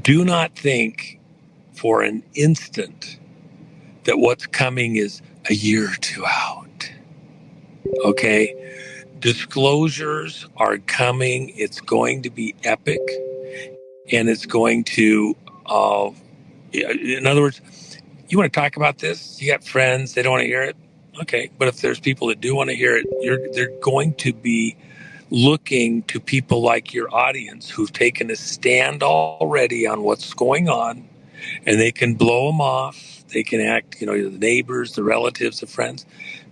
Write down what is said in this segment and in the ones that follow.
Do not think for an instant that what's coming is a year or two out. Okay? Disclosures are coming. It's going to be epic. And it's going to, in other words, you want to talk about this? You got friends, they don't want to hear it? Okay. But if there's people that do want to hear it, they're going to be looking to people like your audience who've taken a stand already on what's going on, and they can blow them off. They can act, the neighbors, the relatives, the friends.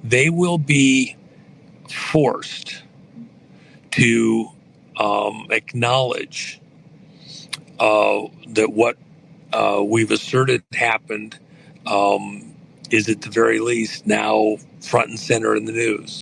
They will be forced to acknowledge that what we've asserted happened is at the very least now front and center in the news.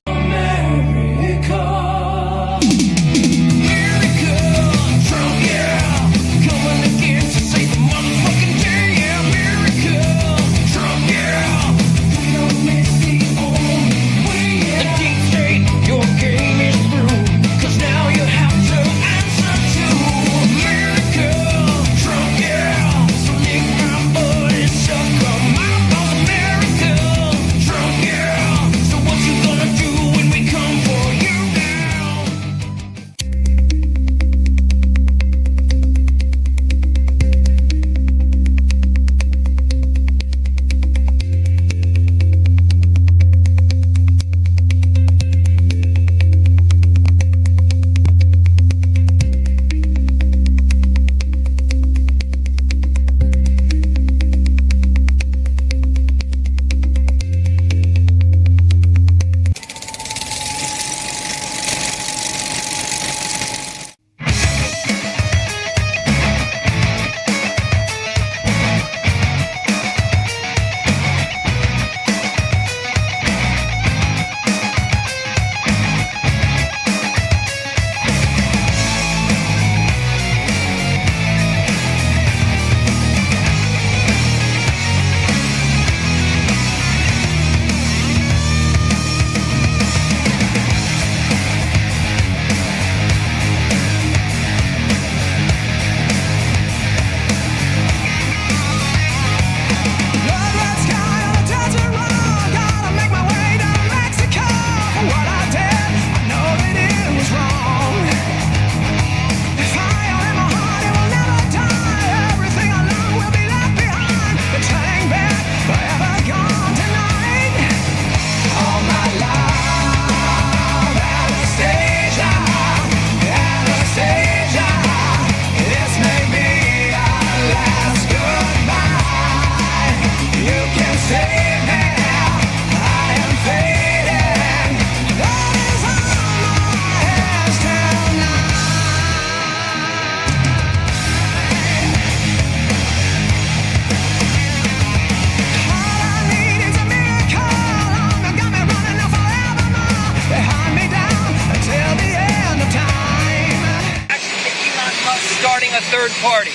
third party?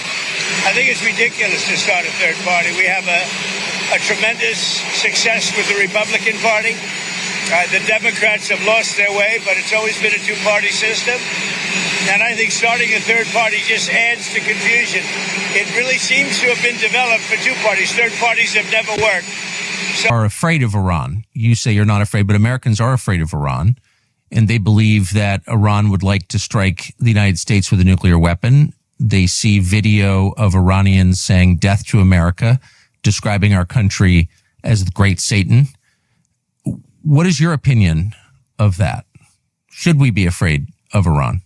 I think it's ridiculous to start a third party. We have a tremendous success with the Republican Party. The Democrats have lost their way, but it's always been a two-party system. And I think starting a third party just adds to confusion. It really seems to have been developed for two parties. Third parties have never worked. Are afraid of Iran. You say you're not afraid, but Americans are afraid of Iran. And they believe that Iran would like to strike the United States with a nuclear weapon. They see video of Iranians saying death to America, describing our country as the great Satan. What is your opinion of that? Should we be afraid of Iran?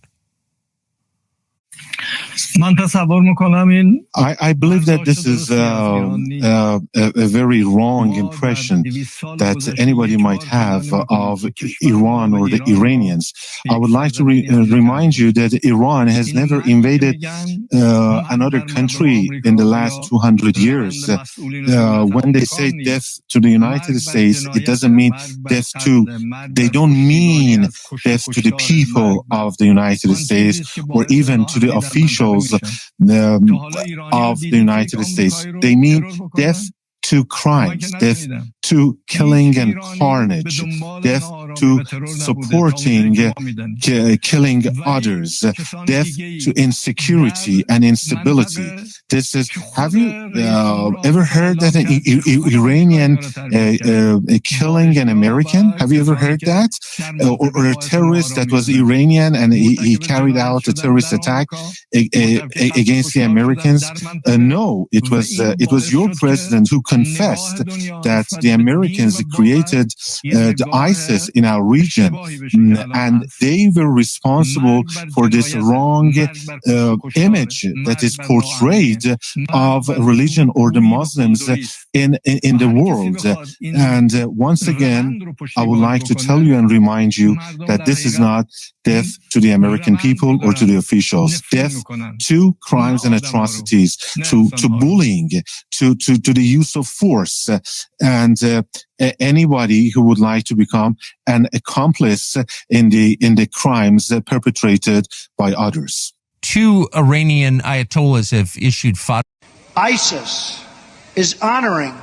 I believe that this is a very wrong impression that anybody might have of Iran or the Iranians. I would like to remind you that Iran has never invaded another country in the last 200 years. When they say death to the United States, it doesn't mean death to, they don't mean death to the people of the United States or even to the officials of the United States. They mean death to crimes, death to killing and carnage, death to supporting killing others, death to insecurity and instability. This is, have you ever heard that an Iranian killing an American? Have you ever heard that? Or a terrorist that was Iranian and he carried out a terrorist attack against the Americans? No, it was your president who confessed that the Americans created the ISIS in our region, and they were responsible for this wrong image that is portrayed of religion or the Muslims in the world. And once again, I would like to tell you and remind you that this is not death to the American people or to the officials, death to crimes and atrocities, to bullying, to the use of force, and anybody who would like to become an accomplice in the crimes perpetrated by others. 2 Iranian ayatollahs have issued fatwas. ISIS is honoring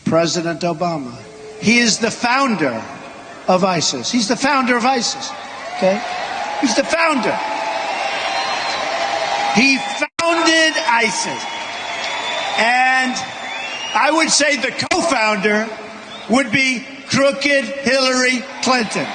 President Obama. He is the founder of ISIS. He's the founder of ISIS. Okay? He's the founder. He founded ISIS. And I would say the co-founder would be crooked Hillary Clinton.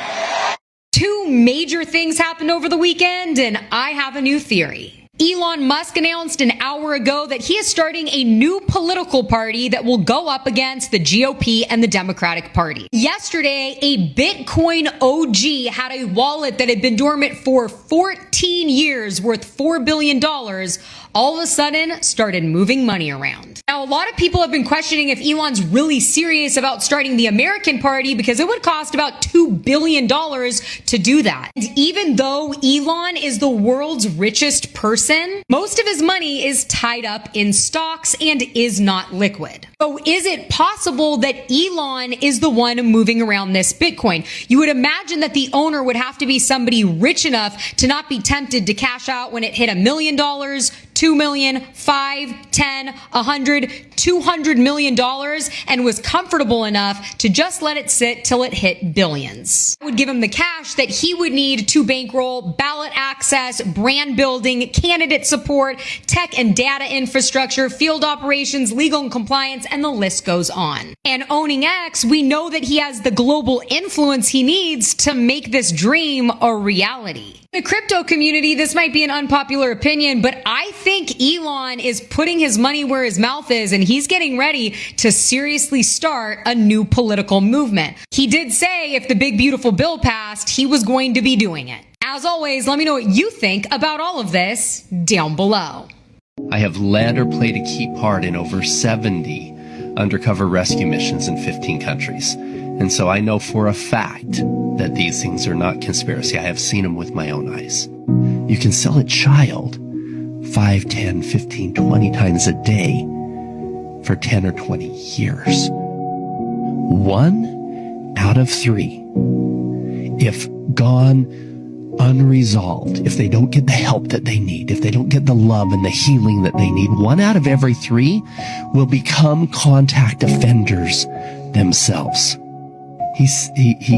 2 major things happened over the weekend, and I have a new theory. Elon Musk announced an hour ago that he is starting a new political party that will go up against the GOP and the Democratic Party. Yesterday, a Bitcoin OG had a wallet that had been dormant for 14 years worth $4 billion. All of a sudden started moving money around. Now, a lot of people have been questioning if Elon's really serious about starting the American Party because it would cost about $2 billion to do that. And even though Elon is the world's richest person, most of his money is tied up in stocks and is not liquid. So is it possible that Elon is the one moving around this Bitcoin? You would imagine that the owner would have to be somebody rich enough to not be tempted to cash out when it hit $1 million, $2 million, $5, $10, $100, $200 million, and was comfortable enough to just let it sit till it hit billions. It would give him the cash that he would need to bankroll ballot access, brand building, candidate support, tech and data infrastructure, field operations, legal and compliance, and the list goes on. And owning X, we know that he has the global influence he needs to make this dream a reality. In the crypto community, this might be an unpopular opinion, but I think Elon is putting his money where his mouth is, and he's getting ready to seriously start a new political movement. He did say if the big beautiful bill passed, he was going to be doing it. As always, let me know what you think about all of this down below. I have led or played a key part in over 70 undercover rescue missions in 15 countries. And so I know for a fact that these things are not conspiracy. I have seen them with my own eyes. You can sell a child 5, 10, 15, 20 times a day for 10 or 20 years. 1 out of 3, if gone unresolved, if they don't get the help that they need, if they don't get the love and the healing that they need, 1 out of every 3 will become contact offenders themselves. He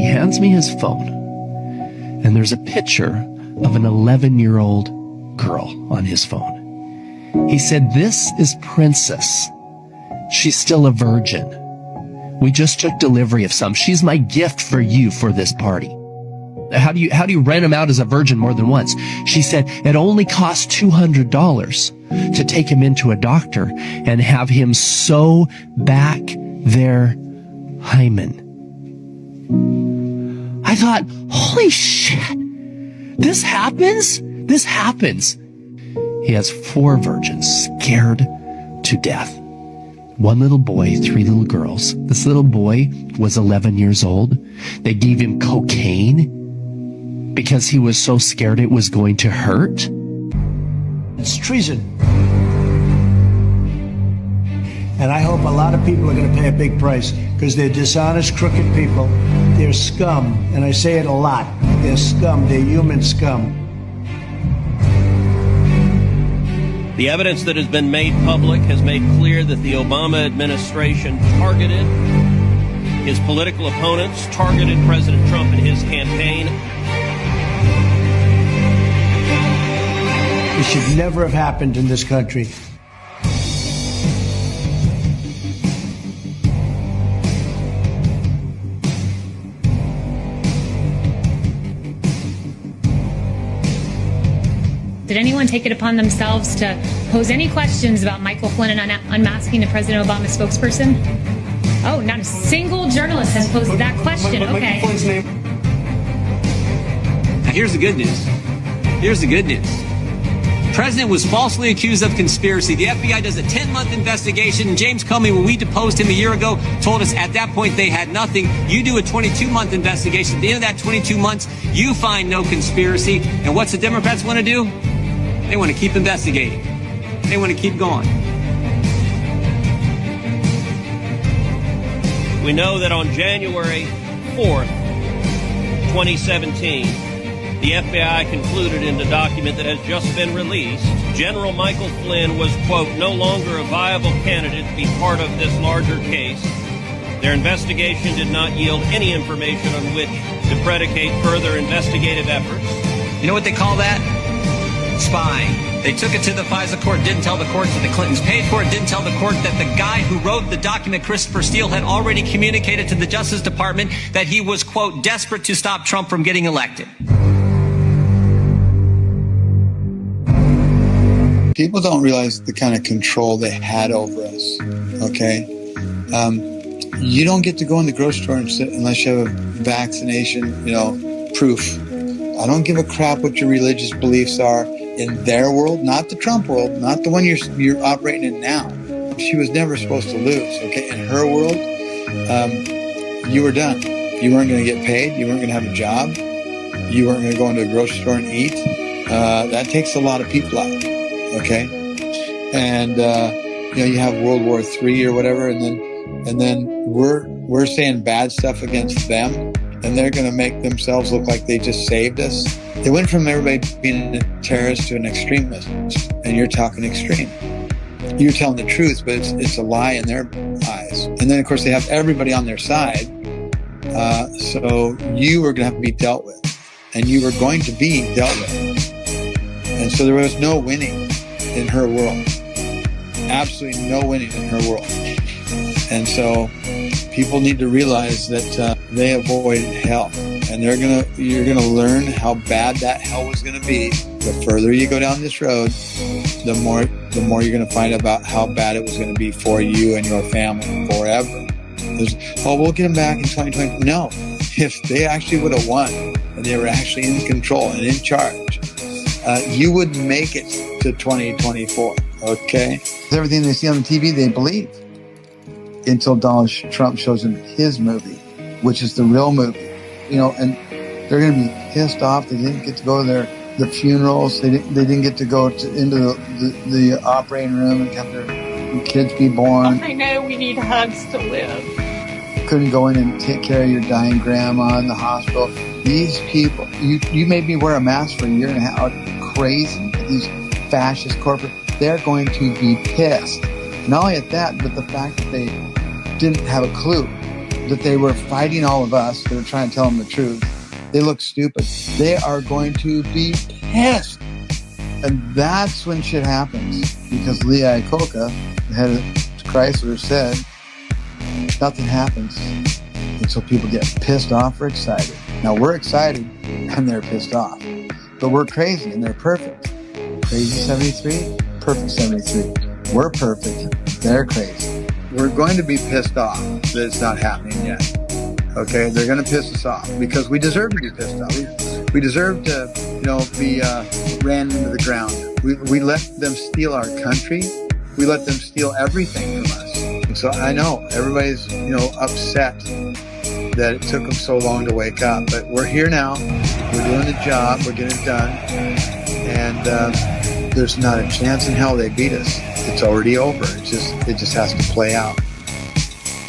hands me his phone, and there's a picture of an 11-year-old girl on his phone. He said, "This is Princess. She's still a virgin. We just took delivery of some. She's my gift for you for this party. How do you rent him out as a virgin more than once?" She said, "It only costs $200 to take him into a doctor and have him sew back their hymen." I thought, holy shit, this happens? This happens. He has 4 virgins scared to death. 1 little boy, 3 little girls. This little boy was 11 years old. They gave him cocaine because he was so scared it was going to hurt. It's treason. And I hope a lot of people are going to pay a big price because they're dishonest, crooked people. They're scum. And I say it a lot. They're scum. They're human scum. The evidence that has been made public has made clear that the Obama administration targeted his political opponents, targeted President Trump and his campaign. It should never have happened in this country. Did anyone take it upon themselves to pose any questions about Michael Flynn and unmasking the President Obama spokesperson? Oh, not a single journalist has posed that question. Okay. Now here's the good news. Here's the good news. The president was falsely accused of conspiracy. The FBI does a 10-month investigation. And James Comey, when we deposed him a year ago, told us at that point they had nothing. You do a 22-month investigation. At the end of that 22 months, you find no conspiracy. And what's the Democrats want to do? They want to keep investigating. They want to keep going. We know that on January 4th, 2017, the FBI concluded in the document that has just been released, General Michael Flynn was, quote, no longer a viable candidate to be part of this larger case. Their investigation did not yield any information on which to predicate further investigative efforts. You know what they call that? Spying. They took it to the FISA court, didn't tell the court that the Clintons paid for it, didn't tell the court that the guy who wrote the document, Christopher Steele, had already communicated to the Justice Department that he was, quote, desperate to stop Trump from getting elected. People don't realize the kind of control they had over us, okay? You don't get to go in the grocery store unless you have a vaccination, proof. I don't give a crap what your religious beliefs are in their world, not the Trump world, not the one you're operating in now. She was never supposed to lose, okay? In her world, you were done. You weren't going to get paid. You weren't going to have a job. You weren't going to go into a grocery store and eat. That takes a lot of people out, okay? And, you have World War III or whatever, and then we're saying bad stuff against them, and they're going to make themselves look like they just saved us. They went from everybody being a terrorist to an extremist, and you're talking extreme. You're telling the truth, but it's a lie in their eyes. And then, of course, they have everybody on their side, so you were going to have to be dealt with, and you were going to be dealt with. And so there was no winning in her world. Absolutely no winning in her world. And so people need to realize that they avoided hell, and you're gonna learn how bad that hell was gonna be. The further you go down this road, the more you're gonna find about how bad it was gonna be for you and your family forever. We'll get them back in 2020. No, if they actually would have won and they were actually in control and in charge, you would make it to 2024. Okay, everything they see on the TV, they believe. Until Donald Trump shows them his movie, which is the real movie, and they're going to be pissed off. They didn't get to go to the funerals. They didn't get to go into the operating room and have their kids be born. I know we need hugs to live. Couldn't go in and take care of your dying grandma in the hospital. These people, you made me wear a mask for a year and a half. Crazy. These fascist corporate, they're going to be pissed. Not only at that, but the fact that they didn't have a clue that they were fighting all of us. They were trying to tell them the truth. They look stupid. They are going to be pissed. And that's when shit happens. Because Lee Iacocca, the head of Chrysler, said nothing happens until people get pissed off or excited. Now we're excited and they're pissed off. But we're crazy and they're perfect. Crazy 73, perfect 73. We're perfect. They're crazy. We're going to be pissed off that it's not happening yet. Okay? They're going to piss us off because we deserve to be pissed off. We deserve to, be ran into the ground. We let them steal our country. We let them steal everything from us. And so I know everybody's, upset that it took them so long to wake up. But we're here now. We're doing the job. We're getting it done. And there's not a chance in hell they beat us. It's already over. It just has to play out.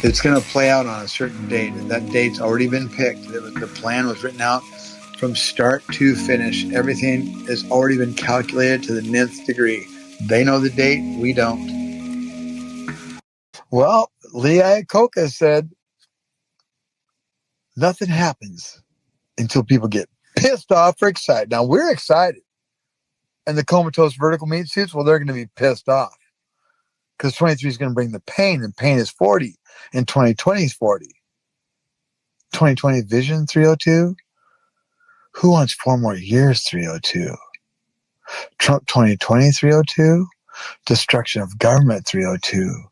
It's going to play out on a certain date, and that date's already been picked. The plan was written out from start to finish. Everything has already been calculated to the nth degree. They know the date. We don't. Well, Lee Iacocca said, nothing happens until people get pissed off or excited. Now, we're excited. And the comatose vertical meat suits, well, they're going to be pissed off. Because 23 is going to bring the pain, and pain is 40. And 2020 is 40. 2020 vision, 302. Who wants 4 more years, 302? Trump 2020, 302. Destruction of government, 302.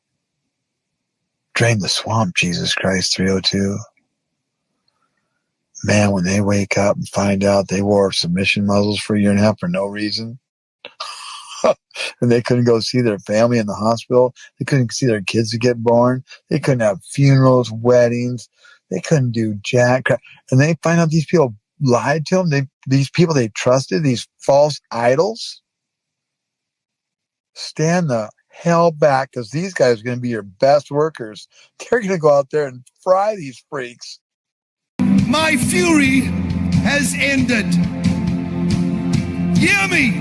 Drain the swamp, Jesus Christ, 302. Man, when they wake up and find out they wore submission muzzles for a year and a half for no reason, and they couldn't go see their family in the hospital, they couldn't see their kids to get born, they couldn't have funerals, weddings, they couldn't do jack crap, and they find out these people lied to them, these people they trusted, these false idols, stand the hell back, because these guys are going to be your best workers. They're going to go out there and fry these freaks. My fury has ended. Hear me,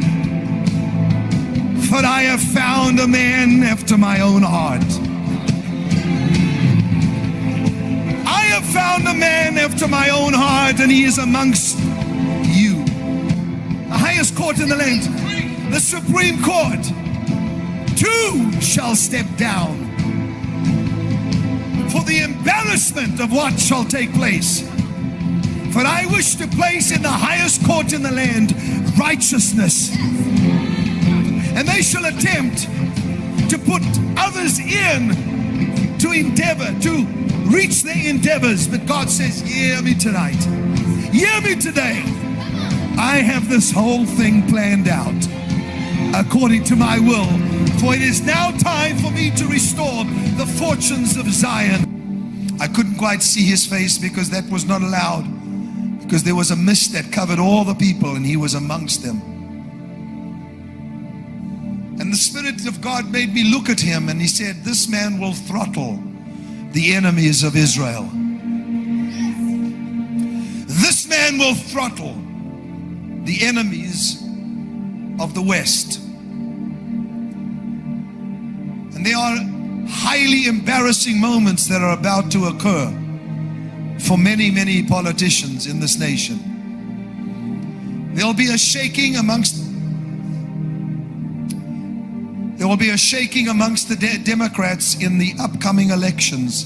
for I have found a man after my own heart. I have found a man after my own heart, and he is amongst you. The highest court in the land, the Supreme Court. 2 shall step down for the embarrassment of what shall take place. For I wish to place in the highest court in the land righteousness. And they shall attempt to put others in to endeavor, to reach their endeavors. But God says, hear me tonight. Hear me today. I have this whole thing planned out according to my will. For it is now time for me to restore the fortunes of Zion. I couldn't quite see his face because that was not allowed. Because there was a mist that covered all the people and he was amongst them. And the Spirit of God made me look at him, and he said, this man will throttle the enemies of Israel. This man will throttle the enemies of the West. And there are highly embarrassing moments that are about to occur for many, many politicians in this nation. There will be a shaking amongst the Democrats in the upcoming elections,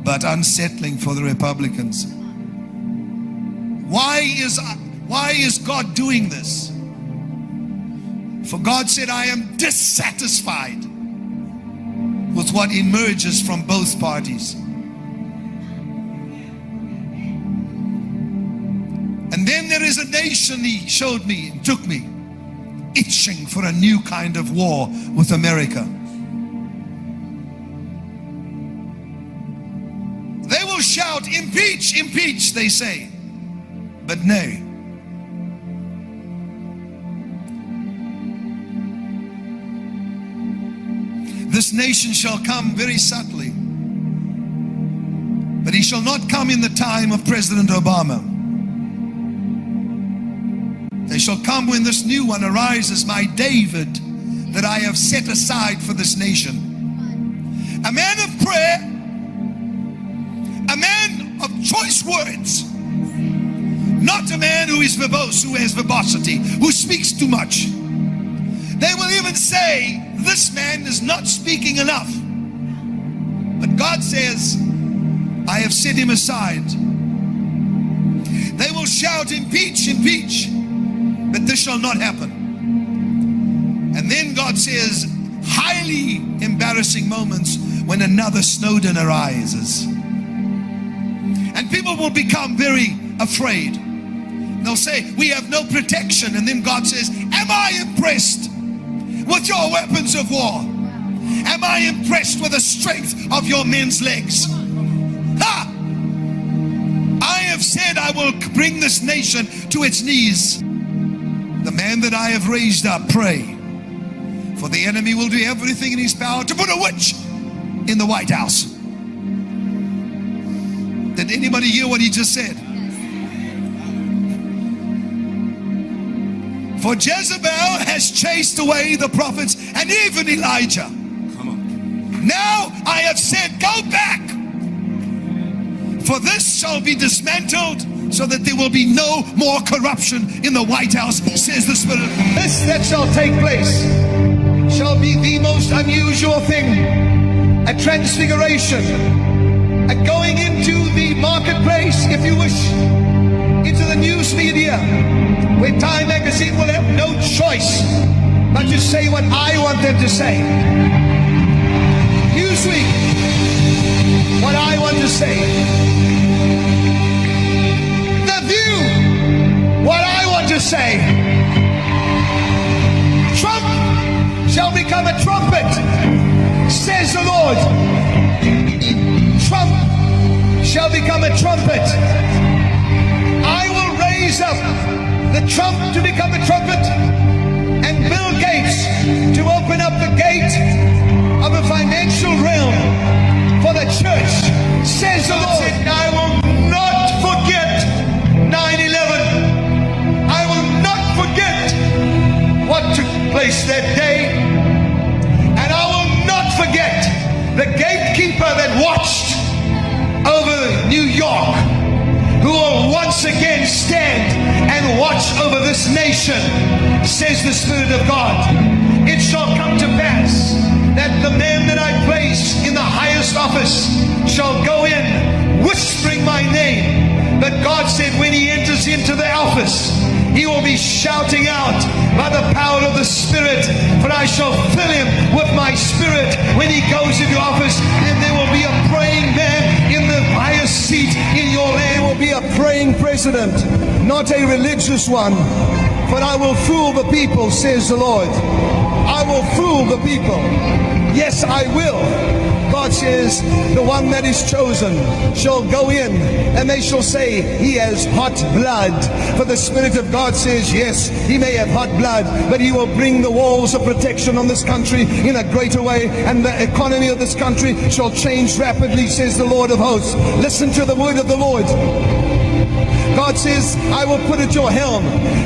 but unsettling for the Republicans. Why is God doing this? For God said, I am dissatisfied with what emerges from both parties. And then there is a nation, he showed me, and took me, itching for a new kind of war with America. They will shout, impeach, impeach, they say. But nay. This nation shall come very subtly, but he shall not come in the time of President Obama. They shall come when this new one arises, my David, that I have set aside for this nation. A man of prayer, a man of choice words, not a man who is verbose, who has verbosity, who speaks too much. They will even say, this man is not speaking enough. But God says, I have set him aside. They will shout, impeach, impeach. But this shall not happen. And then God says, highly embarrassing moments when another Snowden arises. And people will become very afraid. They'll say, we have no protection. And then God says, am I impressed with your weapons of war? Am I impressed with the strength of your men's legs? Ha! I have said I will bring this nation to its knees. The man that I have raised up, pray. For the enemy will do everything in his power to put a witch in the White House. Did anybody hear what he just said? For Jezebel has chased away the prophets and even Elijah. Come on. Now I have said, go back. For this shall be dismantled, so that there will be no more corruption in the White House, says the Spirit. This that shall take place shall be the most unusual thing. A transfiguration. A going into the marketplace, if you wish, into the news media, where Time magazine will have no choice but to say what I want them to say. Newsweek, what I want to say. The View, what I want to say. Trump shall become a trumpet, says the Lord. Trump shall become a trumpet. I will raise up the Trump to become a trumpet, and Bill Gates to open up the gate of a financial realm for the church, says the Lord. I will not forget 9/11. I will not forget what took place that day, and I will not forget the gatekeeper that watched over New York, who will once again stand and watch over this nation, says the Spirit of God. It shall come to pass that the man that I place in the highest office shall go in whispering my name. But God said when he enters into the office, he will be shouting out by the power of the Spirit, for I shall fill him with my Spirit when he goes into office, and there will be a praying man in the highest seat in your land. There will be a praying president, not a religious one, but I will fool the people, says the Lord. I will fool the people. Yes, I will. God says, the one that is chosen shall go in, and they shall say, he has hot blood. For the Spirit of God says, yes, he may have hot blood, but he will bring the walls of protection on this country in a greater way, and the economy of this country shall change rapidly, says the Lord of hosts. Listen to the word of the Lord. God says, I will put at your helm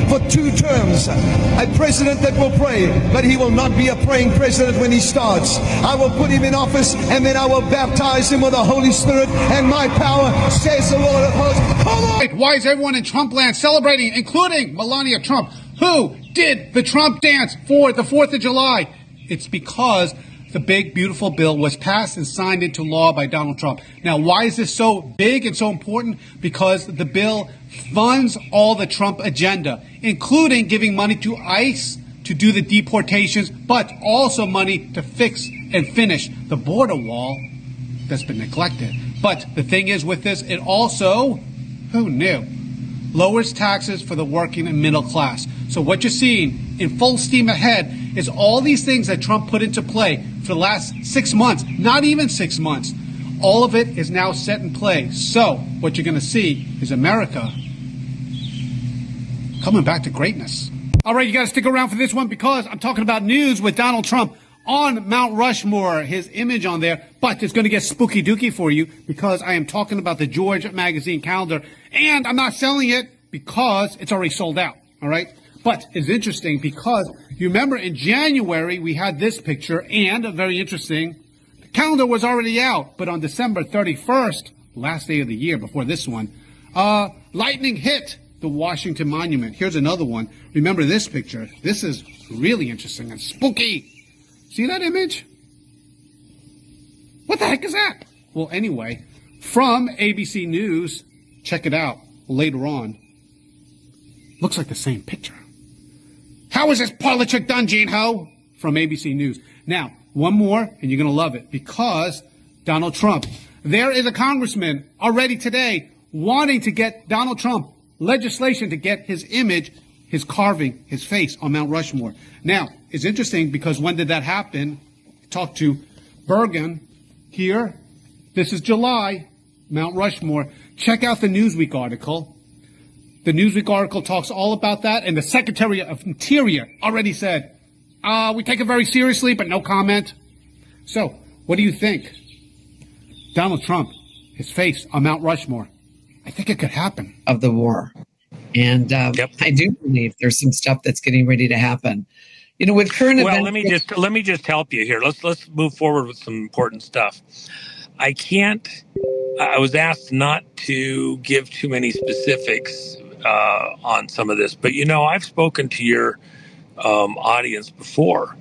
for 2 terms a president that will pray, but he will not be a praying president when he starts. I will put him in office, and then I will baptize him with the Holy Spirit and my power, says the Lord of hosts. Come on! Why is everyone in Trump land celebrating, including Melania Trump, who did the Trump dance for the 4th of July? It's because the big, beautiful bill was passed and signed into law by Donald Trump. Now, why is this so big and so important? Because the bill funds all the Trump agenda, including giving money to ICE to do the deportations, but also money to fix and finish the border wall that's been neglected. But the thing is with this, it also, who knew, lowers taxes for the working and middle class. So what you're seeing in full steam ahead is all these things that Trump put into play for the last 6 months, not even 6 months. All of it is now set in play. So what you're going to see is America coming back to greatness. All right, you got to stick around for this one because I'm talking about news with Donald Trump on Mount Rushmore, his image on there. But it's going to get spooky dooky for you because I am talking about the George magazine calendar, and I'm not selling it because it's already sold out. All right. But it's interesting because you remember in January we had this picture, and very interesting, the calendar was already out, but on December 31st, last day of the year before this one, lightning hit the Washington Monument. Here's another one. Remember this picture. This is really interesting and spooky. See that image? What the heck is that? Well, anyway, from ABC News, check it out later on. Looks like the same picture. How is this politic done, Gene Ho? From ABC News. Now, one more, and you're going to love it, because Donald Trump. There is a congressman already today wanting to get Donald Trump legislation to get his image, his carving, his face on Mount Rushmore. Now, it's interesting because when did that happen? Talk to Bergen here. This is July, Mount Rushmore. Check out the Newsweek article. The Newsweek article talks all about that, and the Secretary of Interior already said, we take it very seriously, but no comment. So, what do you think? Donald Trump, his face on Mount Rushmore. I think it could happen. Of the war. And I do believe there's some stuff that's getting ready to happen. You know, with current events. Well, let me just help you here. Let's move forward with some important stuff. I was asked not to give too many specifics on some of this, but I've spoken to your audience before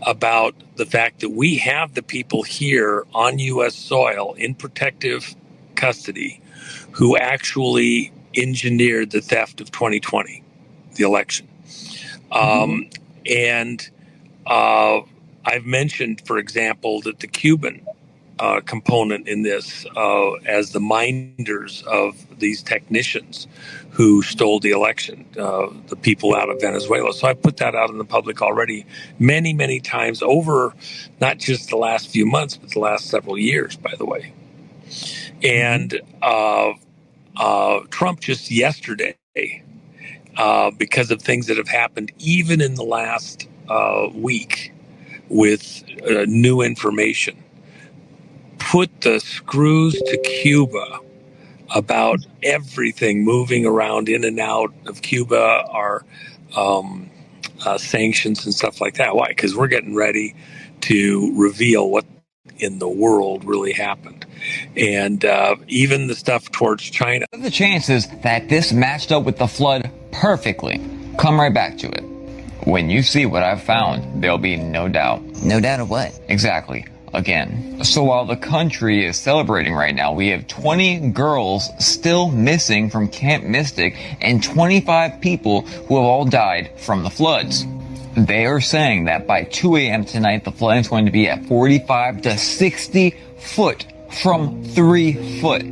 about the fact that we have the people here on U.S. soil in protective custody who actually engineered the theft of 2020, the election. And I've mentioned, for example, that the Cuban component in this as the minders of these technicians who stole the election, the people out of Venezuela. So I put that out in the public already many, many times over not just the last few months, but the last several years, by the way. And Trump just yesterday, because of things that have happened even in the last week with new information, put the screws to Cuba about everything moving around in and out of Cuba, our sanctions and stuff like that. Why? Because we're getting ready to reveal what in the world really happened. And even the stuff towards China. What are the chances that this matched up with the flood perfectly? Come right back to it. When you see what I've found, there'll be no doubt. No doubt of what? Exactly. Again. So while the country is celebrating right now, we have 20 girls still missing from Camp Mystic and 25 people who have all died from the floods. They are saying that by 2 a.m. tonight, the flooding is going to be at 45 to 60 foot from 3 foot.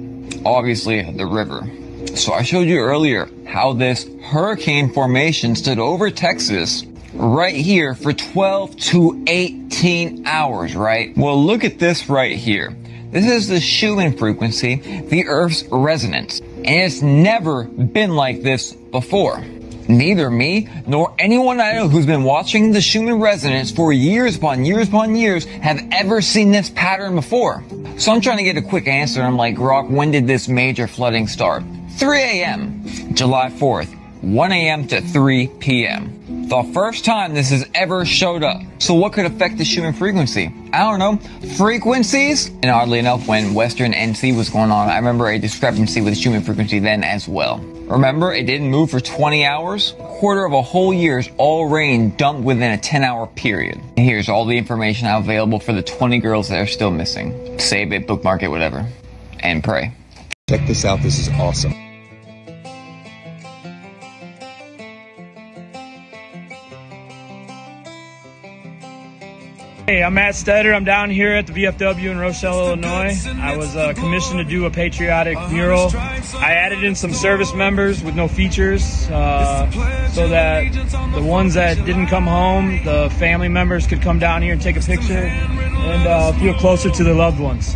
Obviously, the river. So I showed you earlier how this hurricane formation stood over Texas right here for 12 to 18 hours, right? Well, look at this right here. This is the Schumann frequency, the Earth's resonance. And it's never been like this before. Neither me nor anyone I know who's been watching the Schumann resonance for years upon years upon years have ever seen this pattern before. So I'm trying to get a quick answer. I'm like, Rock, when did this major flooding start? 3 a.m. July 4th, 1 a.m. to 3 p.m. The first time this has ever showed up. So what could affect the Schumann frequency? I don't know. Frequencies? And oddly enough, when Western NC was going on, I remember a discrepancy with the Schumann frequency then as well. Remember, it didn't move for 20 hours? Quarter of a whole year's all rain dumped within a 10-hour period. And here's all the information available for the 20 girls that are still missing. Save it, bookmark it, whatever. And pray. Check this out. This is awesome. Hey, I'm Matt Stetter. I'm down here at the VFW in Rochelle, Illinois. I was commissioned to do a patriotic mural. I added in some service members with no features so that the ones that didn't come home, the family members could come down here and take a picture and feel closer to their loved ones.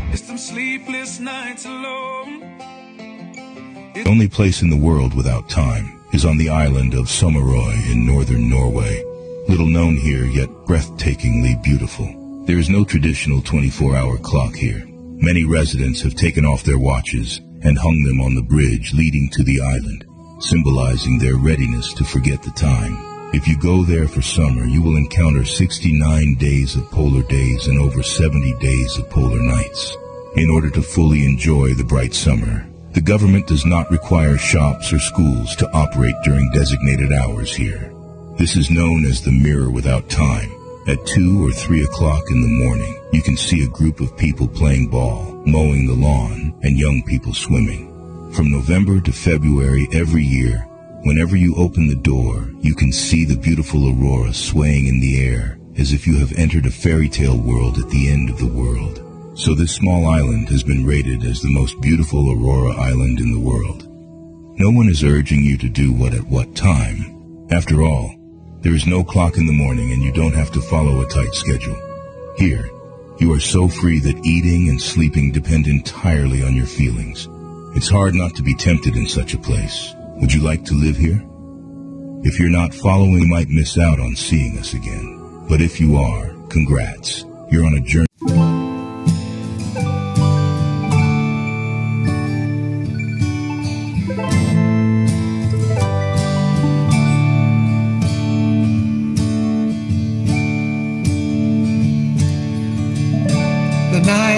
The only place in the world without time is on the island of Sommerøy in northern Norway. Little known here, yet breathtakingly beautiful. There is no traditional 24-hour clock here. Many residents have taken off their watches and hung them on the bridge leading to the island, symbolizing their readiness to forget the time. If you go there for summer, you will encounter 69 days of polar days and over 70 days of polar nights. In order to fully enjoy the bright summer, the government does not require shops or schools to operate during designated hours here. This is known as the mirror without time. At 2 or 3 o'clock in the morning, you can see a group of people playing ball, mowing the lawn, and young people swimming. From November to February every year, whenever you open the door, you can see the beautiful aurora swaying in the air, as if you have entered a fairy tale world at the end of the world. So this small island has been rated as the most beautiful aurora island in the world. No one is urging you to do what at what time. After all, there is no clock in the morning and you don't have to follow a tight schedule. Here, you are so free that eating and sleeping depend entirely on your feelings. It's hard not to be tempted in such a place. Would you like to live here? If you're not following, you might miss out on seeing us again. But if you are, congrats. You're on a journey.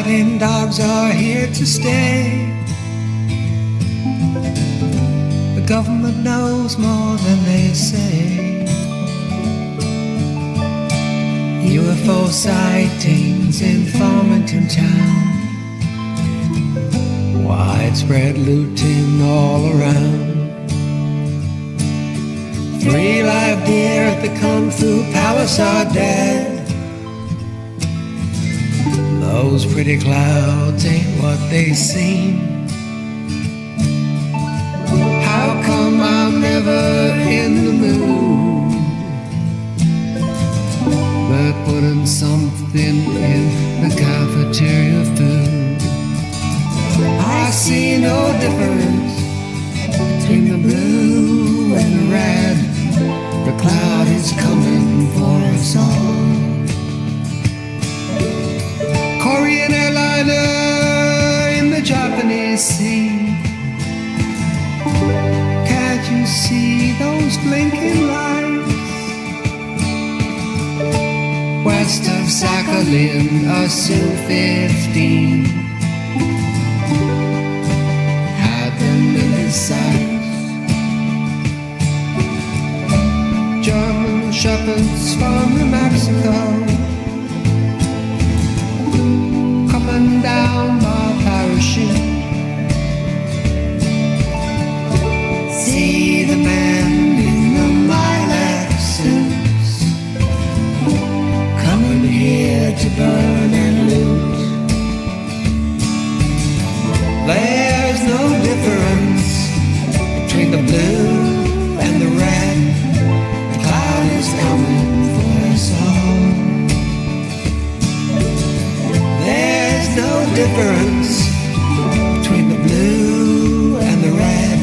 Fighting dogs are here to stay. The government knows more than they say. UFO sightings in Farmington town. Widespread looting all around. 3 live deer at the Kung Fu Palace are dead. Those pretty clouds ain't what they seem. How come I'm never in the mood? But putting something in the cafeteria food. I see no difference between the blue and the red. The cloud is coming for us all. Korean airliner in the Japanese sea. Can't you see those blinking lights? West of Sakhalin, a Su-15 had them in his sights. German shepherds from New Mexico coming down by parachute. See the men in the lilac suits coming here to burn and loot. There's no difference between the blue and the red. The cloud is coming for us all. There's no difference between the blue and the red.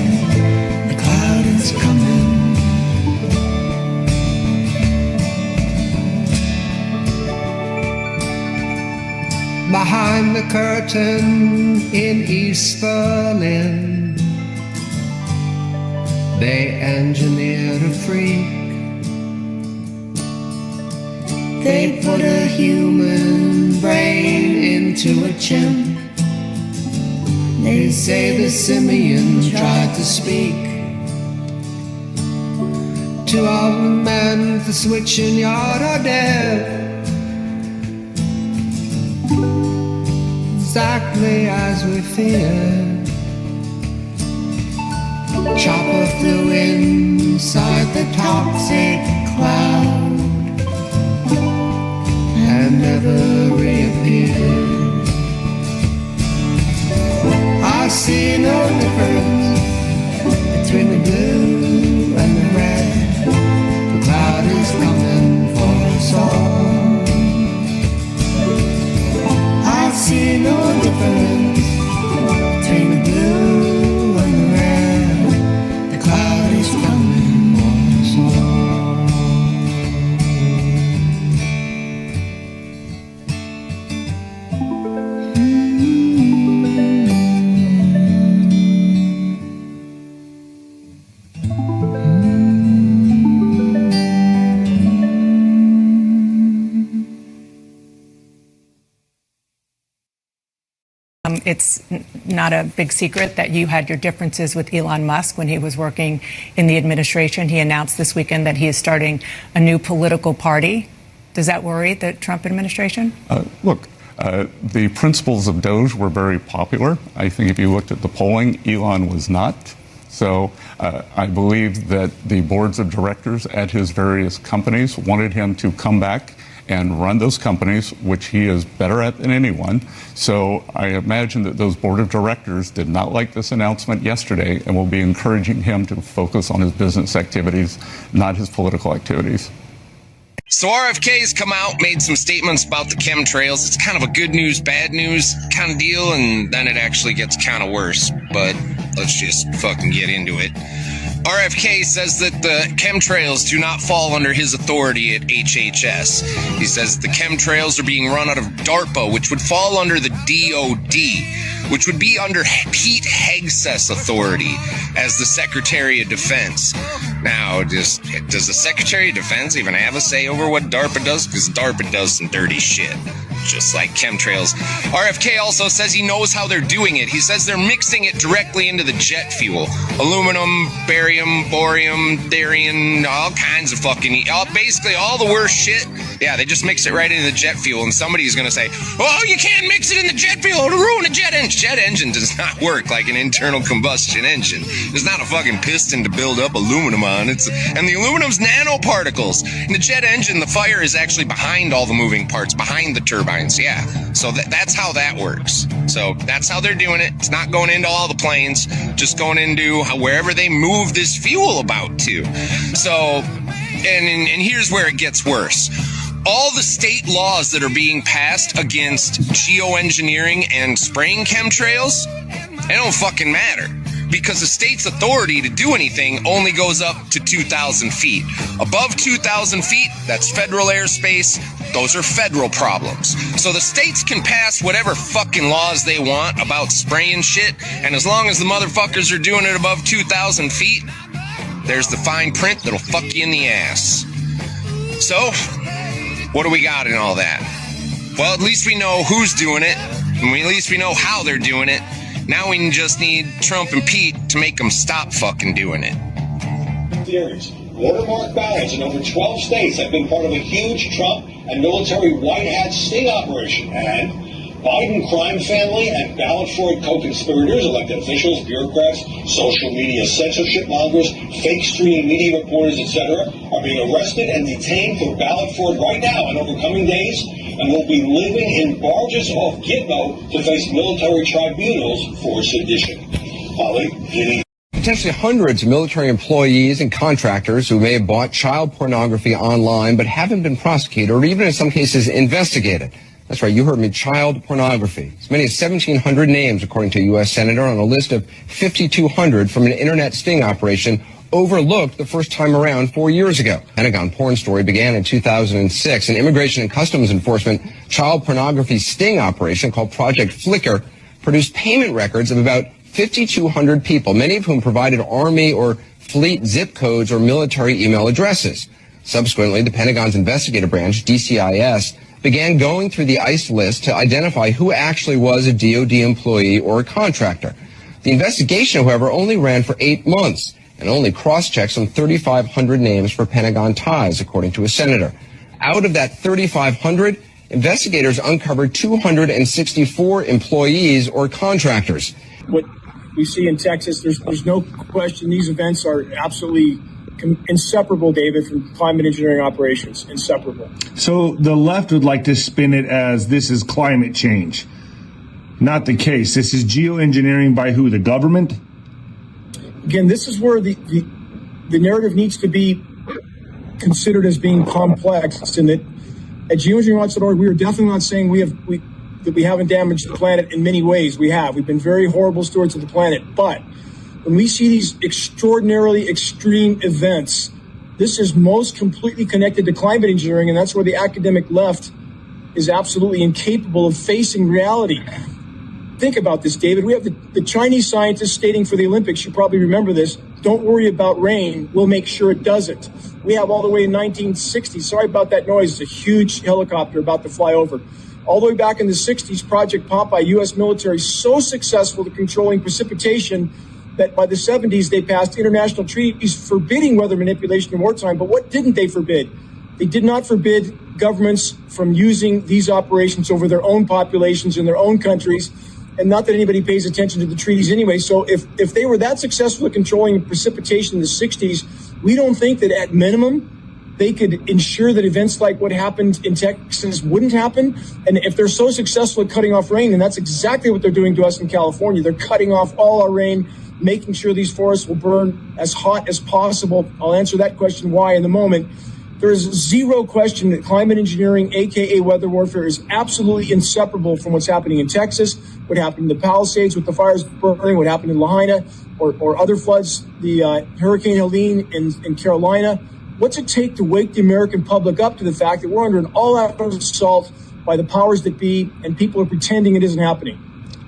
The cloud is coming. Behind the curtain in East Berlin, they engineered a freak. They put a human brain into a chimp. They say the simian tried to speak. 2 of the men at the switching yard are dead. Exactly as we feared. Chopper flew inside the toxic cloud and never reappeared. I see no difference between the blue and the red. The cloud is coming for us all. I see no difference between the blue and the red. The cloud is coming for us all. It's not a big secret that you had your differences with Elon Musk when he was working in the administration. He announced this weekend that he is starting a new political party. Does that worry the Trump administration? Look, the principles of Doge were very popular. I think if you looked at the polling, Elon was not. So I believe that the boards of directors at his various companies wanted him to come back and run those companies, which he is better at than anyone. So I imagine that those board of directors did not like this announcement yesterday and will be encouraging him to focus on his business activities, not his political activities. So RFK's come out, made some statements about the chemtrails. It's kind of a good news, bad news kind of deal, and then it actually gets kind of worse. But let's just fucking get into it. RFK says that the chemtrails do not fall under his authority at HHS. He says the chemtrails are being run out of DARPA, which would fall under the DOD, which would be under Pete Hegseth's authority as the Secretary of Defense. Now, does the Secretary of Defense even have a say over what DARPA does? Because DARPA does some dirty shit. just like chemtrails. RFK also says he knows how they're doing it. He says they're mixing it directly into the jet fuel. Aluminum, barium, borium, therium, all kinds of fucking, basically all the worst shit. Yeah, they just mix it right into the jet fuel, and somebody's going to say, oh, you can't mix it in the jet fuel to ruin a jet engine. Jet engine does not work like an internal combustion engine. There's not a fucking piston to build up aluminum on. And the aluminum's nanoparticles. In the jet engine, the fire is actually behind all the moving parts, behind the turbines, yeah. So that's how that works. So that's how they're doing it. It's not going into all the planes, just going into wherever they move this fuel about to. So, and here's where it gets worse. All the state laws that are being passed against geoengineering and spraying chemtrails, they don't fucking matter. Because the state's authority to do anything only goes up to 2,000 feet. Above 2,000 feet, that's federal airspace. Those are federal problems. So the states can pass whatever fucking laws they want about spraying shit, and as long as the motherfuckers are doing it above 2,000 feet, there's the fine print that'll fuck you in the ass. So, what do we got in all that? Well, at least we know who's doing it, and at least we know how they're doing it. Now we just need Trump and Pete to make them stop fucking doing it. Theories. Watermark ballots in over 12 states have been part of a huge Trump and military white hat sting operation. And Biden crime family and ballot fraud co-conspirators, elected officials, bureaucrats, social media censorship mongers, fake streaming media reporters, etc., are being arrested and detained for ballot fraud right now and over coming days, and will be living in barges off Gitmo to face military tribunals for sedition. Holly, potentially hundreds of military employees and contractors who may have bought child pornography online but haven't been prosecuted or even in some cases investigated. That's right, you heard me, child pornography. As many as 1,700 names, according to a U.S. Senator, on a list of 5,200 from an internet sting operation overlooked the first time around 4 years ago. Pentagon porn story began in 2006. An Immigration and Customs Enforcement child pornography sting operation called Project Flicker produced payment records of about 5,200 people, many of whom provided Army or fleet zip codes or military email addresses. Subsequently, the Pentagon's investigative branch, DCIS, began going through the ICE list to identify who actually was a DoD employee or a contractor. The investigation, however, only ran for 8 months and only cross-checked some 3,500 names for Pentagon ties, according to a senator. Out of that 3,500, investigators uncovered 264 employees or contractors. What we see in Texas, there's no question these events are absolutely inseparable, David, from climate engineering operations. Inseparable. So the left would like to spin it as this is climate change. Not the case. This is geoengineering by who? The government? Again, this is where the narrative needs to be considered as being complex, and that at geoengineering.org, we are definitely not saying that we haven't damaged the planet in many ways. We have. We've been very horrible stewards of the planet. But when we see these extraordinarily extreme events, this is most completely connected to climate engineering, and that's where the academic left is absolutely incapable of facing reality. Think about this, David. We have the Chinese scientists stating for the Olympics, you probably remember this, don't worry about rain, we'll make sure it doesn't. We have all the way in 1960, sorry about that noise, it's a huge helicopter about to fly over. All the way back in the 60s, Project Popeye, U.S. military, so successful at controlling precipitation that by the 70s, they passed international treaties forbidding weather manipulation in wartime. But what didn't they forbid? They did not forbid governments from using these operations over their own populations in their own countries. And not that anybody pays attention to the treaties anyway. So if they were that successful at controlling precipitation in the 60s, we don't think that at minimum they could ensure that events like what happened in Texas wouldn't happen. And if they're so successful at cutting off rain, then that's exactly what they're doing to us in California. They're cutting off all our rain, making sure these forests will burn as hot as possible. I'll answer that question why in a moment. There is zero question that climate engineering, aka weather warfare, is absolutely inseparable from what's happening in Texas, what happened in the Palisades with the fires burning, what happened in Lahaina, or other floods, the Hurricane Helene in Carolina. What's it take to wake the American public up to the fact that we're under an all-out assault by the powers that be, and people are pretending it isn't happening?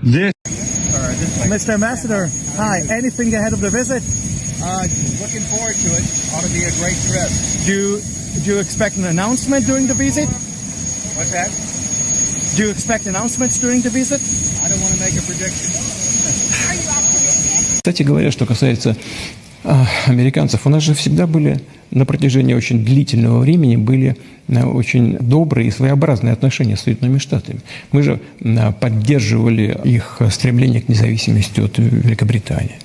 Mr. Ambassador, hi. Anything ahead of the visit? Looking forward to it. Ought to be a great trip. Do you expect an announcement during the visit? What's that? Do you expect announcements during the visit? I don't want to make a prediction. Кстати говоря, что касается американцев, у нас же всегда были на протяжении очень длительного времени были очень добрые и своеобразные отношения с Соединенными Штатами. Мы же поддерживали их стремление к независимости от Великобритании.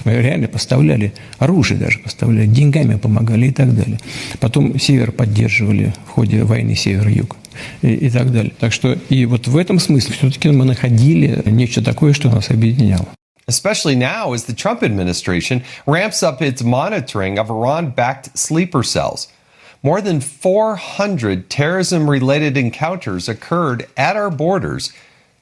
Мы реально поставляли оружие, даже поставляли, деньгами помогали и так далее. Потом Север поддерживали в ходе войны Север-Юг и так далее. Так что и вот в этом смысле все-таки мы находили нечто такое, что нас объединяло. Especially now as the Trump administration ramps up its monitoring of Iran-backed sleeper cells. More than 400 terrorism-related encounters occurred at our borders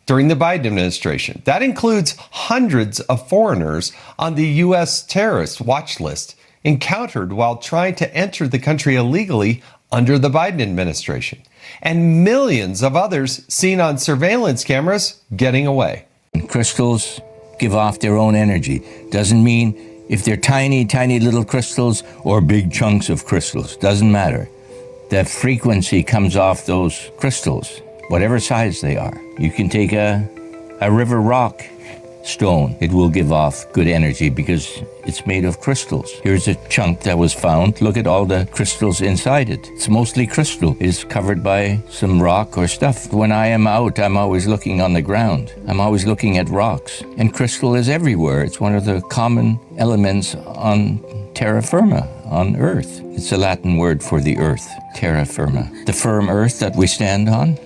during the Biden administration. That includes hundreds of foreigners on the U.S. terrorist watch list encountered while trying to enter the country illegally under the Biden administration, and millions of others seen on surveillance cameras getting away. Crystals give off their own energy. Doesn't mean if they're tiny, tiny little crystals or big chunks of crystals. Doesn't matter. The frequency comes off those crystals, whatever size they are. You can take a river rock stone. It will give off good energy because it's made of crystals. Here's a chunk that was found. Look at all the crystals inside it. It's mostly crystal. It's covered by some rock or stuff. When I am out, I'm always looking on the ground. I'm always looking at rocks. And crystal is everywhere. It's one of the common elements on terra firma, on Earth. It's a Latin word for the Earth, terra firma. The firm Earth that we stand on,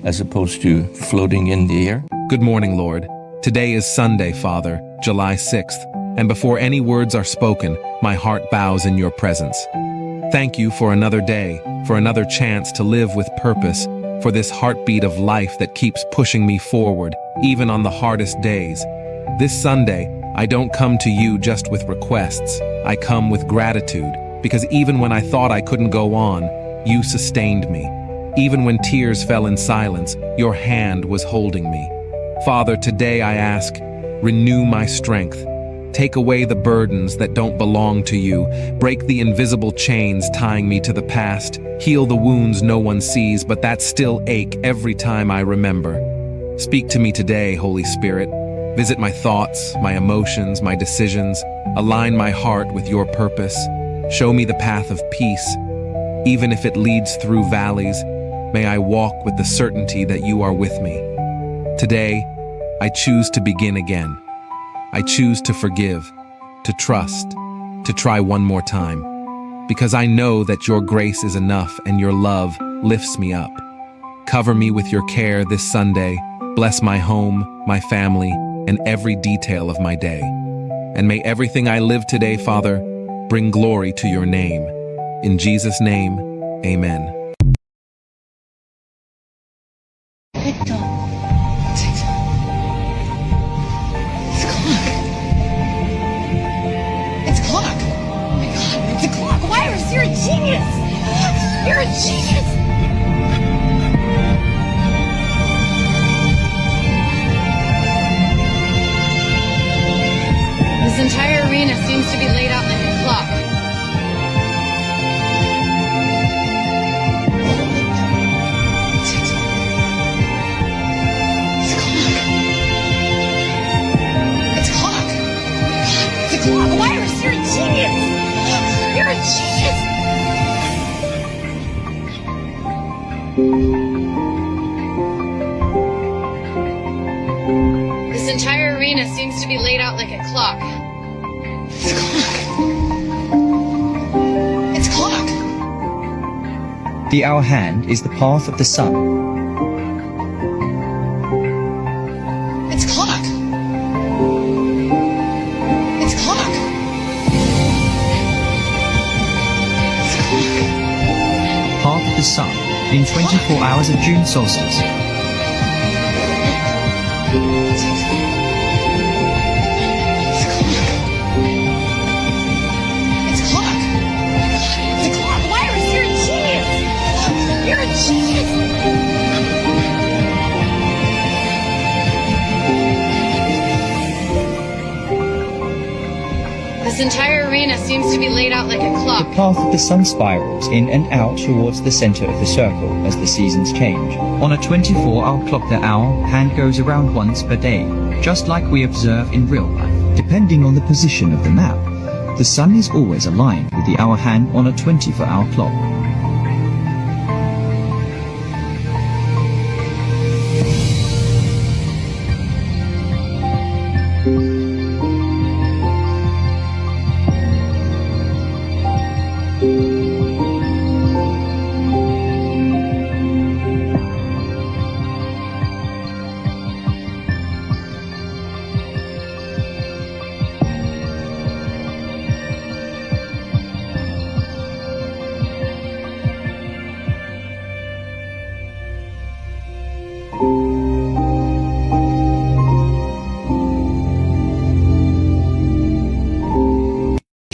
as opposed to floating in the air. Good morning, Lord. Today is Sunday, Father, July 6th, and before any words are spoken, my heart bows in your presence. Thank you for another day, for another chance to live with purpose, for this heartbeat of life that keeps pushing me forward, even on the hardest days. This Sunday, I don't come to you just with requests. I come with gratitude, because even when I thought I couldn't go on, you sustained me. Even when tears fell in silence, your hand was holding me. Father, today I ask, renew my strength. Take away the burdens that don't belong to you. Break the invisible chains tying me to the past. Heal the wounds no one sees, but that still ache every time I remember. Speak to me today, Holy Spirit. Visit my thoughts, my emotions, my decisions. Align my heart with your purpose. Show me the path of peace. Even if it leads through valleys, may I walk with the certainty that you are with me. Today, I choose to begin again. I choose to forgive, to trust, to try one more time, because I know that your grace is enough and your love lifts me up. Cover me with your care this Sunday. Bless my home, my family, and every detail of my day. And may everything I live today, Father, bring glory to your name. In Jesus' name, amen. You're a genius! You're a genius! This entire arena seems to be laid out like a clock. It's a clock! It's a clock! Virus, you're a genius! You're a genius! This entire arena seems to be laid out like a clock. It's a clock. It's a clock. The hour hand is the path of the sun. It's a clock. It's a clock. Path of the sun in 24 hours of June solstice. It's a clock. It's a clock. Virus, you're a genius. You're a genius. This entire arena seems to be laid out like a clock. The path of the sun spirals in and out towards the center of the circle as the seasons change. On a 24-hour clock, the hour hand goes around once per day, just like we observe in real life. Depending on the position of the map, the sun is always aligned with the hour hand on a 24-hour clock.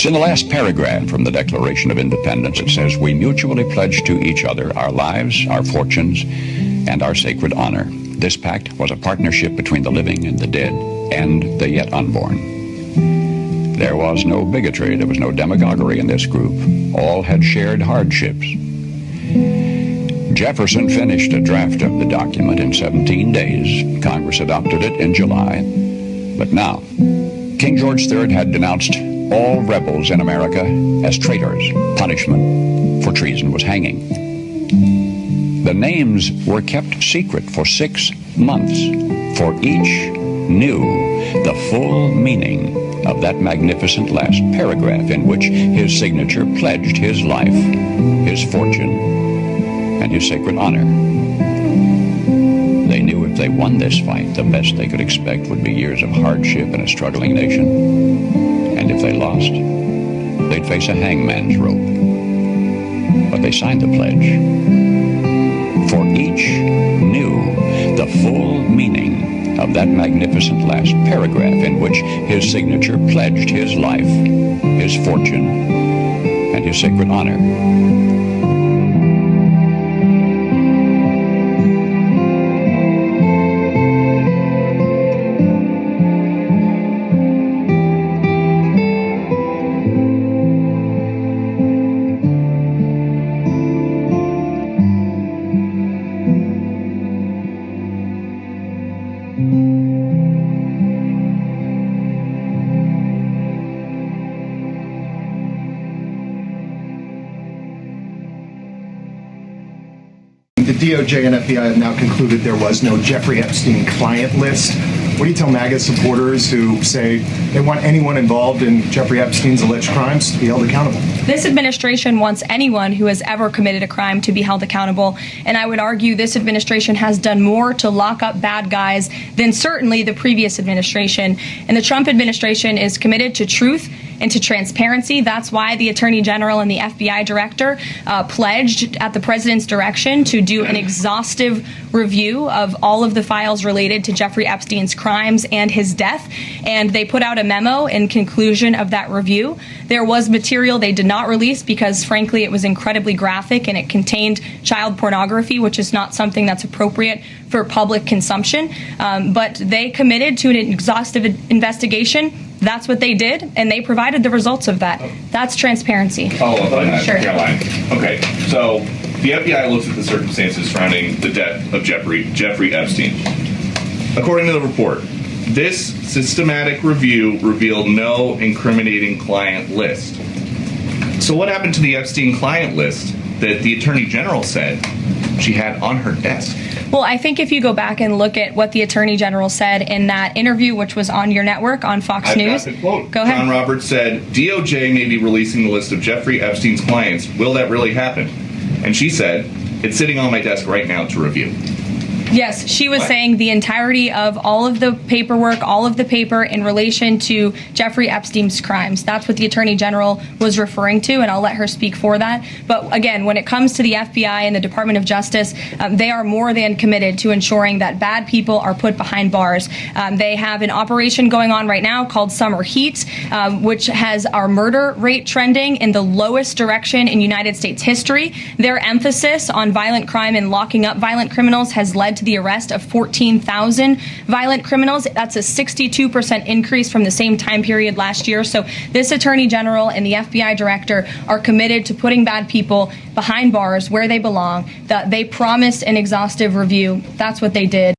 In the last paragraph from the Declaration of Independence, it says, "We mutually pledge to each other our lives, our fortunes, and our sacred honor. This pact was a partnership between the living and the dead, and the yet unborn." There was no bigotry, there was no demagoguery in this group. All had shared hardships. Jefferson finished a draft of the document in 17 days. Congress adopted it in July. But now, King George III had denounced all rebels in America as traitors. Punishment for treason was hanging. The names were kept secret for 6 months, for each knew the full meaning of that magnificent last paragraph in which his signature pledged his life, his fortune, and his sacred honor. They knew if they won this fight, the best they could expect would be years of hardship in a struggling nation. And if they lost, they'd face a hangman's rope. But they signed the pledge. For each knew the full meaning of that magnificent last paragraph in which his signature pledged his life, his fortune, and his sacred honor. The DOJ and FBI have now concluded there was no Jeffrey Epstein client list. What do you tell MAGA supporters who say they want anyone involved in Jeffrey Epstein's alleged crimes to be held accountable? This administration wants anyone who has ever committed a crime to be held accountable, and I would argue this administration has done more to lock up bad guys than certainly the previous administration. And the Trump administration is committed to truth and to transparency. That's why the Attorney General and the FBI Director pledged at the President's direction to do an exhaustive review of all of the files related to Jeffrey Epstein's crimes and his death. And they put out a memo in conclusion of that review. There was material they did not release because, frankly, it was incredibly graphic and it contained child pornography, which is not something that's appropriate for public consumption. But they committed to an exhaustive investigation. That's what they did, and they provided the results of that. That's transparency. Follow up on that, Sure. Caroline. Okay, so the FBI looks at the circumstances surrounding the death of Jeffrey Epstein. According to the report, this systematic review revealed no incriminating client list. So what happened to the Epstein client list that the Attorney General said she had on her desk? Well, I think if you go back and look at what the Attorney General said in that interview, which was on your network on Fox News. Got the quote. Go ahead. John Roberts said, DOJ may be releasing the list of Jeffrey Epstein's clients. Will that really happen? And she said, it's sitting on my desk right now to review. Yes, she was saying the entirety of all of the paperwork, all of the paper in relation to Jeffrey Epstein's crimes. That's what the Attorney General was referring to, and I'll let her speak for that. But again, when it comes to the FBI and the Department of Justice, they are more than committed to ensuring that bad people are put behind bars. They have an operation going on right now called Summer Heat, which has our murder rate trending in the lowest direction in United States history. Their emphasis on violent crime and locking up violent criminals has led led to the arrest of 14,000 violent criminals. That's a 62% increase from the same time period last year. So this Attorney General and the FBI Director are committed to putting bad people behind bars where they belong. That they promised an exhaustive review. That's what they did.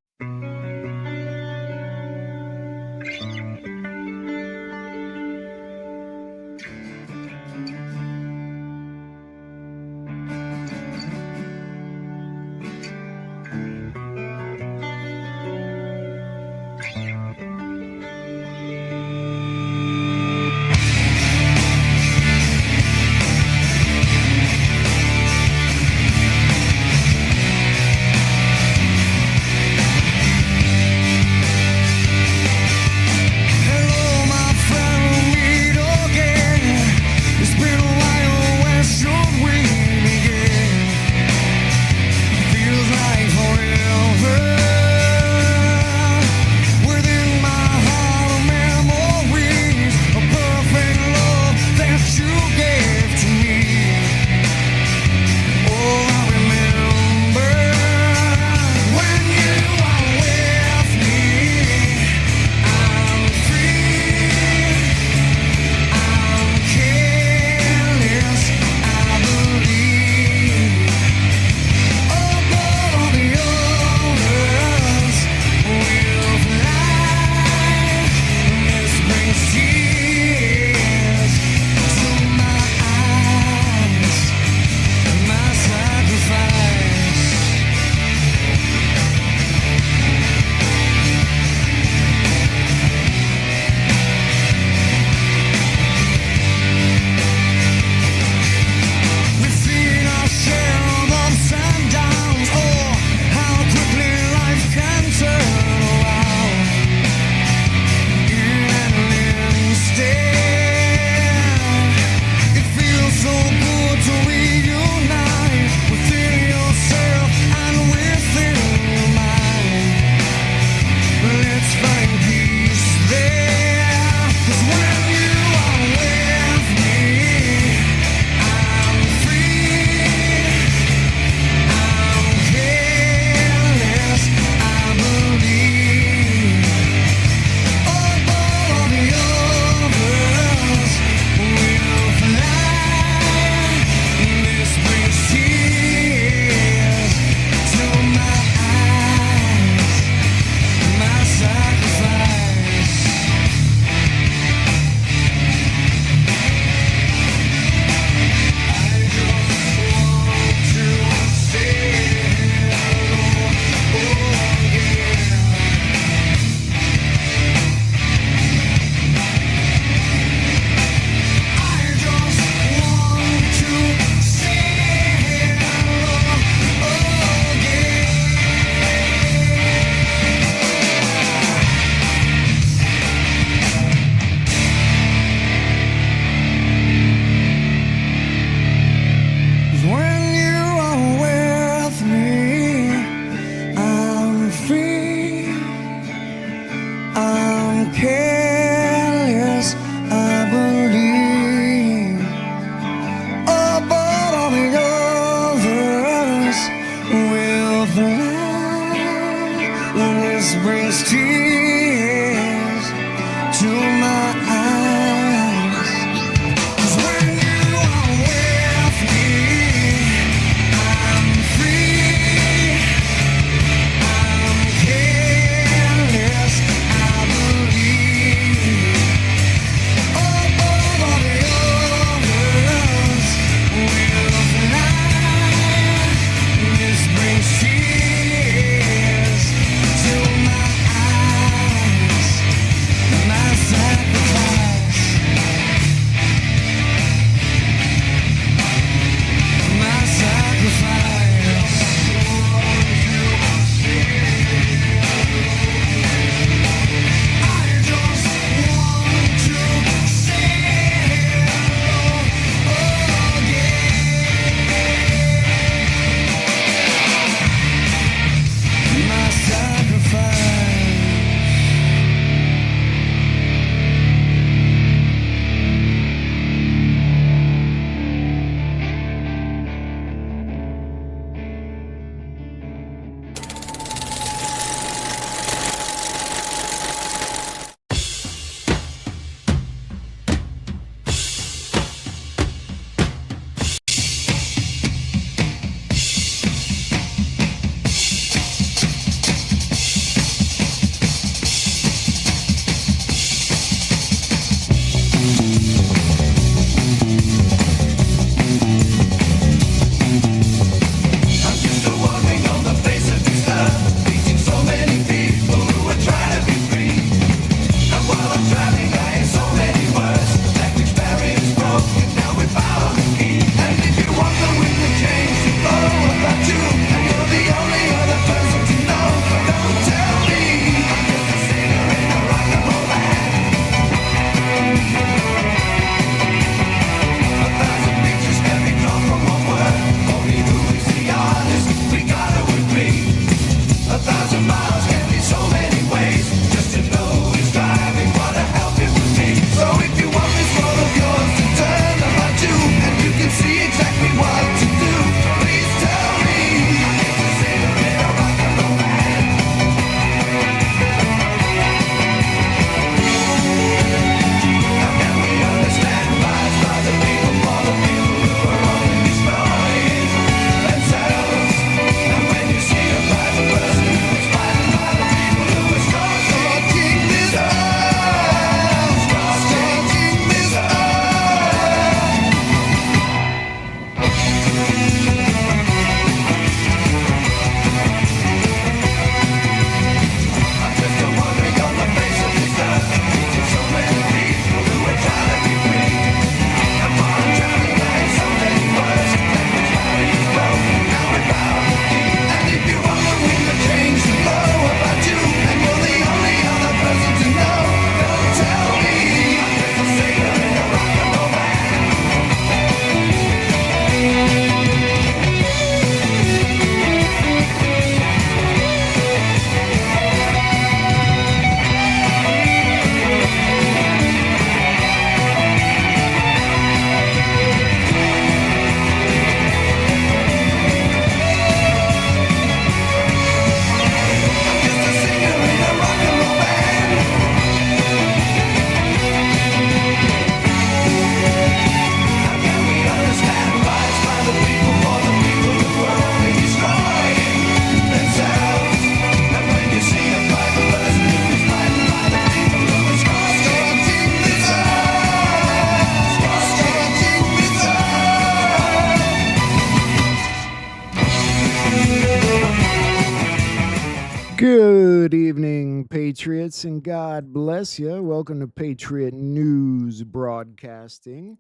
Good evening, Patriots, and God bless you. Welcome to Patriot News Broadcasting.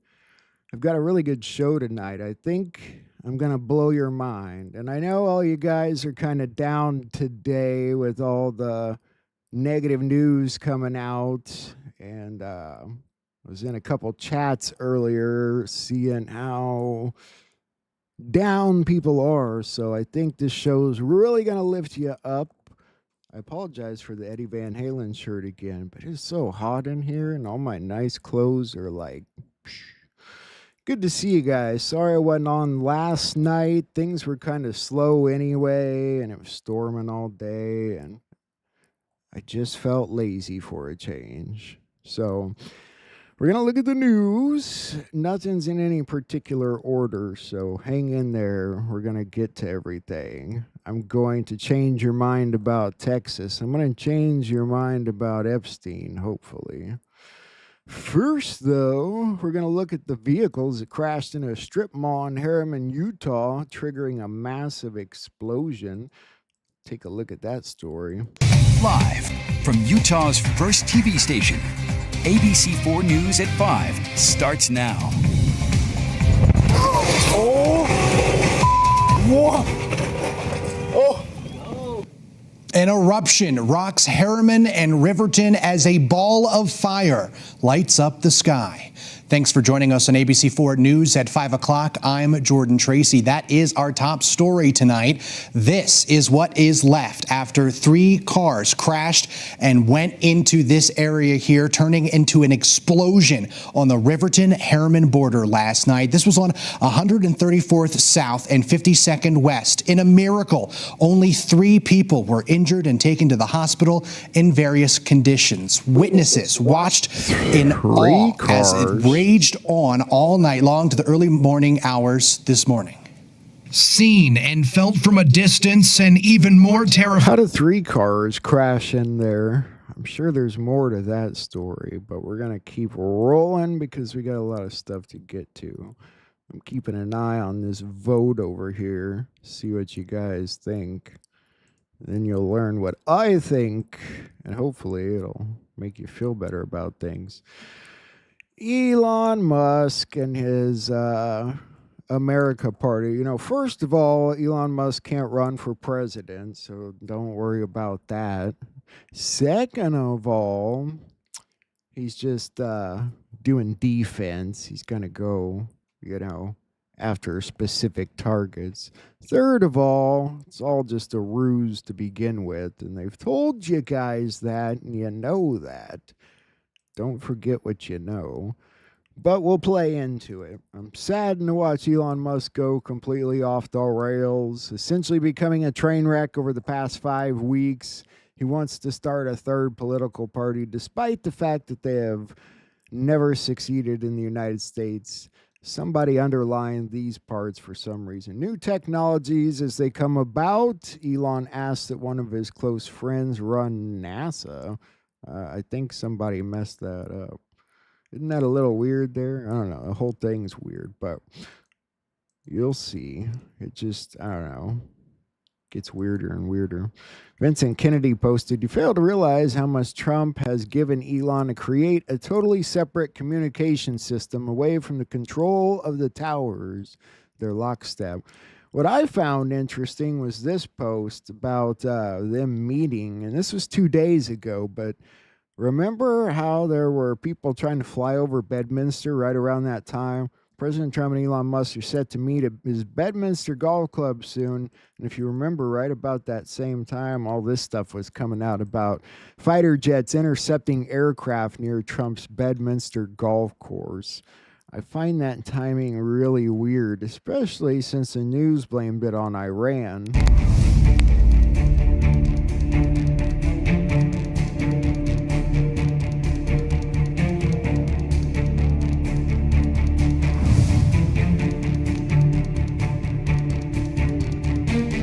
I've got a really good show tonight. I think I'm going to blow your mind. And I know all you guys are kind of down today with all the negative news coming out. And I was in a couple chats earlier seeing how down people are. So I think this show's really going to lift you up. I apologize for the Eddie Van Halen shirt again, but it's so hot in here and all my nice clothes are like, good to see you guys. Sorry I wasn't on last night. Things were kind of slow anyway, and it was storming all day, and I just felt lazy for a change. So we're going to look at the news. Nothing's in any particular order, so hang in there. We're going to get to everything. I'm going to change your mind about Texas. I'm going to change your mind about Epstein, hopefully. First, though, we're going to look at the vehicles that crashed into a strip mall in Harriman, Utah, triggering a massive explosion. Take a look at that story. Live from Utah's first TV station, ABC4 News at 5 starts now. Oh! Whoa! Oh! An eruption rocks Harriman and Riverton as a ball of fire lights up the sky. Thanks for joining us on ABC4 News at 5 o'clock. I'm Jordan Tracy. That is our top story tonight. This is what is left after 3 cars crashed and went into this area here, turning into an explosion on the Riverton-Harriman border last night. This was on 134th South and 52nd West. In a miracle, only 3 people were injured and taken to the hospital in various conditions. Witnesses watched in awe as it raged on all night long to the early morning hours this morning. Seen and felt from a distance, and even more terrifying. How did 3 cars crash in there? I'm sure there's more to that story, but we're going to keep rolling because we got a lot of stuff to get to. I'm keeping an eye on this vote over here, see what you guys think. Then you'll learn what I think, and hopefully it'll make you feel better about things. Elon Musk and his America Party. You know, first of all, Elon Musk can't run for president, so don't worry about that. Second of all, he's just doing defense. He's going to go, you know, after specific targets. Third of all, it's all just a ruse to begin with, and they've told you guys that, and you know that. Don't forget what you know. But we'll play into it. I'm saddened to watch Elon Musk go completely off the rails, essentially becoming a train wreck over the past 5 weeks. He wants to start a 3rd political party, despite the fact that they have never succeeded in the United States. Somebody underlined these parts for some reason. New technologies as they come about. Elon asked that one of his close friends run NASA. I think somebody messed that up. Isn't that a little weird there? I don't know. The whole thing's weird, but you'll see. It just, I don't know, gets weirder and weirder. Vincent Kennedy posted, "You fail to realize how much Trump has given Elon to create a totally separate communication system away from the control of the towers, their lockstep." What I found interesting was this post about them meeting, and this was 2 days ago, but remember how there were people trying to fly over Bedminster right around that time? President Trump and Elon Musk are set to meet at his Bedminster Golf Club soon. And if you remember, right about that same time, all this stuff was coming out about fighter jets intercepting aircraft near Trump's Bedminster golf course. I find that timing really weird, especially since the news blamed it on Iran.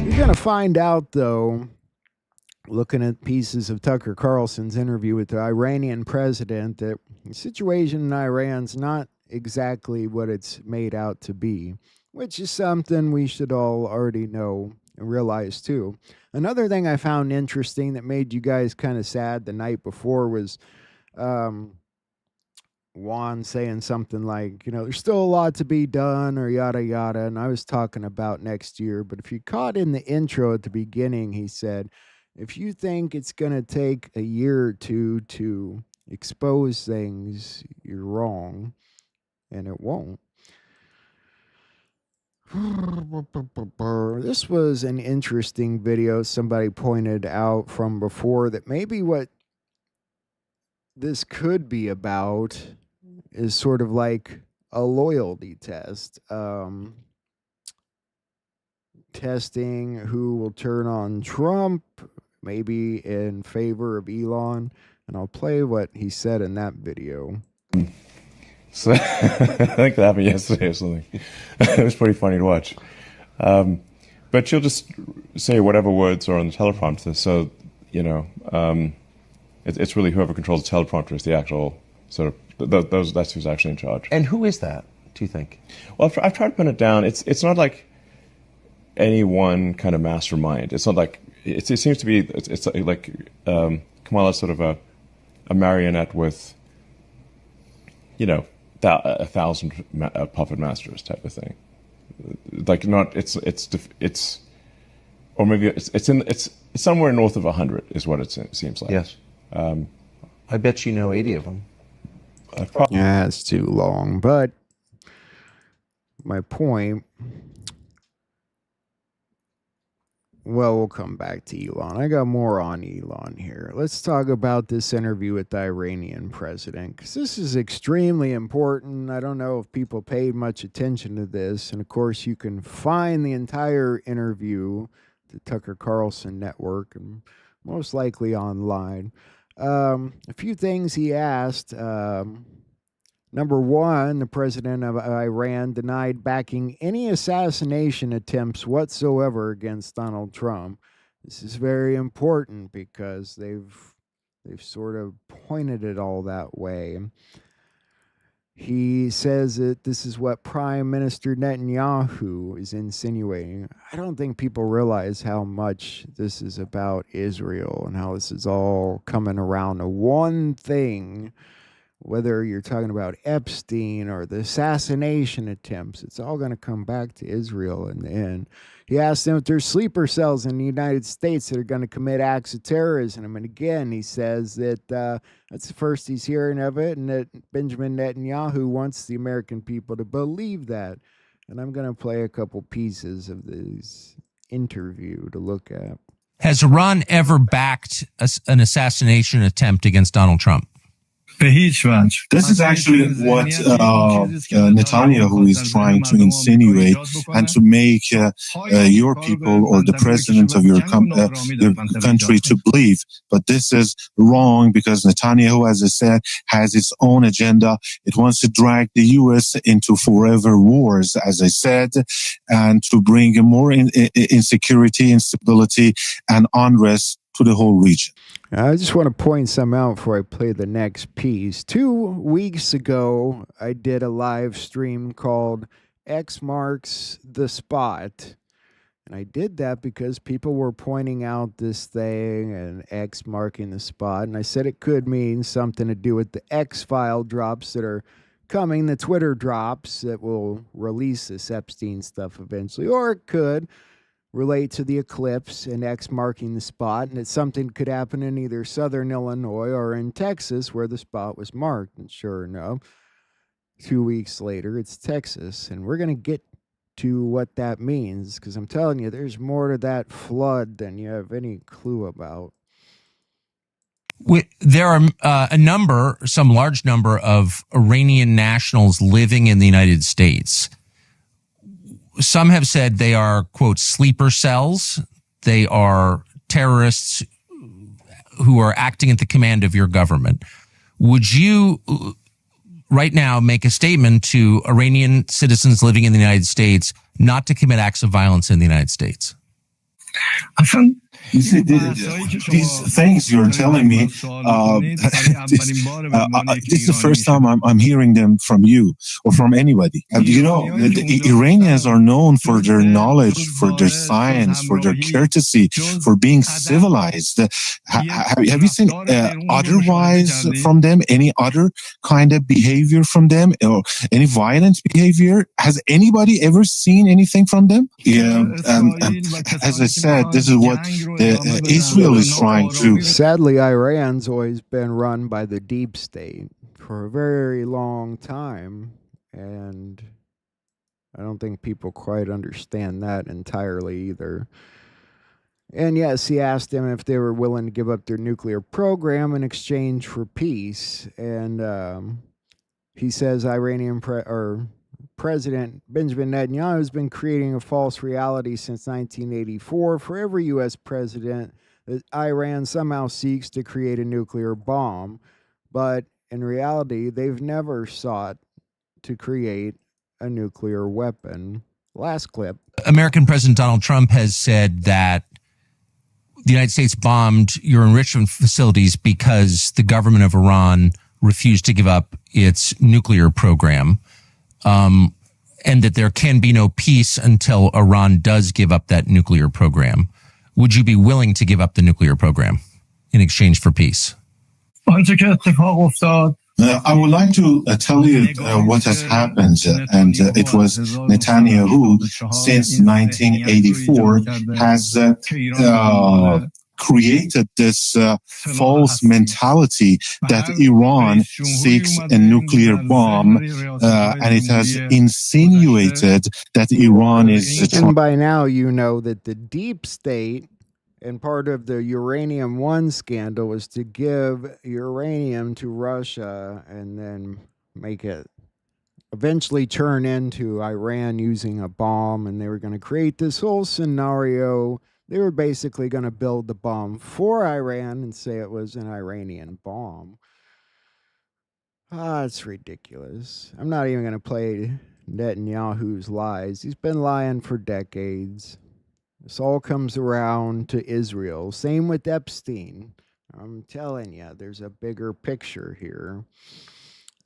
You're going to find out, though, looking at pieces of Tucker Carlson's interview with the Iranian president, that the situation in Iran's not exactly what it's made out to be, which is something we should all already know realize too. Another thing I found interesting that made you guys kind of sad the night before was Juan saying something like, there's still a lot to be done or yada yada. And I was talking about next year. But if you caught in the intro at the beginning, he said, if you think it's going to take a year or two to expose things, you're wrong. And it won't. This was an interesting video somebody pointed out from before, that maybe what this could be about is sort of like a loyalty test. Testing who will turn on Trump, maybe in favor of Elon. And I'll play what he said in that video. So I think that happened yesterday or something. It was pretty funny to watch. But she'll just say whatever words are on the teleprompter. So, it's really whoever controls the teleprompter is the actual sort of, that's who's actually in charge. And who is that, do you think? Well, I've tried to pin it down. It's not like any one kind of mastermind. It's not like, it seems to be, it's like Kamala's sort of a marionette with, 1,000 puppet masters type of thing. Like not, it's or maybe it's somewhere north of 100 is what it seems like. Yes. I bet 80 of them. Yeah, it's too long. But my point, well, we'll come back to Elon. I got more on Elon here. Let's talk about this interview with the Iranian president, because this is extremely important. I don't know if people paid much attention to this. And of course, you can find the entire interview, the Tucker Carlson network, and most likely online. A few things he asked. Number one, the president of Iran denied backing any assassination attempts whatsoever against Donald Trump. This is very important because they've sort of pointed it all that way. He says that this is what Prime Minister Netanyahu is insinuating. I don't think people realize how much this is about Israel and how this is all coming around to one thing. Whether you're talking about Epstein or the assassination attempts, it's all going to come back to Israel in the end. He asked them if there's sleeper cells in the United States that are going to commit acts of terrorism. And again, he says that that's the first he's hearing of it, and that Benjamin Netanyahu wants the American people to believe that. And I'm going to play a couple pieces of this interview to look at. Has Iran ever backed an assassination attempt against Donald Trump? This is actually what Netanyahu is trying to insinuate and to make your people or the president of your country to believe. But this is wrong because Netanyahu, as I said, has its own agenda. It wants to drag the U.S. into forever wars, as I said, and to bring more insecurity, instability, and unrest to the whole region. I just want to point some out before I play the next piece. 2 weeks ago, I did a live stream called X Marks the Spot. And I did that because people were pointing out this thing and X marking the spot. And I said it could mean something to do with the X-File drops that are coming, the Twitter drops that will release this Epstein stuff eventually. Or it could relate to the eclipse and X marking the spot, and that something could happen in either southern Illinois or in Texas where the spot was marked. And sure enough, 2 weeks later, it's Texas. And we're going to get to what that means, because I'm telling you, there's more to that flood than you have any clue about. There are some large number of Iranian nationals living in the United States. Some have said they are, quote, sleeper cells. They are terrorists who are acting at the command of your government. Would you right now make a statement to Iranian citizens living in the United States not to commit acts of violence in the United States? You see, these things you're telling me, this is the first time I'm hearing them from you or from anybody. The Iranians are known for their knowledge, for their science, for their courtesy, for being civilized. Have you seen otherwise from them? Any other kind of behavior from them, or any violent behavior? Has anybody ever seen anything from them? Yeah, as I said, this is what Israel is trying to. Sadly, Iran's always been run by the deep state for a very long time, and I don't think people quite understand that entirely either. And yes, he asked them if they were willing to give up their nuclear program in exchange for peace, and he says Iranian President Benjamin Netanyahu has been creating a false reality since 1984 for every U.S. president that Iran somehow seeks to create a nuclear bomb. But in reality, they've never sought to create a nuclear weapon. Last clip. American President Donald Trump has said that the United States bombed your enrichment facilities because the government of Iran refused to give up its nuclear program. And that there can be no peace until Iran does give up that nuclear program. Would you be willing to give up the nuclear program in exchange for peace? I would like to tell you what has happened, and it was Netanyahu since 1984 has created this false mentality that Iran seeks a nuclear bomb, and it has insinuated that Iran is... And by now you know that the deep state and part of the Uranium One scandal was to give uranium to Russia and then make it eventually turn into Iran using a bomb, and they were going to create this whole scenario. They were basically going to build the bomb for Iran and say it was an Iranian bomb. It's ridiculous. I'm not even going to play Netanyahu's lies. He's been lying for decades. This all comes around to Israel. Same with Epstein. I'm telling you, there's a bigger picture here.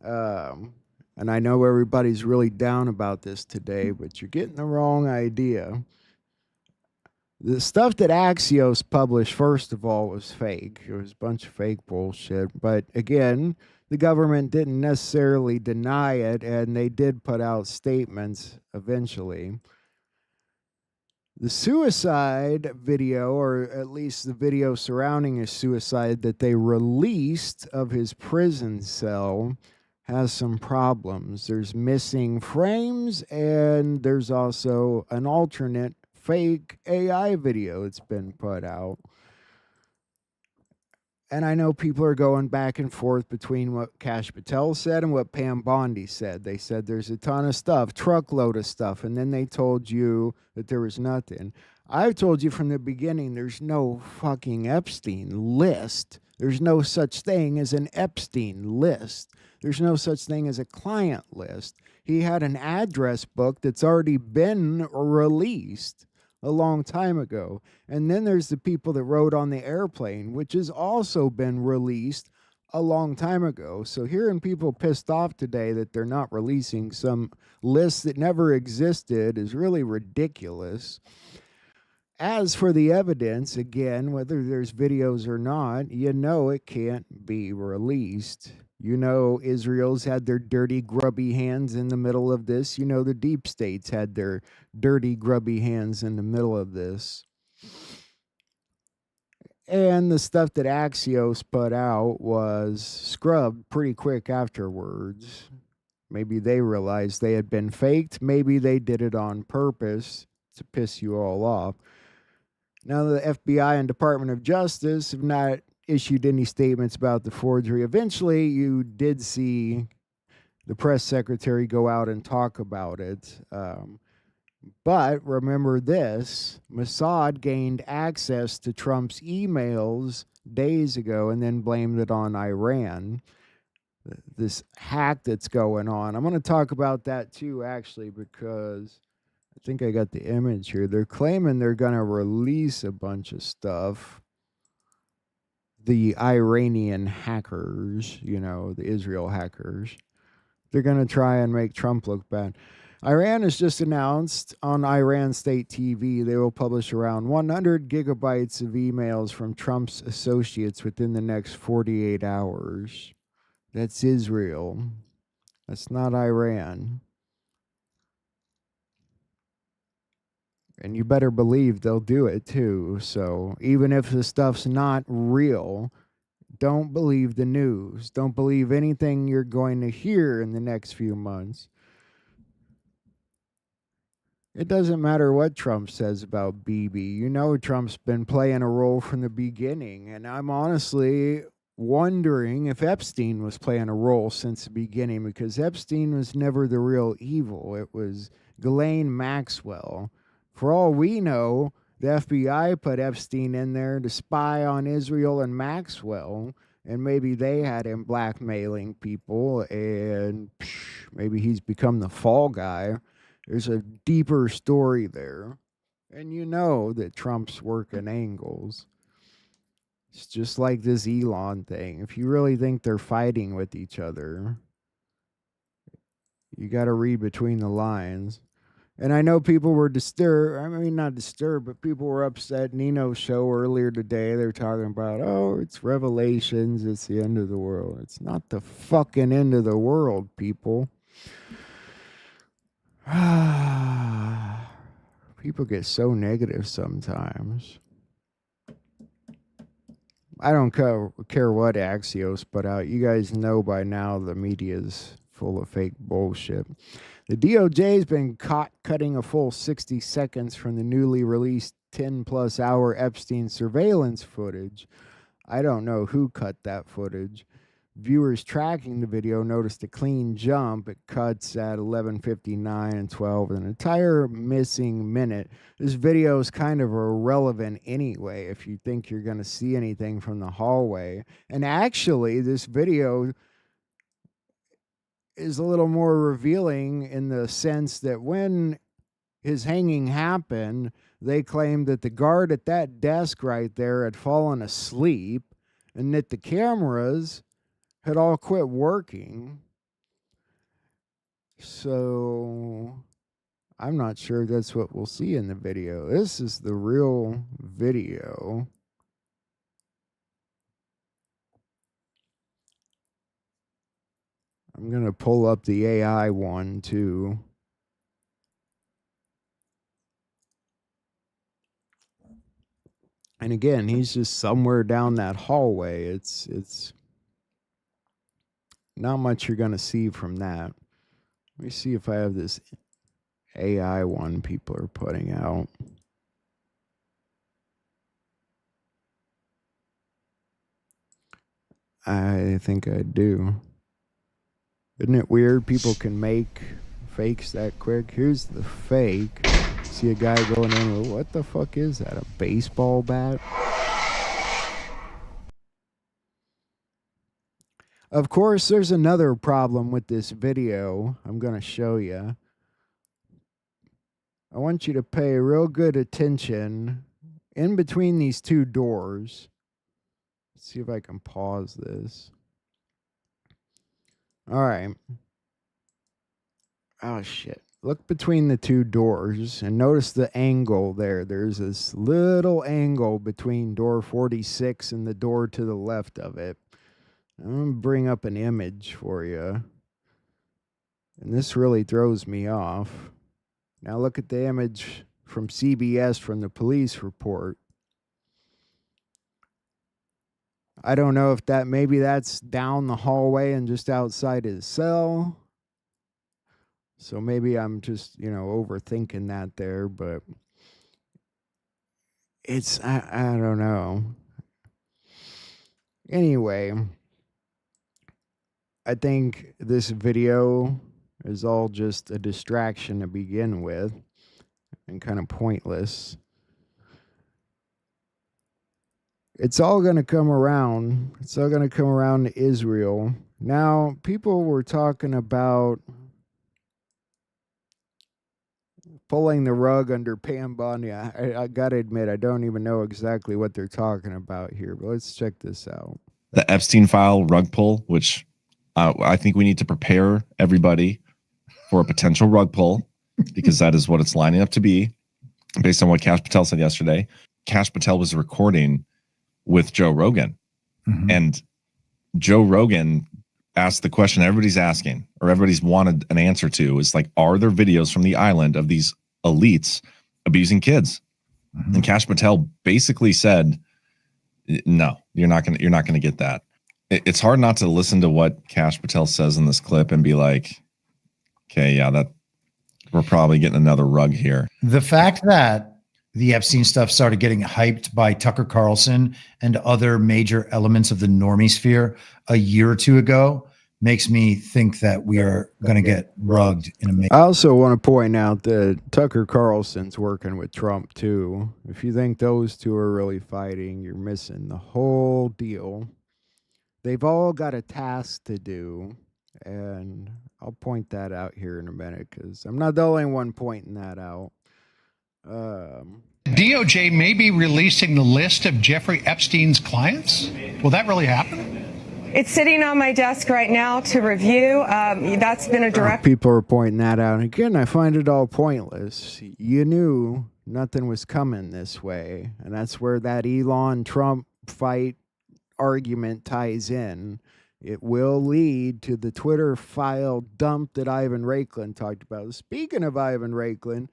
And I know everybody's really down about this today, but you're getting the wrong idea. The stuff that Axios published, first of all, was fake. It was a bunch of fake bullshit. But again, the government didn't necessarily deny it, and they did put out statements eventually. The suicide video, or at least the video surrounding his suicide that they released of his prison cell, has some problems. There's missing frames, and there's also an alternate fake AI video that's been put out. And I know people are going back and forth between what Kash Patel said and what Pam Bondi said. They said there's a ton of stuff, truckload of stuff, and then they told you that there was nothing. I've told you from the beginning there's no fucking Epstein list. There's no such thing as an Epstein list. There's no such thing as a client list. He had an address book that's already been released a long time ago. And then there's the people that rode on the airplane, which has also been released a long time ago. So hearing people pissed off today that they're not releasing some list that never existed is really ridiculous. As for the evidence, again, whether there's videos or not, you know it can't be released. You know Israel's had their dirty, grubby hands in the middle of this. You know the deep states had their dirty, grubby hands in the middle of this. And the stuff that Axios put out was scrubbed pretty quick afterwards. Maybe they realized they had been faked. Maybe they did it on purpose to piss you all off. Now the FBI and Department of Justice have not issued any statements about the forgery. Eventually, you did see the press secretary go out and talk about it. But remember this, Mossad gained access to Trump's emails days ago and then blamed it on Iran. This hack that's going on. I'm going to talk about that too, actually, because I think I got the image here. They're claiming they're going to release a bunch of stuff. The Iranian hackers, you know, the Israel hackers, they're going to try and make Trump look bad. Iran has just announced on Iran state TV they will publish around 100 gigabytes of emails from Trump's associates within the next 48 hours. That's Israel. That's not Iran. And you better believe they'll do it too. So even if the stuff's not real, don't believe the news. Don't believe anything you're going to hear in the next few months. It doesn't matter what Trump says about Bibi. You know Trump's been playing a role from the beginning. And I'm honestly wondering if Epstein was playing a role since the beginning, because Epstein was never the real evil. It was Ghislaine Maxwell. For all we know, the FBI put Epstein in there to spy on Israel and Maxwell, and maybe they had him blackmailing people, and maybe he's become the fall guy. There's a deeper story there. And you know that Trump's working angles. It's just like this Elon thing. If you really think they're fighting with each other, you got to read between the lines. And I know people were disturbed. I mean, not disturbed, but people were upset. Nino's show earlier today, they were talking about, oh, it's Revelations. It's the end of the world. It's not the fucking end of the world, people. People get so negative sometimes. I don't care what Axios put out. You guys know by now the media's full of fake bullshit. The DOJ's been caught cutting a full 60 seconds from the newly released 10-plus hour Epstein surveillance footage. I don't know who cut that footage. Viewers tracking the video noticed a clean jump. It cuts at 11:59 and 12, an entire missing minute. This video is kind of irrelevant anyway if you think you're going to see anything from the hallway. And actually, this video is a little more revealing in the sense that when his hanging happened, they claimed that the guard at that desk right there had fallen asleep and that the cameras had all quit working. So I'm not sure that's what we'll see in the video. This is the real video. I'm going to pull up the AI one too. And again, he's just somewhere down that hallway. It's not much you're going to see from that. Let me see if I have this AI one people are putting out. I think I do. Isn't it weird people can make fakes that quick? Here's the fake. See a guy going in, what the fuck is that? A baseball bat? Of course, there's another problem with this video I'm going to show you. I want you to pay real good attention in between these two doors. Let's see if I can pause this. All right. Oh, shit. Look between the two doors and notice the angle there. There's this little angle between door 46 and the door to the left of it. I'm going to bring up an image for you. And this really throws me off. Now look at the image from CBS from the police report. I don't know if that, maybe that's down the hallway and just outside his cell. So maybe I'm just, overthinking that there, but it's, I don't know. Anyway, I think this video is all just a distraction to begin with and kind of pointless. It's all going to come around. It's all going to come around to Israel. Now, people were talking about pulling the rug under Pam Bondi. I got to admit, I don't even know exactly what they're talking about here, but let's check this out. The Epstein file rug pull, which I think we need to prepare everybody for a potential rug pull, because that is what it's lining up to be based on what Kash Patel said yesterday. Kash Patel was recording with Joe Rogan, and Joe Rogan asked the question everybody's asking, or everybody's wanted an answer to, is like, are there videos from the island of these elites abusing kids? And Kash Patel basically said, no, you're not gonna get that. It's hard not to listen to what Kash Patel says in this clip and be like, okay, yeah, that we're probably getting another rug here. The fact that the Epstein stuff started getting hyped by Tucker Carlson and other major elements of the normie sphere a year or two ago makes me think that we are going to get rugged in a minute. I also want to point out that Tucker Carlson's working with Trump too. If you think those two are really fighting, you're missing the whole deal. They've all got a task to do, and I'll point that out here in a minute because I'm not the only one pointing that out. DOJ may be releasing the list of Jeffrey Epstein's clients. Will that really happen? It's sitting on my desk right now to review. That's been a direct... People are pointing that out. Again, I find it all pointless. You knew nothing was coming this way, and that's where that Elon-Trump fight argument ties in. It will lead to the Twitter file dump that Ivan Raiklin talked about. Speaking of Ivan Raiklin,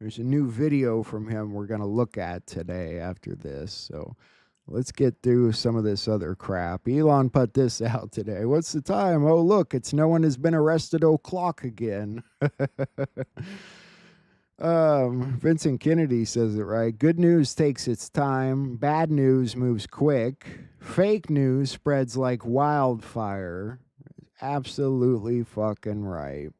there's a new video from him we're going to look at today after this. So let's get through some of this other crap. Elon put this out today. What's the time? Oh, look, it's no one has been arrested o'clock again. Vincent Kennedy says it right. Good news takes its time. Bad news moves quick. Fake news spreads like wildfire. Absolutely fucking right.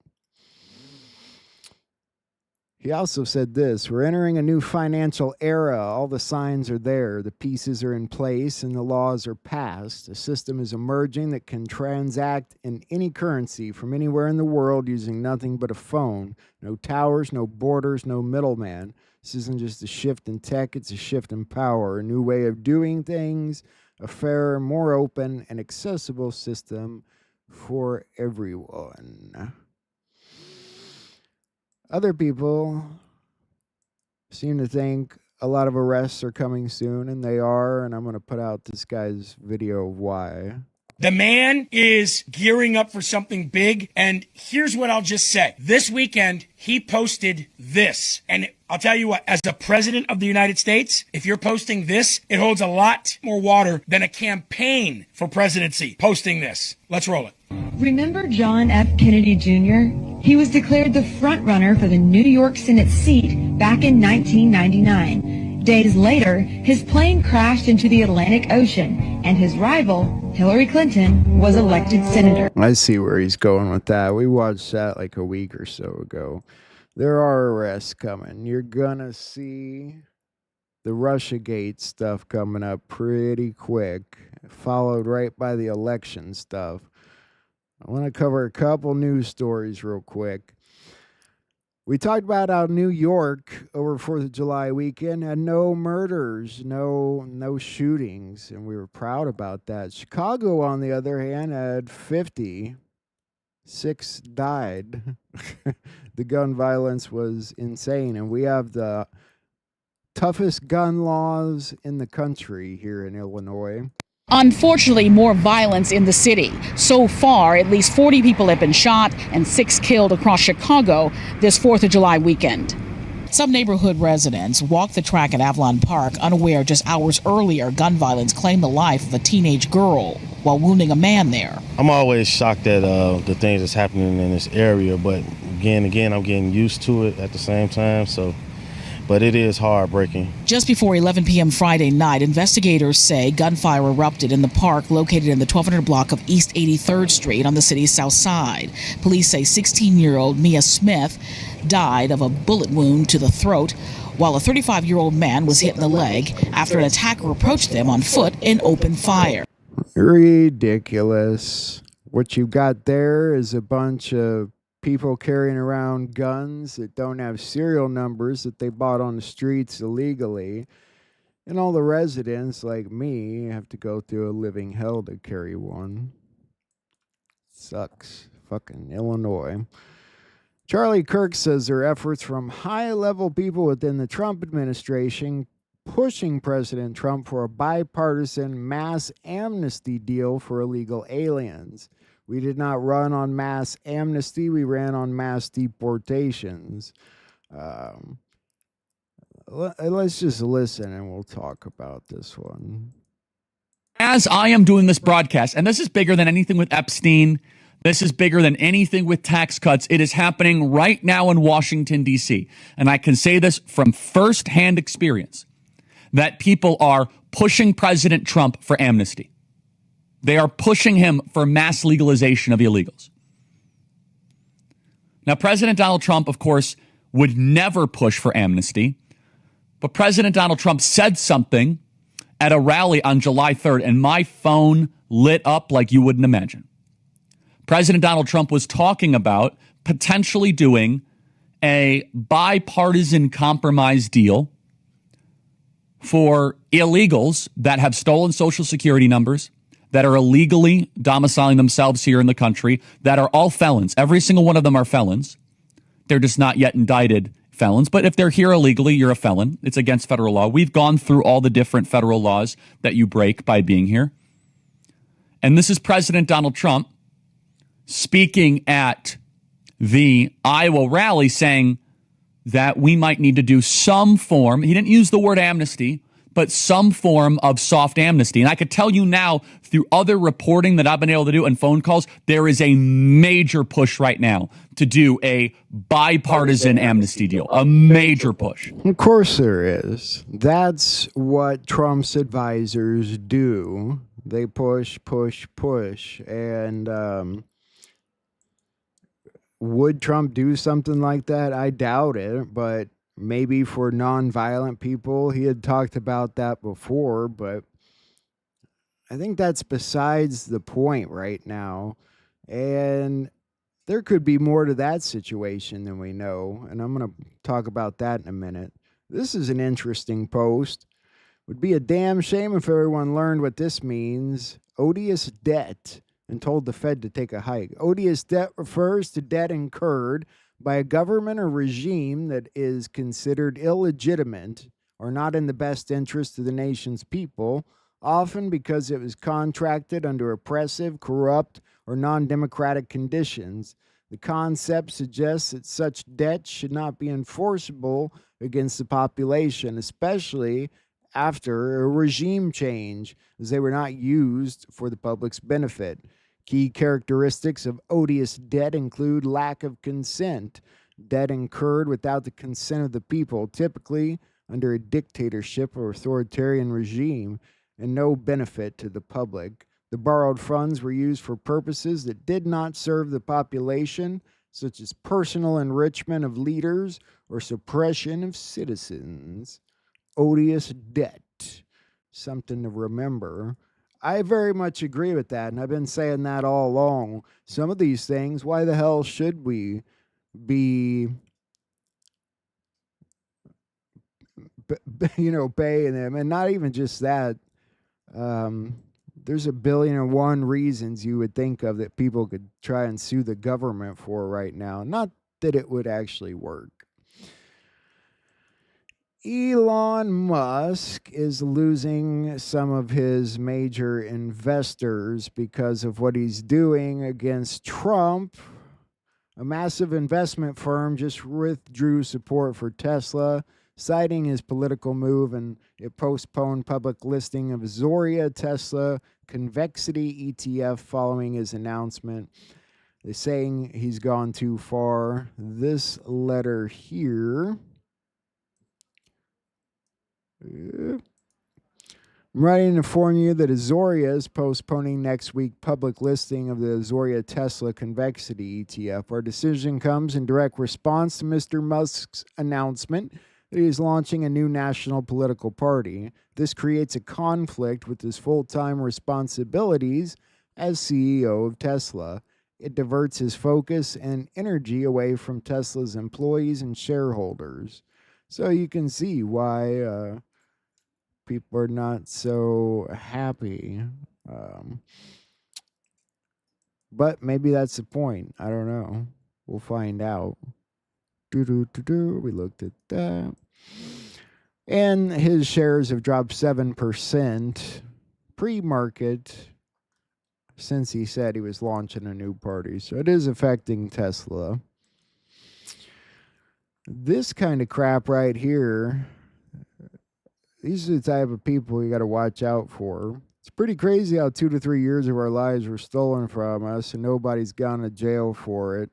He also said this: we're entering a new financial era. All the signs are there. The pieces are in place and the laws are passed. A system is emerging that can transact in any currency from anywhere in the world using nothing but a phone. No towers, no borders, no middleman. This isn't just a shift in tech, it's a shift in power. A new way of doing things, a fairer, more open, and accessible system for everyone. Other people seem to think a lot of arrests are coming soon, and they are, and I'm going to put out this guy's video of why. The man is gearing up for something big, and here's what I'll just say. This weekend, he posted this, and I'll tell you what, as a president of the United States, if you're posting this, it holds a lot more water than a campaign for presidency posting this. Let's roll it. Remember John F. Kennedy Jr.? He was declared the front runner for the New York Senate seat back in 1999. Days later, his plane crashed into the Atlantic Ocean, and his rival, Hillary Clinton, was elected senator. I see where he's going with that. We watched that like a week or so ago. There are arrests coming. You're gonna see the Russiagate stuff coming up pretty quick, followed right by the election stuff. I want to cover a couple news stories real quick. We talked about how New York over 4th of July weekend had no murders, no shootings, and we were proud about that. Chicago, on the other hand, had 50. 6 died. The gun violence was insane, and we have the toughest gun laws in the country here in Illinois. Unfortunately, more violence in the city. So far, at least 40 people have been shot and 6 killed across Chicago this 4th of July weekend. Some neighborhood residents walked the track at Avalon Park, unaware just hours earlier gun violence claimed the life of a teenage girl while wounding a man there. I'm always shocked at the things that's happening in this area, but again, I'm getting used to it at the same time, but it is heartbreaking. Just before 11 p.m. Friday night, investigators say gunfire erupted in the park located in the 1200 block of East 83rd Street on the city's south side. Police say 16-year-old Mia Smith died of a bullet wound to the throat, while a 35-year-old man was hit in the leg after an attacker approached them on foot and opened fire. Ridiculous. What you got there is a bunch of people carrying around guns that don't have serial numbers that they bought on the streets illegally. And all the residents like me have to go through a living hell to carry one. Sucks. Fucking Illinois. Charlie Kirk says there are efforts from high-level people within the Trump administration pushing President Trump for a bipartisan mass amnesty deal for illegal aliens. We did not run on mass amnesty. We ran on mass deportations. Let's just listen and we'll talk about this one. As I am doing this broadcast, and this is bigger than anything with Epstein, this is bigger than anything with tax cuts. It is happening right now in Washington, D.C. And I can say this from firsthand experience, that people are pushing President Trump for amnesty. They are pushing him for mass legalization of illegals. Now, President Donald Trump, of course, would never push for amnesty. But President Donald Trump said something at a rally on July 3rd, and my phone lit up like you wouldn't imagine. President Donald Trump was talking about potentially doing a bipartisan compromise deal for illegals that have stolen Social Security numbers, that are illegally domiciling themselves here in the country, that are all felons. Every single one of them are felons. They're just not yet indicted felons. But if they're here illegally, you're a felon. It's against federal law. We've gone through all the different federal laws that you break by being here. And this is President Donald Trump speaking at the Iowa rally saying that we might need to do some form, he didn't use the word amnesty, but some form of soft amnesty. And I could tell you now through other reporting that I've been able to do and phone calls, there is a major push right now to do a bipartisan amnesty deal, a major push. Of course there is. That's what Trump's advisors do. They push, push, push. And would Trump do something like that? I doubt it, but maybe for nonviolent people. He had talked about that before, but I think that's besides the point right now. And there could be more to that situation than we know, and I'm going to talk about that in a minute. This is an interesting post. Would be a damn shame if everyone learned what this means. Odious debt, and told the Fed to take a hike. Odious debt refers to debt incurred by a government or regime that is considered illegitimate or not in the best interest of the nation's people, often because it was contracted under oppressive, corrupt, or non-democratic conditions. The concept suggests that such debt should not be enforceable against the population, especially after a regime change, as they were not used for the public's benefit. Key characteristics of odious debt include lack of consent, debt incurred without the consent of the people, typically under a dictatorship or authoritarian regime, and no benefit to the public. The borrowed funds were used for purposes that did not serve the population, such as personal enrichment of leaders or suppression of citizens. Odious debt, something to remember. I very much agree with that, and I've been saying that all along. Some of these things, why the hell should we be, paying them? And not even just that. There's 1,000,000,001 reasons you would think of that people could try and sue the government for right now. Not that it would actually work. Elon Musk is losing some of his major investors because of what he's doing against Trump. A massive investment firm just withdrew support for Tesla, citing his political move, and it postponed public listing of Zoria Tesla Convexity ETF following his announcement. They're saying he's gone too far. This letter here. I'm writing to inform you that Azoria is postponing next week public listing of the Azoria Tesla Convexity ETF. Our decision comes in direct response to Mr. Musk's announcement that he is launching a new national political party. This creates a conflict with his full-time responsibilities as CEO of Tesla. it diverts his focus and energy away from Tesla's employees and shareholders. So you can see why people are not so happy. But maybe that's the point. I don't know. We'll find out. We looked at that. And his shares have dropped 7% pre-market since he said he was launching a new party. So it is affecting Tesla. This kind of crap right here, these are the type of people you got to watch out for. It's pretty crazy how 2 to 3 years of our lives were stolen from us and nobody's gone to jail for it.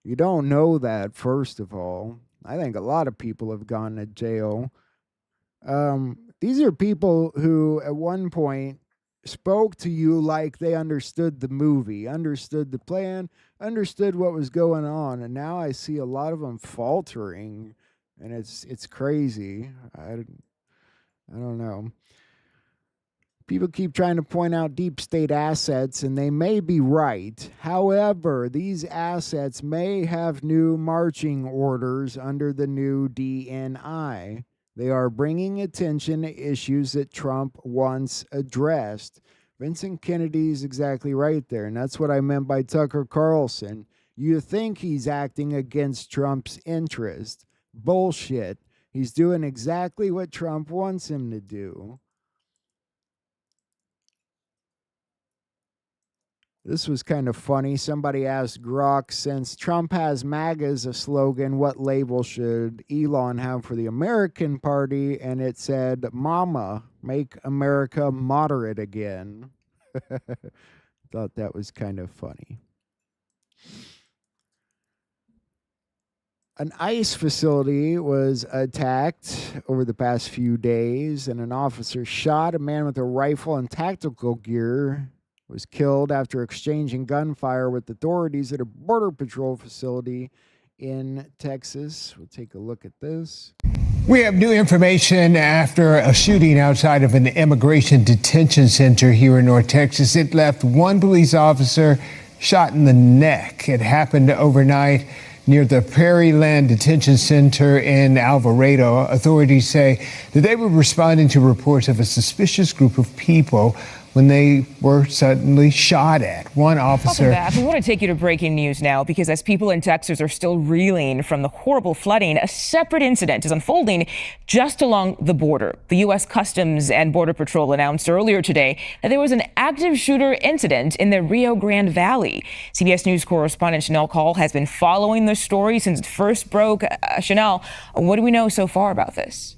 You don't know that, first of all. I think a lot of people have gone to jail. These are people who at one point spoke to you like they understood the movie, understood the plan, understood what was going on, and now I see a lot of them faltering, and it's crazy. I don't know. People keep trying to point out deep state assets, and they may be right. However, these assets may have new marching orders under the new DNI. They are bringing attention to issues that Trump once addressed. Vincent Kennedy's exactly right there, and that's what I meant by Tucker Carlson. You think he's acting against Trump's interest. Bullshit. He's doing exactly what Trump wants him to do. This was kind of funny. Somebody asked Grok, since Trump has MAGA as a slogan, what label should Elon have for the American Party? And it said, Mama, make America moderate again. Thought that was kind of funny. An ICE facility was attacked over the past few days, and an officer shot a man with a rifle and tactical gear. Was killed after exchanging gunfire with authorities at a border patrol facility in Texas. We'll take a look at this. We have new information after a shooting outside of an immigration detention center here in North Texas. It left one police officer shot in the neck. It happened overnight near the Prairie Land Detention Center in Alvarado. Authorities say that they were responding to reports of a suspicious group of people when they were suddenly shot at. One officer... Welcome back. We want to take you to breaking news now, because as people in Texas are still reeling from the horrible flooding, a separate incident is unfolding just along the border. The U.S. Customs and Border Patrol announced earlier today that there was an active shooter incident in the Rio Grande Valley. CBS News correspondent Chanel Call has been following the story since it first broke. Chanel, what do we know so far about this?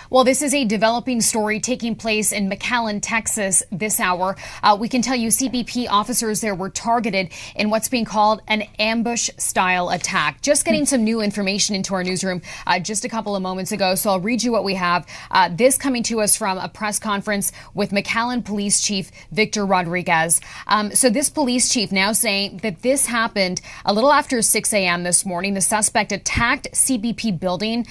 Well, this is a developing story taking place in McAllen, Texas this hour. We can tell you CBP officers there were targeted in what's being called an ambush-style attack. Just getting some new information into our newsroom just a couple of moments ago, so I'll read you what we have. This coming to us from a press conference with McAllen Police Chief Victor Rodriguez. So this police chief now saying that this happened a little after 6 a.m. this morning. The suspect attacked CBP building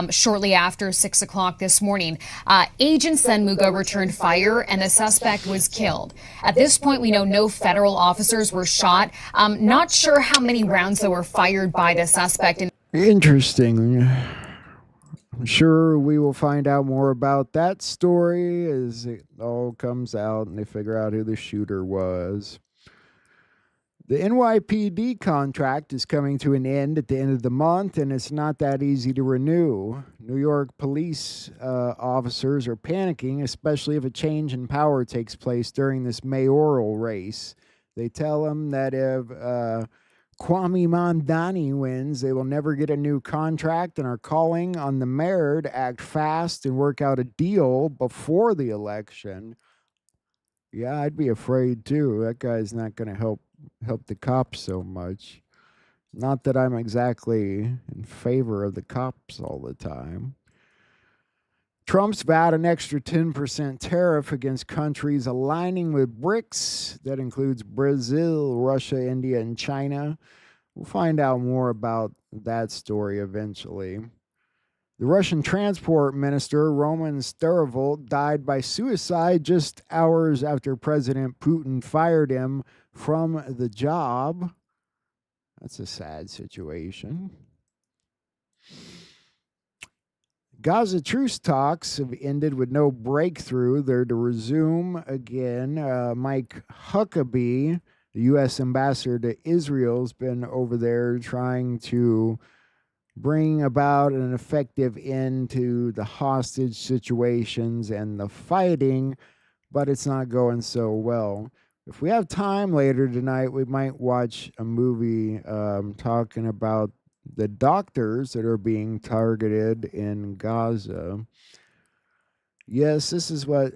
shortly after 6 o'clock this morning. Agents then Mugo returned fire and the suspect was killed. At this point, we know no federal officers were shot. Not sure how many rounds that were fired by the suspect. Interesting. I'm sure we will find out more about that story as it all comes out and they figure out who the shooter was. The NYPD contract is coming to an end at the end of the month, and it's not that easy to renew. New York police officers are panicking, especially if a change in power takes place during this mayoral race. They tell them that if Kwame Mamdani wins, they will never get a new contract and are calling on the mayor to act fast and work out a deal before the election. Yeah, I'd be afraid too. That guy's not going to help the cops so much. Not that I'm exactly in favor of the cops all the time. Trump's vowed an extra 10% tariff against countries aligning with BRICS. That includes Brazil, Russia, India, and China. We'll find out more about that story eventually. The Russian transport minister, Roman Starovolt, died by suicide just hours after President Putin fired him from the job. That's a sad situation. Gaza truce talks have ended with no breakthrough. They're to resume again. Mike Huckabee, the U.S. ambassador to Israel, has been over there trying to bring about an effective end to the hostage situations and the fighting, but it's not going so well. If we have time later tonight, we might watch a movie talking about the doctors that are being targeted in Gaza. Yes, this is what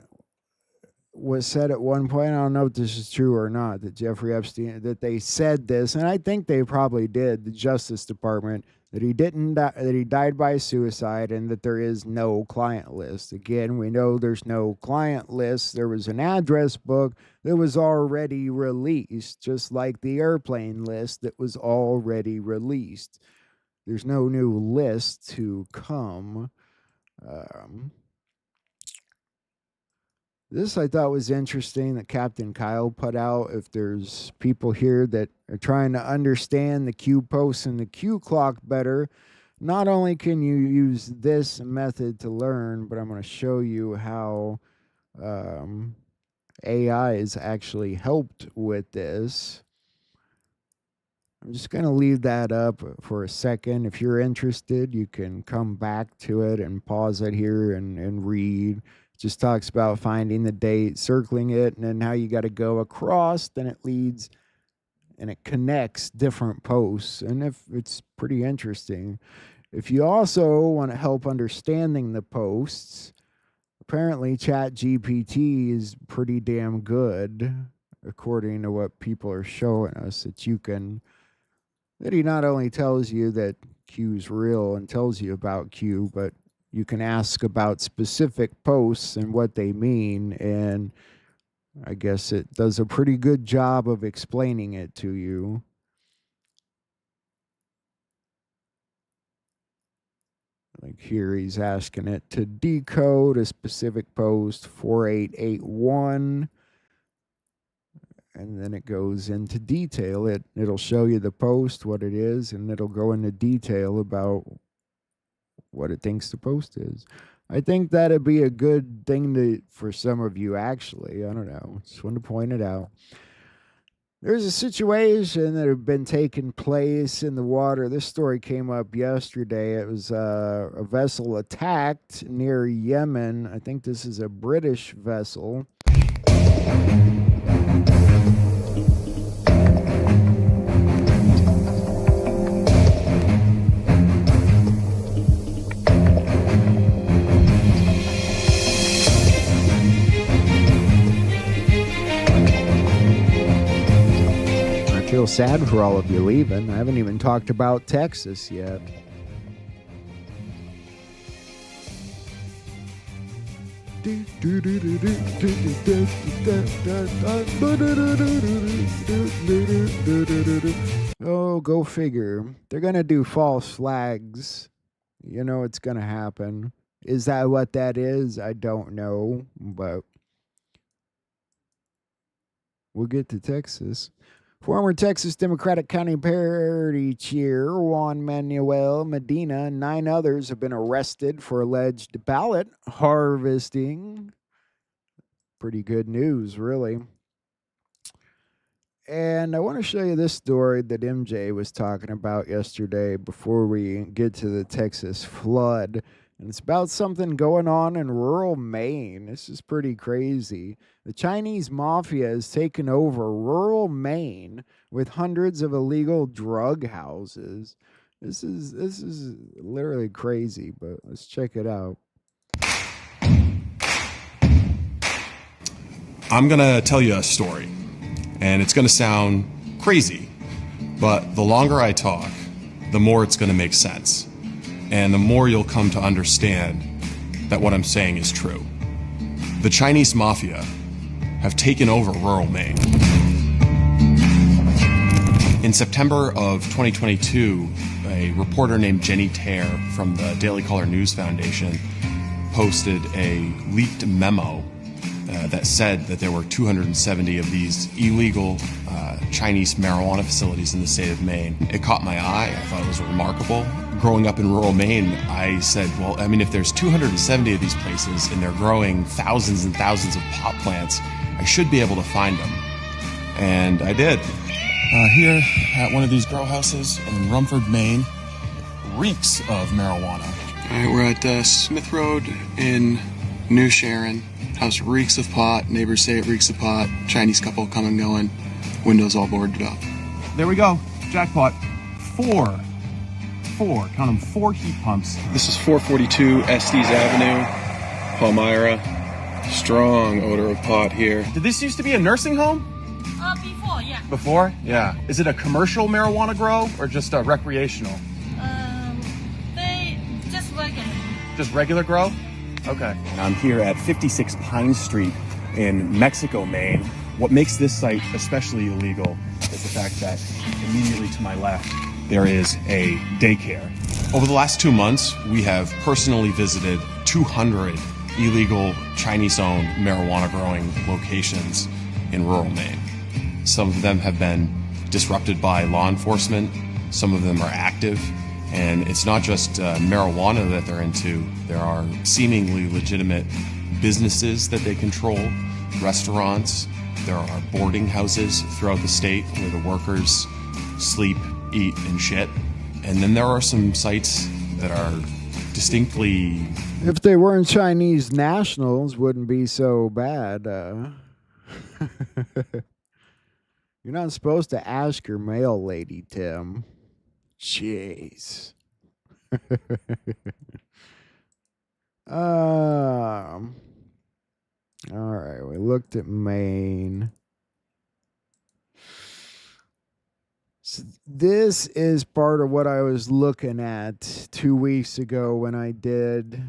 was said at one point. I don't know if this is true or not, that Jeffrey Epstein, that they said this, and I think they probably did, the Justice Department, that he didn't die, that he died by suicide, and that there is no client list. Again, we know there's no client list. There was an address book that was already released, just like the airplane list that was already released. There's no new list to come. This I thought was interesting that Captain Kyle put out. If there's people here that are trying to understand the Q posts and the Q clock better, not only can you use this method to learn, but I'm going to show you how AI has actually helped with this. I'm just going to leave that up for a second. If you're interested, you can come back to it and pause it here and read. Just talks about finding the date, circling it, and then how you got to go across. Then it leads and it connects different posts. And if it's pretty interesting. If you also want to help understanding the posts, apparently ChatGPT is pretty damn good, according to what people are showing us, that you can, that he not only tells you that Q's real and tells you about Q, but you can ask about specific posts and what they mean, and I guess it does a pretty good job of explaining it to you. Like here, he's asking it to decode a specific post, 4881, and then it goes into detail. It'll show you the post, what it is, and it'll go into detail about what it thinks the post is. I think that'd be a good thing for some of you, actually. I don't know. Just wanted to point it out. There's a situation that had been taking place in the water. This story came up yesterday. It was a vessel attacked near Yemen. I think this is a British vessel. I feel sad for all of you leaving. I haven't even talked about Texas yet. Oh, go figure. They're going to do false flags. You know it's going to happen. Is that what that is? I don't know, but we'll get to Texas. Former Texas Democratic County Party Chair Juan Manuel Medina and 9 others have been arrested for alleged ballot harvesting. Pretty good news, really. And I want to show you this story that MJ was talking about yesterday before we get to the Texas flood. And it's about something going on in rural Maine. This is pretty crazy. The Chinese Mafia has taken over rural Maine with hundreds of illegal drug houses. This is literally crazy, but let's check it out. I'm going to tell you a story, and it's going to sound crazy, but the longer I talk, the more it's going to make sense. And the more you'll come to understand that what I'm saying is true. The Chinese Mafia have taken over rural Maine. In September of 2022, a reporter named Jenny Tare from the Daily Caller News Foundation posted a leaked memo that said that there were 270 of these illegal Chinese marijuana facilities in the state of Maine. It caught my eye. I thought it was remarkable. Growing up in rural Maine, I said, well, I mean, if there's 270 of these places and they're growing thousands and thousands of pot plants, I should be able to find them. And I did. Here at one of these grow houses in Rumford, Maine, reeks of marijuana. All right, we're at Smith Road in New Sharon. House reeks of pot. Neighbors say it reeks of pot. Chinese couple coming going. Windows all boarded up. There we go. Jackpot. Four. Count them, 4 heat pumps. This is 442 Estes Avenue, Palmyra. Strong odor of pot here. Did this used to be a nursing home? Before, yeah. Before? Yeah. Is it a commercial marijuana grow or just a recreational? They just regular. Just regular grow? Okay. And I'm here at 56 Pine Street in Mexico, Maine. What makes this site especially illegal is the fact that immediately to my left, there is a daycare. Over the last 2 months, we have personally visited 200 illegal Chinese-owned marijuana growing locations in rural Maine. Some of them have been disrupted by law enforcement. Some of them are active. And it's not just marijuana that they're into. There are seemingly legitimate businesses that they control, restaurants. There are boarding houses throughout the state where the workers sleep, eat, and shit. And then there are some sites that are distinctly... If they weren't Chinese nationals, wouldn't be so bad. You're not supposed to ask your mail lady, Tim. Jeez. All right, we looked at Maine. So this is part of what I was looking at 2 weeks ago when I did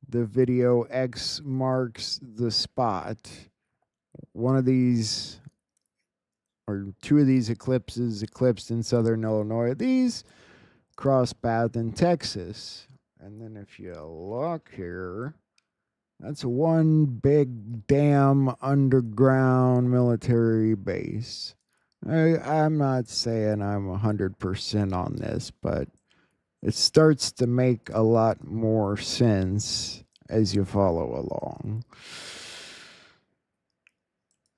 the video X marks the spot. One of these, or two of these eclipses eclipsed in southern Illinois. These cross path in Texas. And then if you look here, that's one big damn underground military base. I'm not saying I'm 100% on this, but it starts to make a lot more sense as you follow along.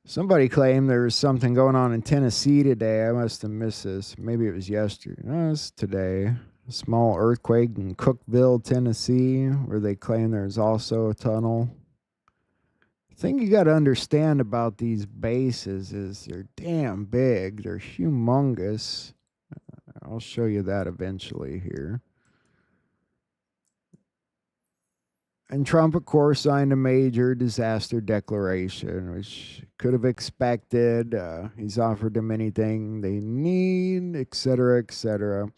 Somebody claimed there was something going on in Tennessee today. I must have missed this. Maybe it was yesterday. No, it's today. A small earthquake in Cookeville, Tennessee, where they claim there's also a tunnel. The thing you got to understand about these bases is they're damn big. They're humongous. I'll show you that eventually here. And Trump, of course, signed a major disaster declaration, which could have expected. He's offered them anything they need, etc., etc.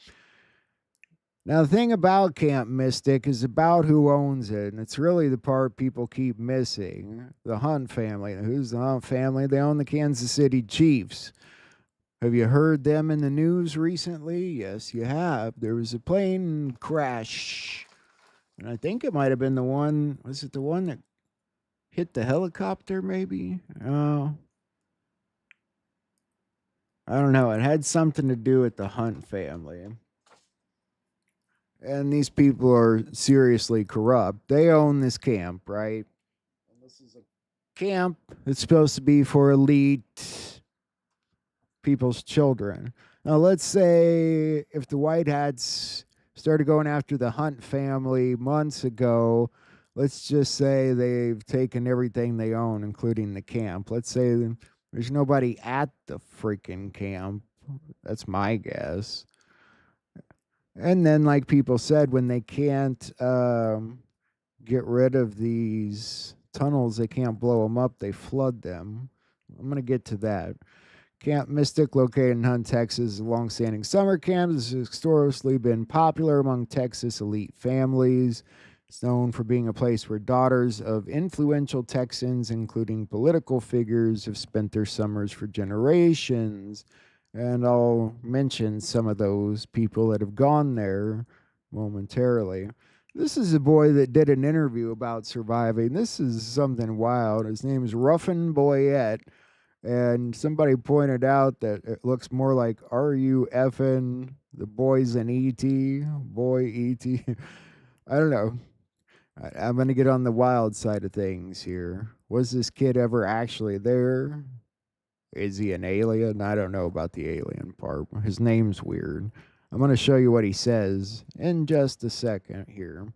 Now, the thing about Camp Mystic is about who owns it, and it's really the part people keep missing. The Hunt family. Who's the Hunt family? They own the Kansas City Chiefs. Have you heard them in the news recently? Yes, you have. There was a plane crash, and I think it might have been the one, was it the one that hit the helicopter maybe? Oh, I don't know. It had something to do with the Hunt family. And these people are seriously corrupt. They own this camp, right? And this is a camp that's supposed to be for elite people's children. Now, let's say if the White Hats started going after the Hunt family months ago, let's just say they've taken everything they own, including the camp. Let's say there's nobody at the freaking camp. That's my guess. And then, like people said, when they can't get rid of these tunnels, they can't blow them up, they flood them. I'm going to get to that. Camp Mystic, located in Hunt, Texas, is a long-standing summer camp. This has historically been popular among Texas elite families. It's known for being a place where daughters of influential Texans, including political figures, have spent their summers for generations. And I'll mention some of those people that have gone there momentarily. This is a boy that did an interview about surviving. This is something wild. His name is Ruffin Boyette. And somebody pointed out that it looks more like "Are you effing the boys in E.T.?" Boy E.T. I don't know. I'm going to get on the wild side of things here. Was this kid ever actually there? Is he an alien? I don't know about the alien part. His name's weird. I'm going to show you what he says in just a second here.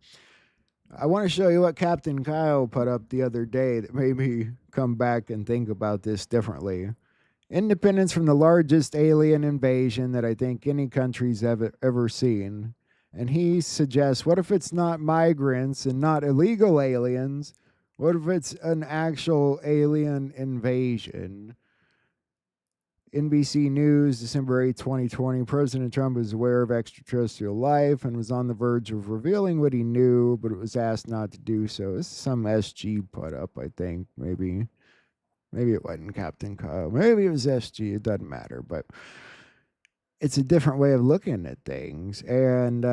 I want to show you what Captain Kyle put up the other day that made me come back and think about this differently. Independence from the largest alien invasion that I think any country's ever seen. And he suggests, what if it's not migrants and not illegal aliens? What if it's an actual alien invasion? NBC News, December 8, 2020. President Trump was aware of extraterrestrial life and was on the verge of revealing what he knew, but was asked not to do so. This is some SG put up, I think. Maybe it wasn't Captain Kyle. Maybe it was SG. It doesn't matter. But it's a different way of looking at things. And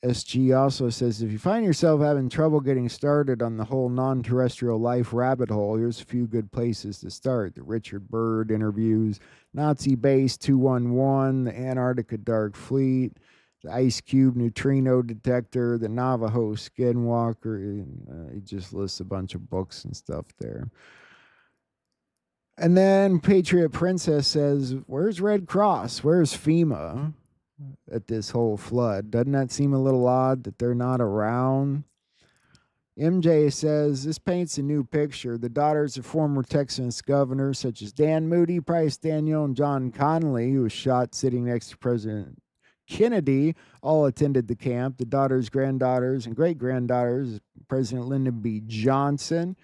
SG also says, if you find yourself having trouble getting started on the whole non-terrestrial life rabbit hole, here's a few good places to start. The Richard Byrd interviews, Nazi Base 211, the Antarctica Dark Fleet, the Ice Cube neutrino detector, the Navajo Skinwalker. And, he just lists a bunch of books and stuff there. And then Patriot Princess says, where's Red Cross? Where's FEMA at this whole flood? Doesn't that seem a little odd that they're not around? MJ says, this paints a new picture. The daughters of former Texas governors such as Dan Moody, Price Daniel, and John Connally, who was shot sitting next to President Kennedy, all attended the camp. The daughters, granddaughters, and great-granddaughters, President Lyndon B. Johnson,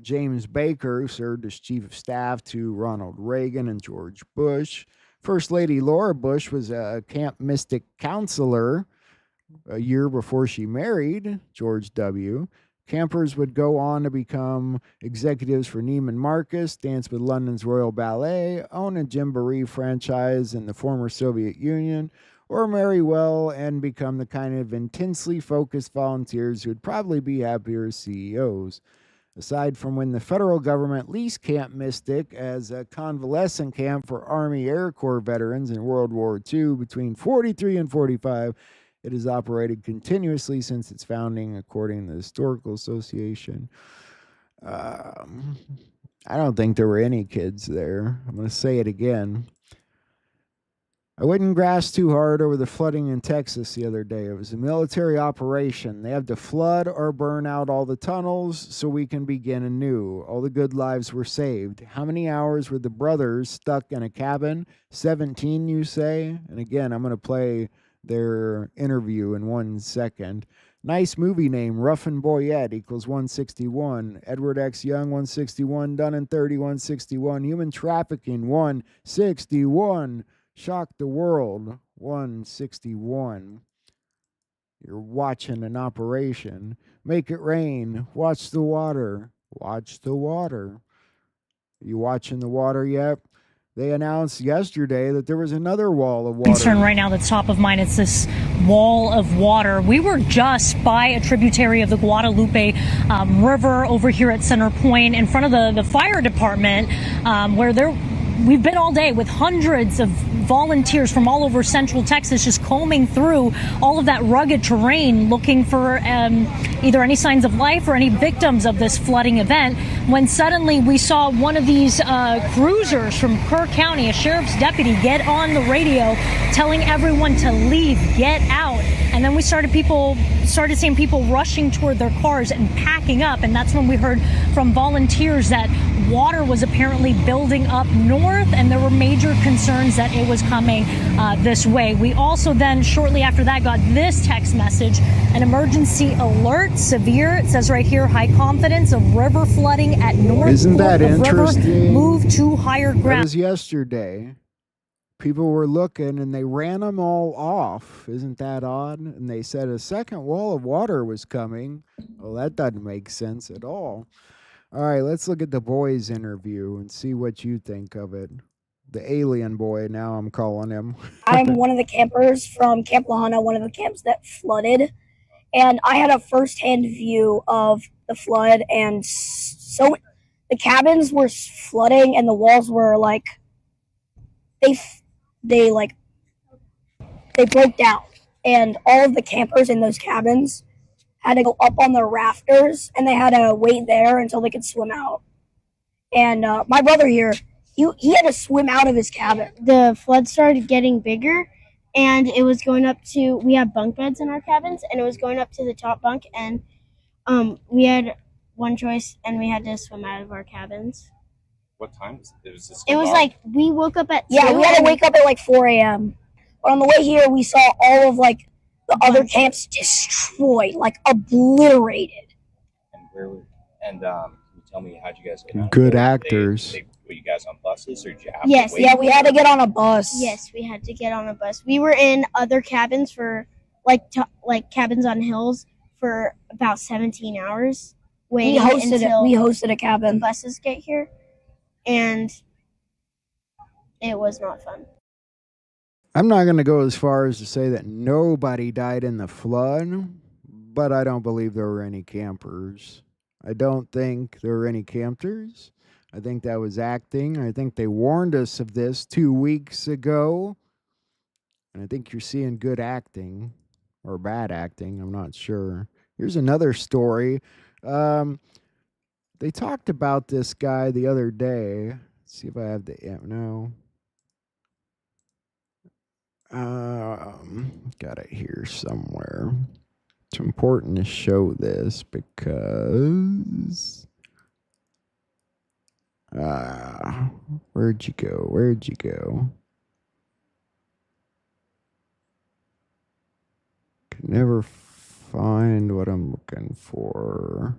James Baker, who served as chief of staff to Ronald Reagan and George Bush. First Lady Laura Bush was a Camp Mystic counselor a year before she married George W. Campers would go on to become executives for Neiman Marcus, dance with London's Royal Ballet, own a Gymboree franchise in the former Soviet Union, or marry well and become the kind of intensely focused volunteers who would probably be happier as CEOs. Aside from when the federal government leased Camp Mystic as a convalescent camp for Army Air Corps veterans in World War II between 43 and 45, it has operated continuously since its founding, according to the Historical Association. I don't think there were any kids there. I'm going to say it again. I wouldn't grass too hard over the flooding in Texas the other day. It was a military operation. They had to flood or burn out all the tunnels so we can begin anew. All the good lives were saved. How many hours were the brothers stuck in a cabin? 17, you say? And again, I'm going to play their interview in 1 second. Nice movie name, Ruffin Boyette equals 161. Edward X. Young, 161. Dun and 30, 161. Human trafficking, 161. Shock the world, 161. You're watching an operation. Make it rain. Watch the water. Watch the water. Are you watching the water yet? They announced yesterday that there was another wall of water. Concern right now that's top of mind. It's this wall of water. We were just by a tributary of the Guadalupe River over here at Center Point in front of the fire department where we've been all day with hundreds of volunteers from all over Central Texas just combing through all of that rugged terrain looking for either any signs of life or any victims of this flooding event, when suddenly we saw one of these cruisers from Kerr County, a sheriff's deputy, get on the radio telling everyone to leave, get out. And then we started seeing people rushing toward their cars and packing up. And that's when we heard from volunteers that water was apparently building up north, and there were major concerns that it was coming this way. We also then, shortly after that, got this text message: an emergency alert, severe. It says right here, high confidence of river flooding at north. Isn't that interesting? River, move to higher ground. That was yesterday. People were looking and they ran them all off. Isn't that odd? And they said a second wall of water was coming. Well, that doesn't make sense at all. All right, let's look at the boys' interview and see what you think of it. the alien boy, now I'm calling him. I'm one of the campers from Camp Lahana, one of the camps that flooded. And I had a firsthand view of the flood. And so the cabins were flooding and the walls were like, they broke down. And all of the campers in those cabins had to go up on the rafters and they had to wait there until they could swim out. And my brother here, he had to swim out of his cabin. The flood started getting bigger, and it was going up to, we have bunk beds in our cabins, and it was going up to the top bunk, and we had one choice, and we had to swim out of our cabins. What time was it? It was like, we woke up at 2. Yeah, we had to wake up at like 4 a.m. But on the way here, we saw all of like the other camps destroyed, like obliterated. And can you tell me how'd you guys get out? Good actors. Were you guys on buses or did you have Yes. to wait? Yeah, we had to get on a bus. Yes, we had to get on a bus. We were in other cabins for like cabins on hills for about 17 hours waiting until we hosted a cabin. Buses get here, and it was not fun. I'm not going to go as far as to say that nobody died in the flood, but I don't believe there were any campers. I don't think there were any campers. I think that was acting. I think they warned us of this 2 weeks ago. And I think you're seeing good acting or bad acting. I'm not sure. Here's another story. They talked about this guy the other day. Let's see if I have the no. Got it here somewhere. It's important to show this because where'd you go? Can never find what I'm looking for.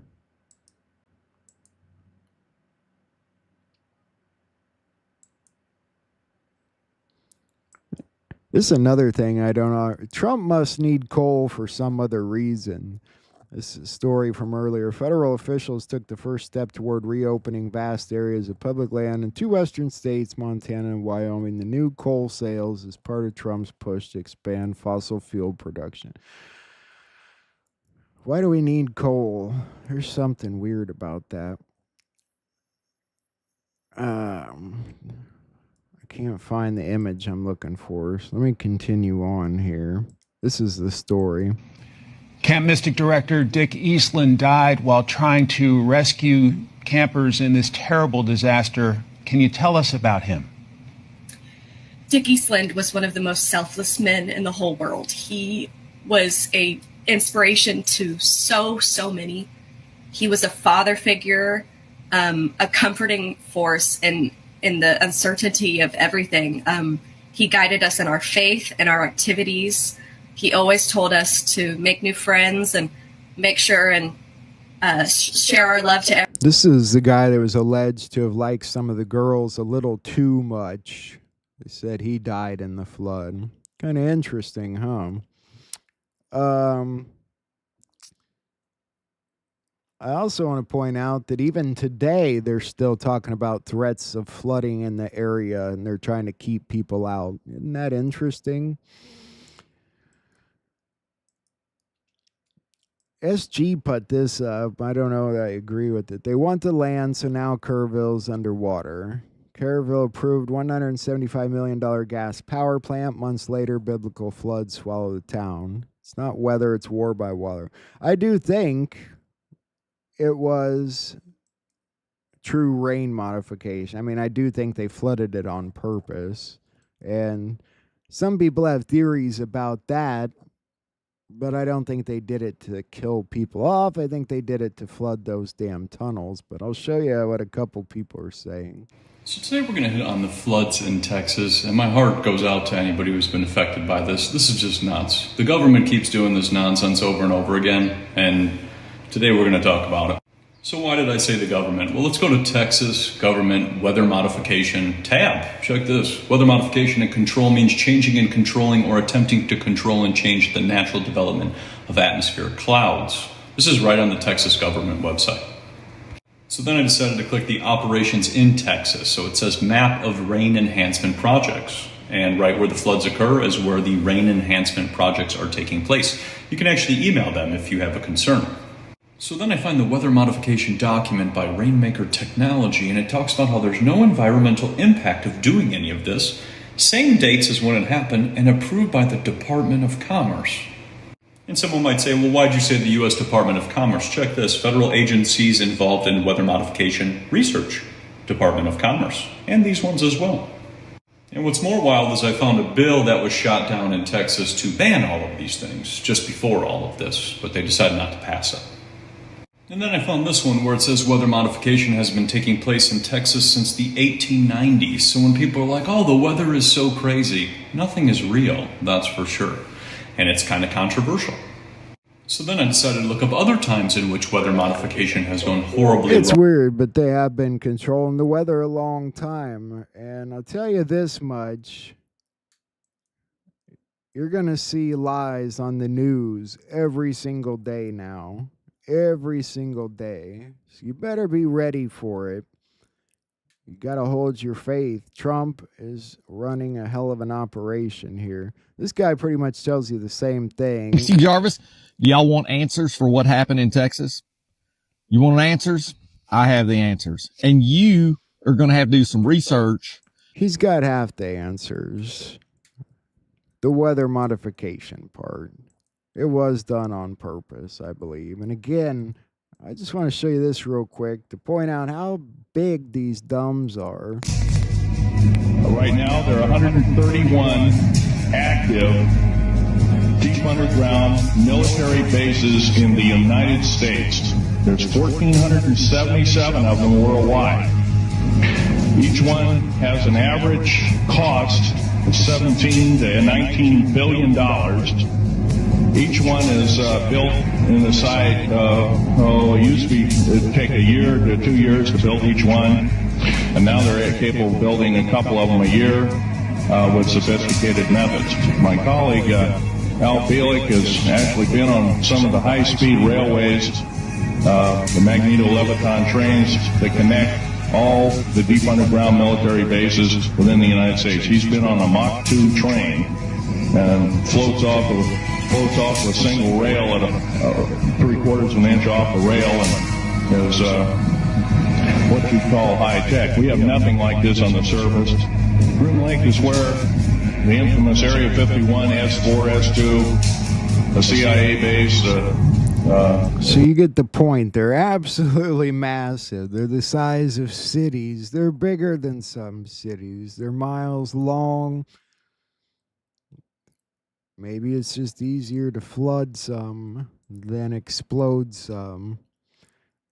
This is another thing I don't know. Trump must need coal for some other reason. This is a story from earlier. Federal officials took the first step toward reopening vast areas of public land in 2 western states, Montana and Wyoming. The new coal sales is part of Trump's push to expand fossil fuel production. Why do we need coal? There's something weird about that. I can't find the image I'm looking for, so let me continue on here. This is the story. Camp Mystic director Dick Eastland died while trying to rescue campers in this terrible disaster. Can you tell us about him? Dick Eastland was one of the most selfless men in the whole world. He was a inspiration to so many. He was a father figure, a comforting force in the uncertainty of everything. He guided us in our faith and our activities. He always told us to make new friends and make sure and share our love to everyone. This is the guy that was alleged to have liked some of the girls a little too much. They said he died in the flood. Kind of interesting, huh? I also want to point out that even today, they're still talking about threats of flooding in the area, and they're trying to keep people out. Isn't that interesting? SG put this up. I don't know that I agree with it. They want the land, so now Kerrville's underwater. Kerrville approved $175 million gas power plant. Months later, biblical floods swallow the town. It's not weather, it's war by water. I do think it was true rain modification. I mean, I do think they flooded it on purpose. And some people have theories about that, but I don't think they did it to kill people off. I think they did it to flood those damn tunnels. But I'll show you what a couple people are saying. So today we're going to hit on the floods in Texas, and my heart goes out to anybody who's been affected by this. This is just nuts. The government keeps doing this nonsense over and over again, and today we're going to talk about it. So why did I say the government? Well, let's go to Texas government weather modification tab. Check this. Weather modification and control means changing and controlling or attempting to control and change the natural development of atmospheric clouds. This is right on the Texas government website. So then I decided to click the operations in Texas. So it says map of rain enhancement projects. And right where the floods occur is where the rain enhancement projects are taking place. You can actually email them if you have a concern. So then I find the weather modification document by Rainmaker Technology, and it talks about how there's no environmental impact of doing any of this. Same dates as when it happened, and approved by the Department of Commerce. And someone might say, well, why'd you say the U.S. Department of Commerce? Check this. Federal agencies involved in weather modification research. Department of Commerce. And these ones as well. And what's more wild is I found a bill that was shot down in Texas to ban all of these things just before all of this, but they decided not to pass it. And then I found this one where it says weather modification has been taking place in Texas since the 1890s. So when people are like, oh, the weather is so crazy, nothing is real, that's for sure. And it's kind of controversial. So then I decided to look up other times in which weather modification has gone horribly wrong. It's weird, but they have been controlling the weather a long time. And I'll tell you this much. You're going to see lies on the news every single day now. Every single day. So you better be ready for it. You got to hold your faith. Trump is running a hell of an operation here. This guy pretty much tells you the same thing. See, Jarvis, y'all want answers for what happened in Texas? You want answers? I have the answers. And you are going to have to do some research. He's got half the answers. The weather modification part. It was done on purpose, I believe. And again, I just want to show you this real quick to point out how big these dumbs are. Right now, there are 131 active deep underground military bases in the United States. There's 1,477 of them worldwide. Each one has an average cost of $17 to $19 billion. Each one is built in the site, it used to be, it'd take a year to 2 years to build each one. And now they're capable of building a couple of them a year with sophisticated methods. My colleague, Al Bielik, has actually been on some of the high-speed railways, the magneto-leviton trains that connect all the deep underground military bases within the United States. He's been on a Mach 2 train and floats off of a single rail at a 3/4 of an inch off the rail and is what you call high tech. We have nothing like this on the surface. Groom Lake is where the infamous Area 51, S4, S2, a CIA base. So you get the point. They're absolutely massive. They're the size of cities. They're bigger than some cities. They're miles long. Maybe it's just easier to flood some than explode some.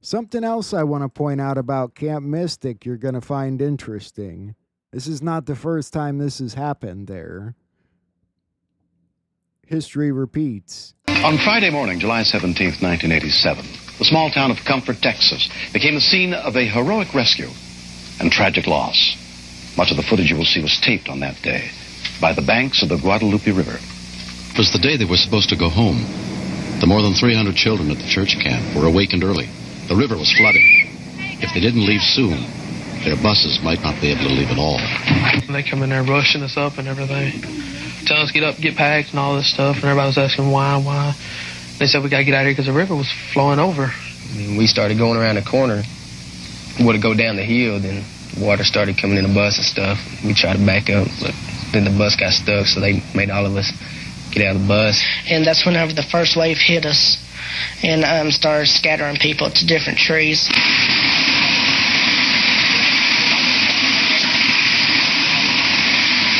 Something else I want to point out about Camp Mystic you're going to find interesting. This is not the first time this has happened there. History repeats. On Friday morning, July 17th, 1987, the small town of Comfort, Texas, became the scene of a heroic rescue and tragic loss. Much of the footage you will see was taped on that day by the banks of the Guadalupe River. It was the day they were supposed to go home. The more than 300 children at the church camp were awakened early. The river was flooding. If they didn't leave soon, their buses might not be able to leave at all. They come in there rushing us up and everything. Telling us get up, get packed and all this stuff. And everybody was asking why. They said we got to get out of here because the river was flowing over. We started going around the corner. We would go down the hill, then water started coming in the bus and stuff. We tried to back up, but then the bus got stuck, so they made all of us get out of the bus. And that's whenever the first wave hit us and started scattering people to different trees.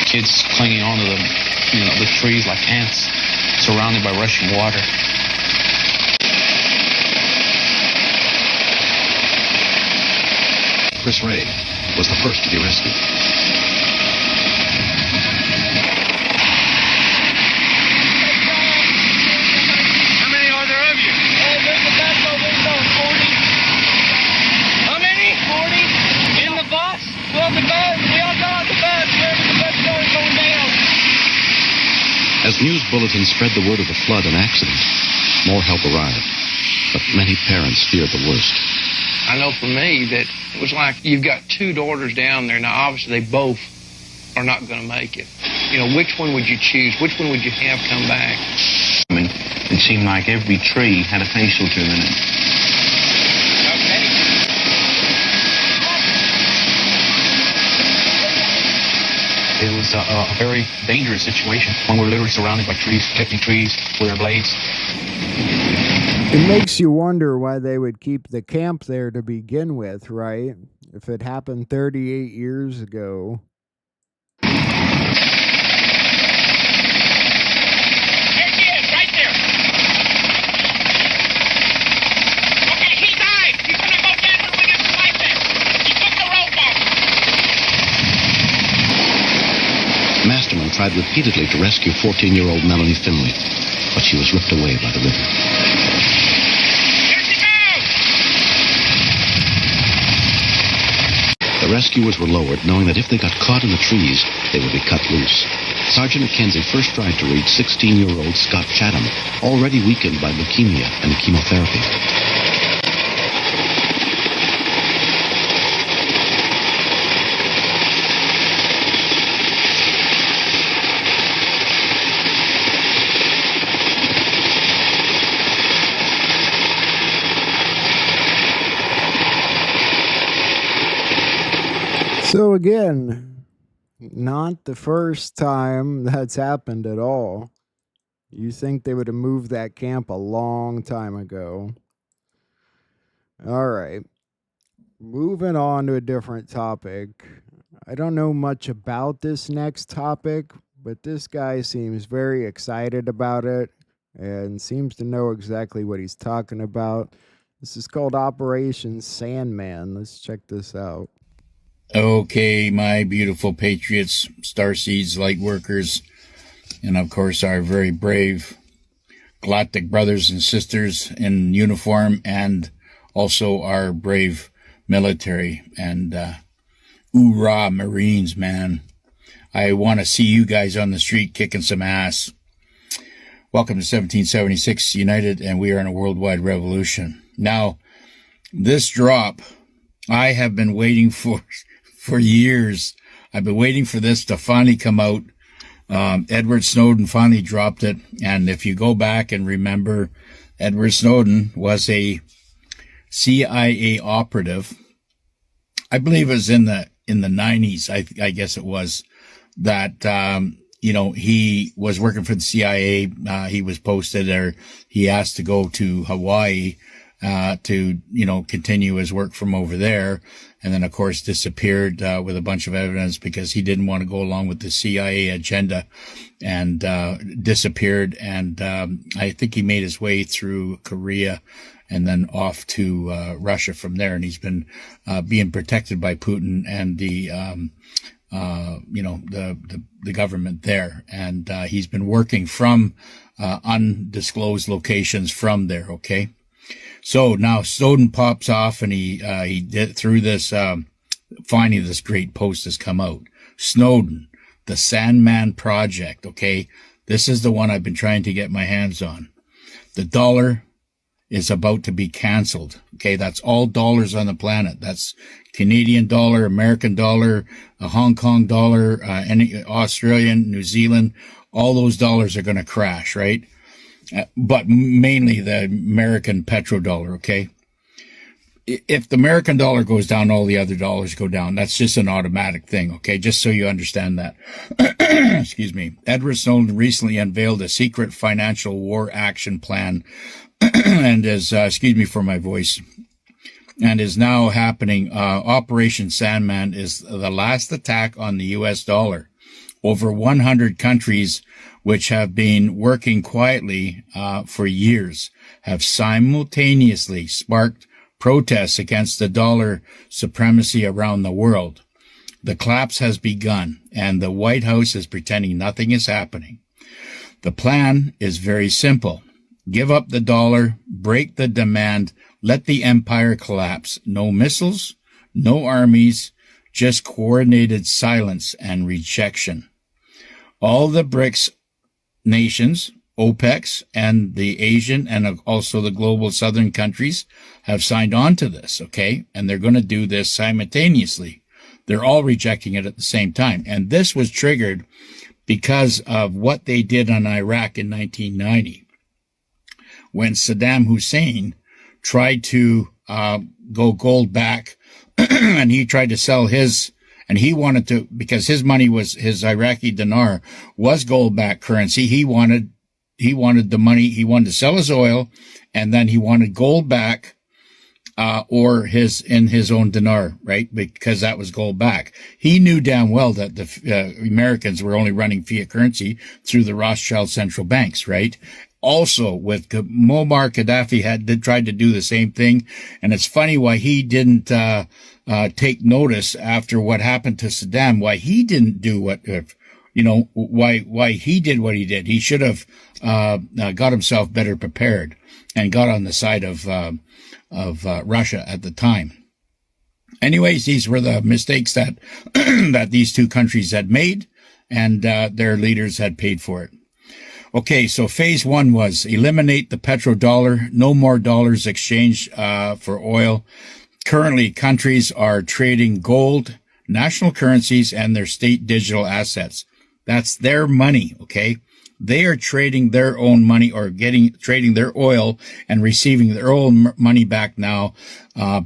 Kids clinging onto the trees like ants, surrounded by rushing water. Chris Ray was the first to be rescued. How many are there of you? There's a bus over there, 40. How many? 40. In the bus? Well, the bus, we all got the bus. Wherever the bus started going down. As news bulletins spread the word of the flood and accident, more help arrived. But many parents feared the worst. I know for me that it was like you've got two daughters down there. Now, obviously, they both are not going to make it. You know, which one would you choose? Which one would you have come back? I mean, it seemed like every tree had a facial to it. It was a very dangerous situation when we're literally surrounded by trees, protecting trees with our blades. It makes you wonder why they would keep the camp there to begin with, right? If it happened 38 years ago. Masterman tried repeatedly to rescue 14-year-old Melanie Finley, but she was ripped away by the river. The rescuers were lowered, knowing that if they got caught in the trees, they would be cut loose. Sergeant Mackenzie first tried to reach 16-year-old Scott Chatham, already weakened by leukemia and chemotherapy. So again, not the first time that's happened at all. You think they would have moved that camp a long time ago. All right. Moving on to a different topic. I don't know much about this next topic, but this guy seems very excited about it and seems to know exactly what he's talking about. This is called Operation Sandman. Let's check this out. Okay, my beautiful patriots, starseeds, light workers, and of course our very brave galactic brothers and sisters in uniform, and also our brave military and hoorah Marines, man. I want to see you guys on the street kicking some ass. Welcome to 1776 United, and we are in a worldwide revolution. Now, this drop, I have been waiting for years. I've been waiting for this to finally come out. Edward Snowden finally dropped it. And if you go back and remember, Edward Snowden was a CIA operative. I believe it was in the 90s. I guess it was that, he was working for the CIA. He was posted, or he asked to go to Hawaii, to continue his work from over there. And then, of course, disappeared with a bunch of evidence because he didn't want to go along with the CIA agenda, and disappeared. And I think he made his way through Korea and then off to Russia from there. And he's been being protected by Putin and the government there. And he's been working from undisclosed locations from there. Okay. So now Snowden pops off, and he did through this, finally this great post has come out. Snowden, the Sandman project. Okay. This is the one I've been trying to get my hands on. The dollar is about to be canceled. Okay. That's all dollars on the planet. That's Canadian dollar, American dollar, a Hong Kong dollar, any Australian, New Zealand, all those dollars are going to crash, right? But mainly the American petrodollar, okay? If the American dollar goes down, all the other dollars go down. That's just an automatic thing, okay? Just so you understand that. Excuse me. Edward Snowden recently unveiled a secret financial war action plan and is, excuse me for my voice, and is now happening. Operation Sandman is the last attack on the U.S. dollar. Over 100 countries, which have been working quietly for years, have simultaneously sparked protests against the dollar supremacy around the world. The collapse has begun, and the White House is pretending nothing is happening. The plan is very simple. Give up the dollar, break the demand, let the empire collapse. No missiles, no armies, just coordinated silence and rejection. All the BRICS nations, OPECs and the Asian and also the global southern countries have signed on to this, okay? And they're going to do this simultaneously. They're all rejecting it at the same time. And this was triggered because of what they did on Iraq in 1990, when Saddam Hussein tried to go gold back, and he tried to sell his, and he wanted to, because his money was, his Iraqi dinar was gold back currency. He wanted the money, he wanted to sell his oil, and then he wanted gold back, or in his own dinar, right? Because that was gold back. He knew damn well that the Americans were only running fiat currency through the Rothschild central banks, right? Also, with Muammar Gaddafi tried to do the same thing. And it's funny why he didn't, take notice after what happened to Saddam, why he didn't do why he did what he did. He should have, got himself better prepared and got on the side of Russia at the time. Anyways, these were the mistakes that, that these two countries had made, and, their leaders had paid for it. Okay, so phase one was eliminate the petrodollar, no more dollars exchanged for oil. Currently, countries are trading gold, national currencies, and their state digital assets. That's their money, okay? They are trading their own money or trading their oil and receiving their own money back now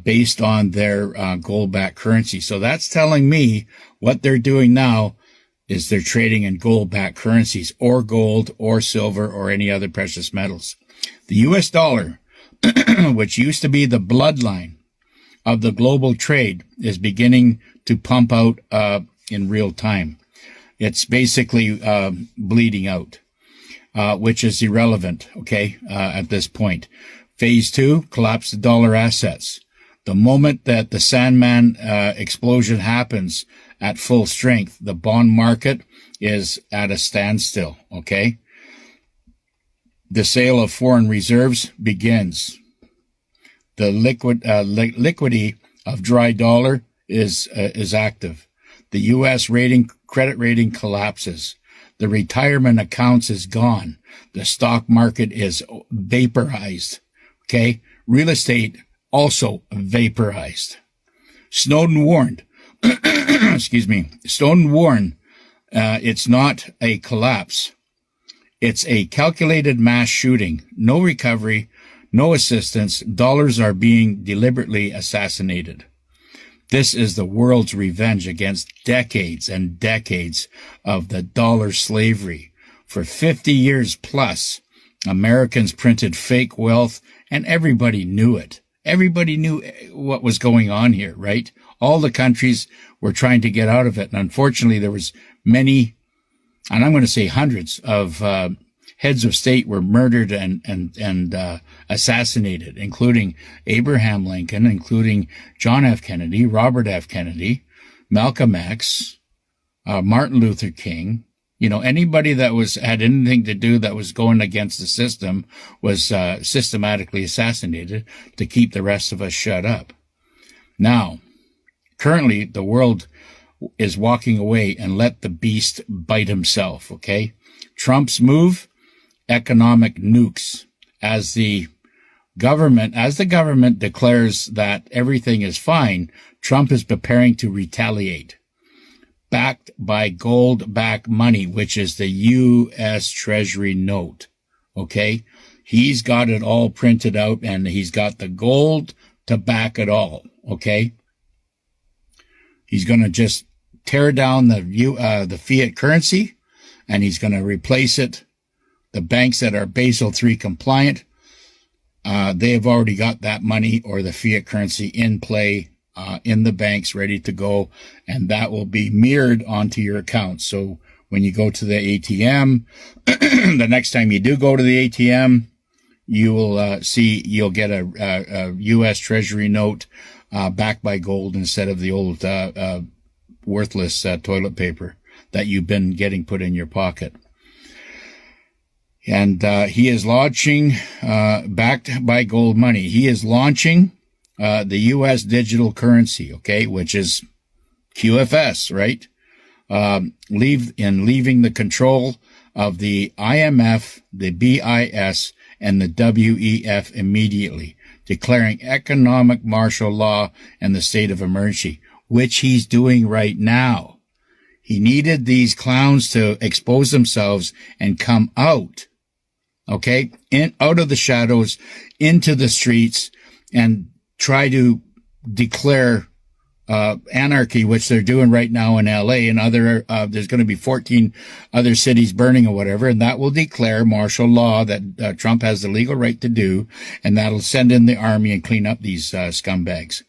based on their gold-backed currency. So that's telling me what they're doing now is they're trading in gold-backed currencies or gold or silver or any other precious metals. The U.S. dollar, which used to be the bloodline of the global trade, is beginning to pump out in real time. It's basically bleeding out, which is irrelevant, okay, at this point. Phase two, collapse the dollar assets. The moment that the Sandman explosion happens at full strength, the bond market is at a standstill, okay? The sale of foreign reserves begins. The liquidity of dry dollar is active. The U.S. credit rating collapses. The retirement accounts is gone. The stock market is vaporized, okay? Real estate also vaporized. Snowden warned, excuse me, Snowden warned, it's not a collapse. It's a calculated mass shooting. No recovery, no assistance. Dollars are being deliberately assassinated. This is the world's revenge against decades and decades of the dollar slavery. For 50 years plus, Americans printed fake wealth, and everybody knew it. Everybody knew what was going on here, right? All the countries were trying to get out of it. And unfortunately, there was many, and I'm going to say hundreds of heads of state were murdered and assassinated, including Abraham Lincoln, including John F. Kennedy, Robert F. Kennedy, Malcolm X, Martin Luther King. You know, anybody that had anything to do that was going against the system was systematically assassinated to keep the rest of us shut up. Now, currently, the world is walking away and let the beast bite himself, okay? Trump's move, economic nukes. As the government declares that everything is fine, Trump is preparing to retaliate. Backed by gold-backed money, which is the U.S. Treasury note. Okay? He's got it all printed out, and he's got the gold to back it all. Okay? He's going to just tear down the fiat currency, and he's going to replace it. The banks that are Basel III compliant, they have already got that money or the fiat currency in play in the banks ready to go, and that will be mirrored onto your account. So when you go to the ATM, the next time you do go to the ATM, you will you'll get a U.S. Treasury note backed by gold instead of the old worthless toilet paper that you've been getting put in your pocket. And he is launching, backed by gold money, he is launching the U.S. digital currency, okay, which is QFS, right? Leaving the control of the IMF, the BIS, and the WEF immediately, declaring economic martial law and the state of emergency, which he's doing right now. He needed these clowns to expose themselves and come out, okay, out of the shadows, into the streets, and try to declare anarchy, which they're doing right now in LA and other, there's going to be 14 other cities burning or whatever, and that will declare martial law that Trump has the legal right to do, and that'll send in the army and clean up these scumbags.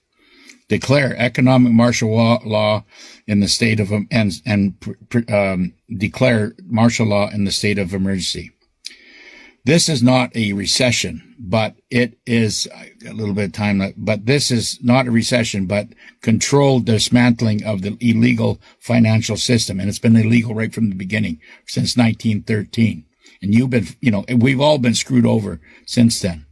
Declare economic martial law in the state of, declare martial law in the state of emergency. This is not a recession, but it is a little bit of time, but this is not a recession, but controlled dismantling of the illegal financial system. And it's been illegal right from the beginning, since 1913. And you've been, we've all been screwed over since then.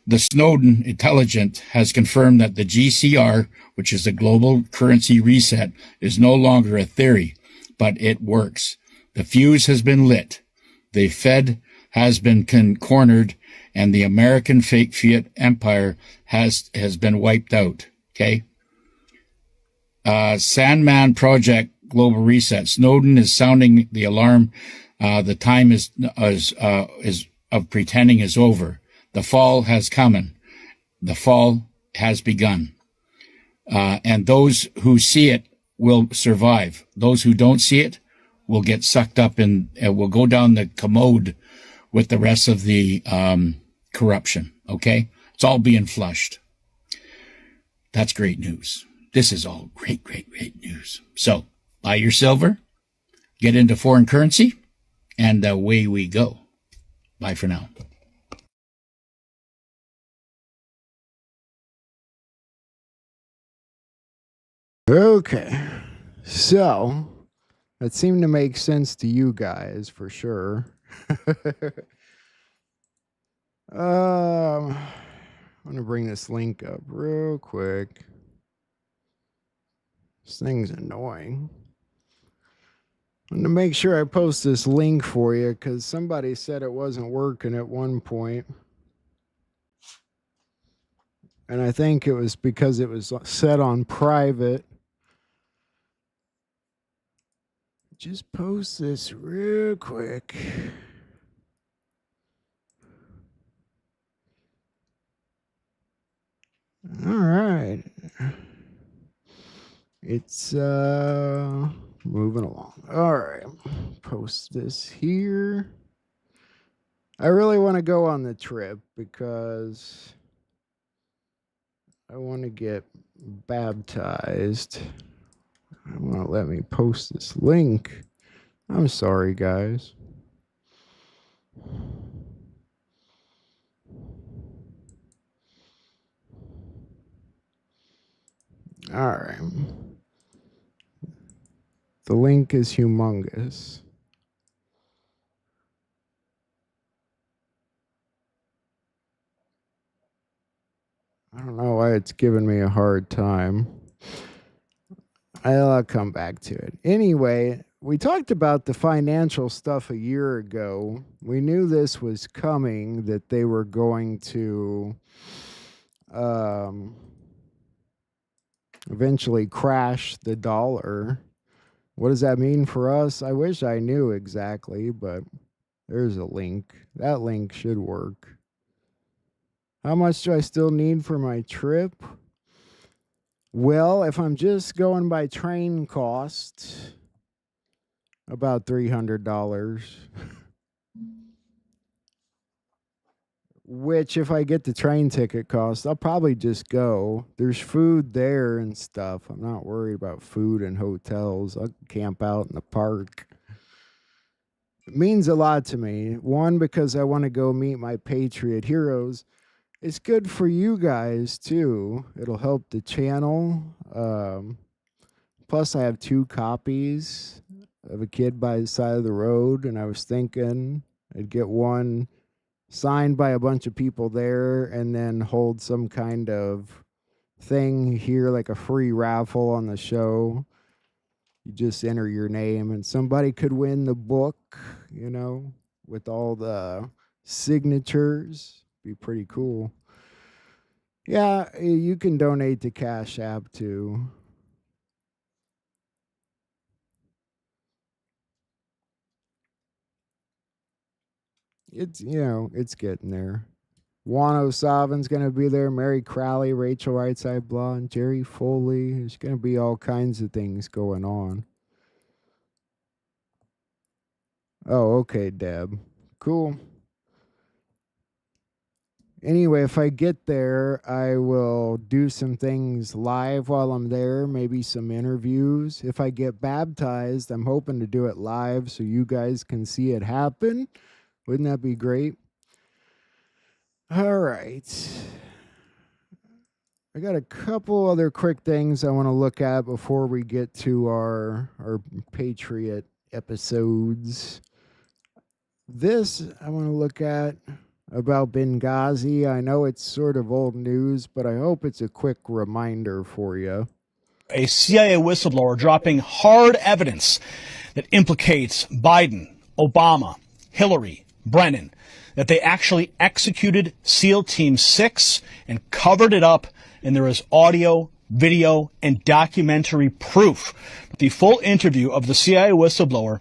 The Snowden intelligence has confirmed that the GCR, which is the global currency reset, is no longer a theory, but it works. The fuse has been lit. The Fed has been cornered, and the American fake fiat empire has been wiped out. Okay. Sandman Project Global Reset. Snowden is sounding the alarm. The time is of pretending is over. The fall has come. The fall has begun. And those who see it will survive. Those who don't see it will get sucked up and will go down the commode with the rest of the corruption, okay? It's all being flushed. That's great news. This is all great, great, great news. So, buy your silver, get into foreign currency, and away we go. Bye for now. Okay, so that seemed to make sense to you guys for sure. I'm gonna bring this link up real quick. This thing's annoying. I'm gonna make sure I post this link for you because somebody said it wasn't working at one point. And I think it was because it was set on private. Just post this real quick. All right. It's moving along. All right. Post this here. I really want to go on the trip because I want to get baptized. I want to let me post this link. I'm sorry, guys. All right. The link is humongous. I don't know why it's giving me a hard time. I'll come back to it. Anyway, we talked about the financial stuff a year ago. We knew this was coming, that they were going to eventually crash the dollar. What does that mean for us? I wish I knew exactly, but there's a link. That link should work. How much do I still need for my trip? Well, if I'm just going by train cost, about $300. Which, if I get the train ticket cost, I'll probably just go. There's food there and stuff. I'm not worried about food and hotels. I'll camp out in the park. It means a lot to me. One, because I want to go meet my Patriot heroes. It's good for you guys, too. It'll help the channel. Plus, I have 2 copies of A Kid by the Side of the Road, and I was thinking I'd get one signed by a bunch of people there and then hold some kind of thing here, like a free raffle on the show. You just enter your name and somebody could win the book, you know, with all the signatures. Be pretty cool. Yeah, you can donate to Cash App too. It's, you know, it's getting there. Juan O'Savin's going to be there. Mary Crowley, Rachel Whiteside Blonde, Jerry Foley. There's going to be all kinds of things going on. Oh, okay, Deb. Cool. Anyway, if I get there, I will do some things live while I'm there, maybe some interviews. If I get baptized, I'm hoping to do it live so you guys can see it happen. Wouldn't that be great? All right. I got a couple other quick things I want to look at before we get to our Patriot episodes. This I want to look at about Benghazi. I know it's sort of old news, but I hope it's a quick reminder for you. A CIA whistleblower dropping hard evidence that implicates Biden, Obama, Hillary, Brennan, that they actually executed SEAL Team 6 and covered it up, and there is audio, video, and documentary proof. The full interview of the CIA whistleblower,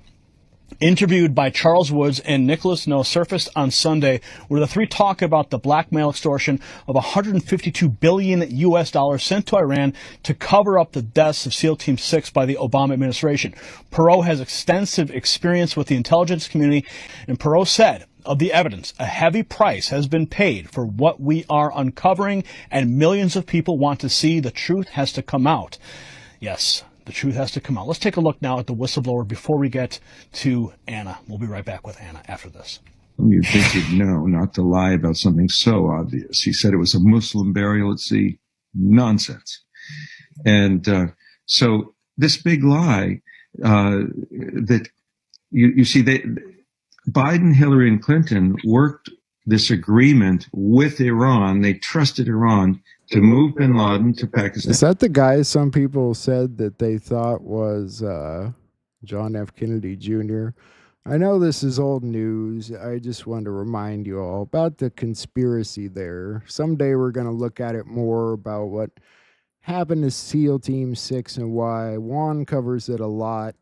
interviewed by Charles Woods and Nicholas No, surfaced on Sunday, where the three talk about the blackmail extortion of $152 billion US sent to Iran to cover up the deaths of SEAL Team 6 by the Obama administration. Perot has extensive experience with the intelligence community, and Perot said of the evidence, a heavy price has been paid for what we are uncovering, and millions of people want to see the truth has to come out. Yes, the truth has to come out. Let's take a look now at the whistleblower before we get to Anna. We'll be right back with Anna after this. You'd think he'd know not to lie about something so obvious. He said it was a Muslim burial at sea. Nonsense. And so this big lie that you see, Biden, Hillary, and Clinton worked this agreement with Iran. They trusted Iran to move bin Laden to Pakistan. Is that the guy some people said that they thought was John F. Kennedy Jr.? I know this is old news. I just wanted to remind you all about the conspiracy there. Someday we're going to look at it more about what happened to SEAL Team 6 and why. Juan covers it a lot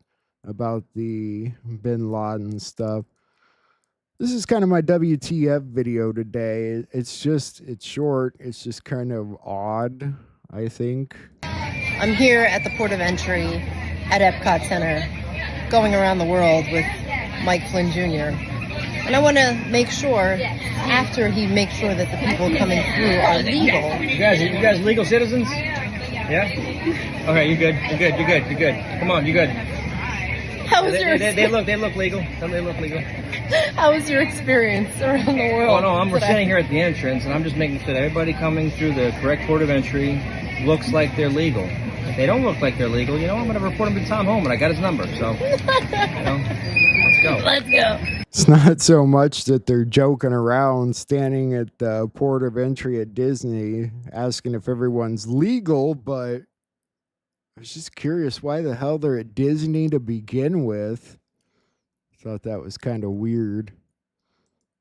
about the bin Laden stuff. This is kind of my WTF video today. It's short. It's just kind of odd, I think. I'm here at the port of entry at Epcot Center, going around the world with Mike Flynn Jr. And I want to make sure, after he makes sure that the people coming through are legal. You guys legal citizens? Yeah? Okay, you're good. Come on, you're good. How was your they look legal. They look legal. How was your experience around the world? Oh no, we're sitting here at the entrance, and I'm just making sure that everybody coming through the correct port of entry looks like they're legal. If they don't look like they're legal, I'm going to report them to Tom Holman. I got his number, so let's go. Let's go. It's not so much that they're joking around standing at the port of entry at Disney asking if everyone's legal, but I was just curious why the hell they're at Disney to begin with. Thought that was kind of weird.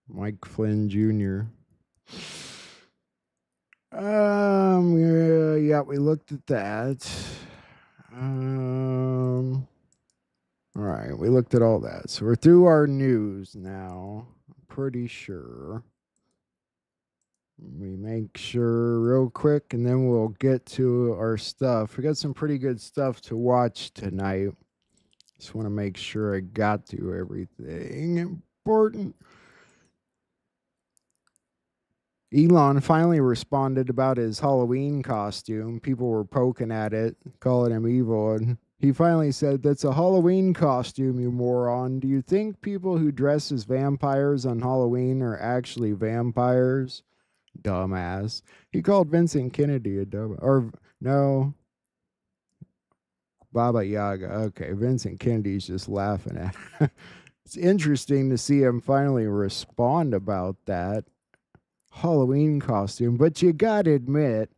Mike Flynn Jr. Yeah, we looked at that. All right, we looked at all that. So we're through our news now. I'm pretty sure. We make sure real quick, and then we'll get to our stuff. We got some pretty good stuff to watch tonight. Just want to make sure I got to everything important. Elon finally responded about his Halloween costume. People were poking at it, calling him evil, and he finally said, "That's a Halloween costume, you moron. Do you think people who dress as vampires on Halloween are actually vampires? Dumbass." He called Vincent Kennedy a dumb, or no, Baba Yaga. Okay, Vincent Kennedy's just laughing at it. It's interesting to see him finally respond about that Halloween costume, but you gotta admit,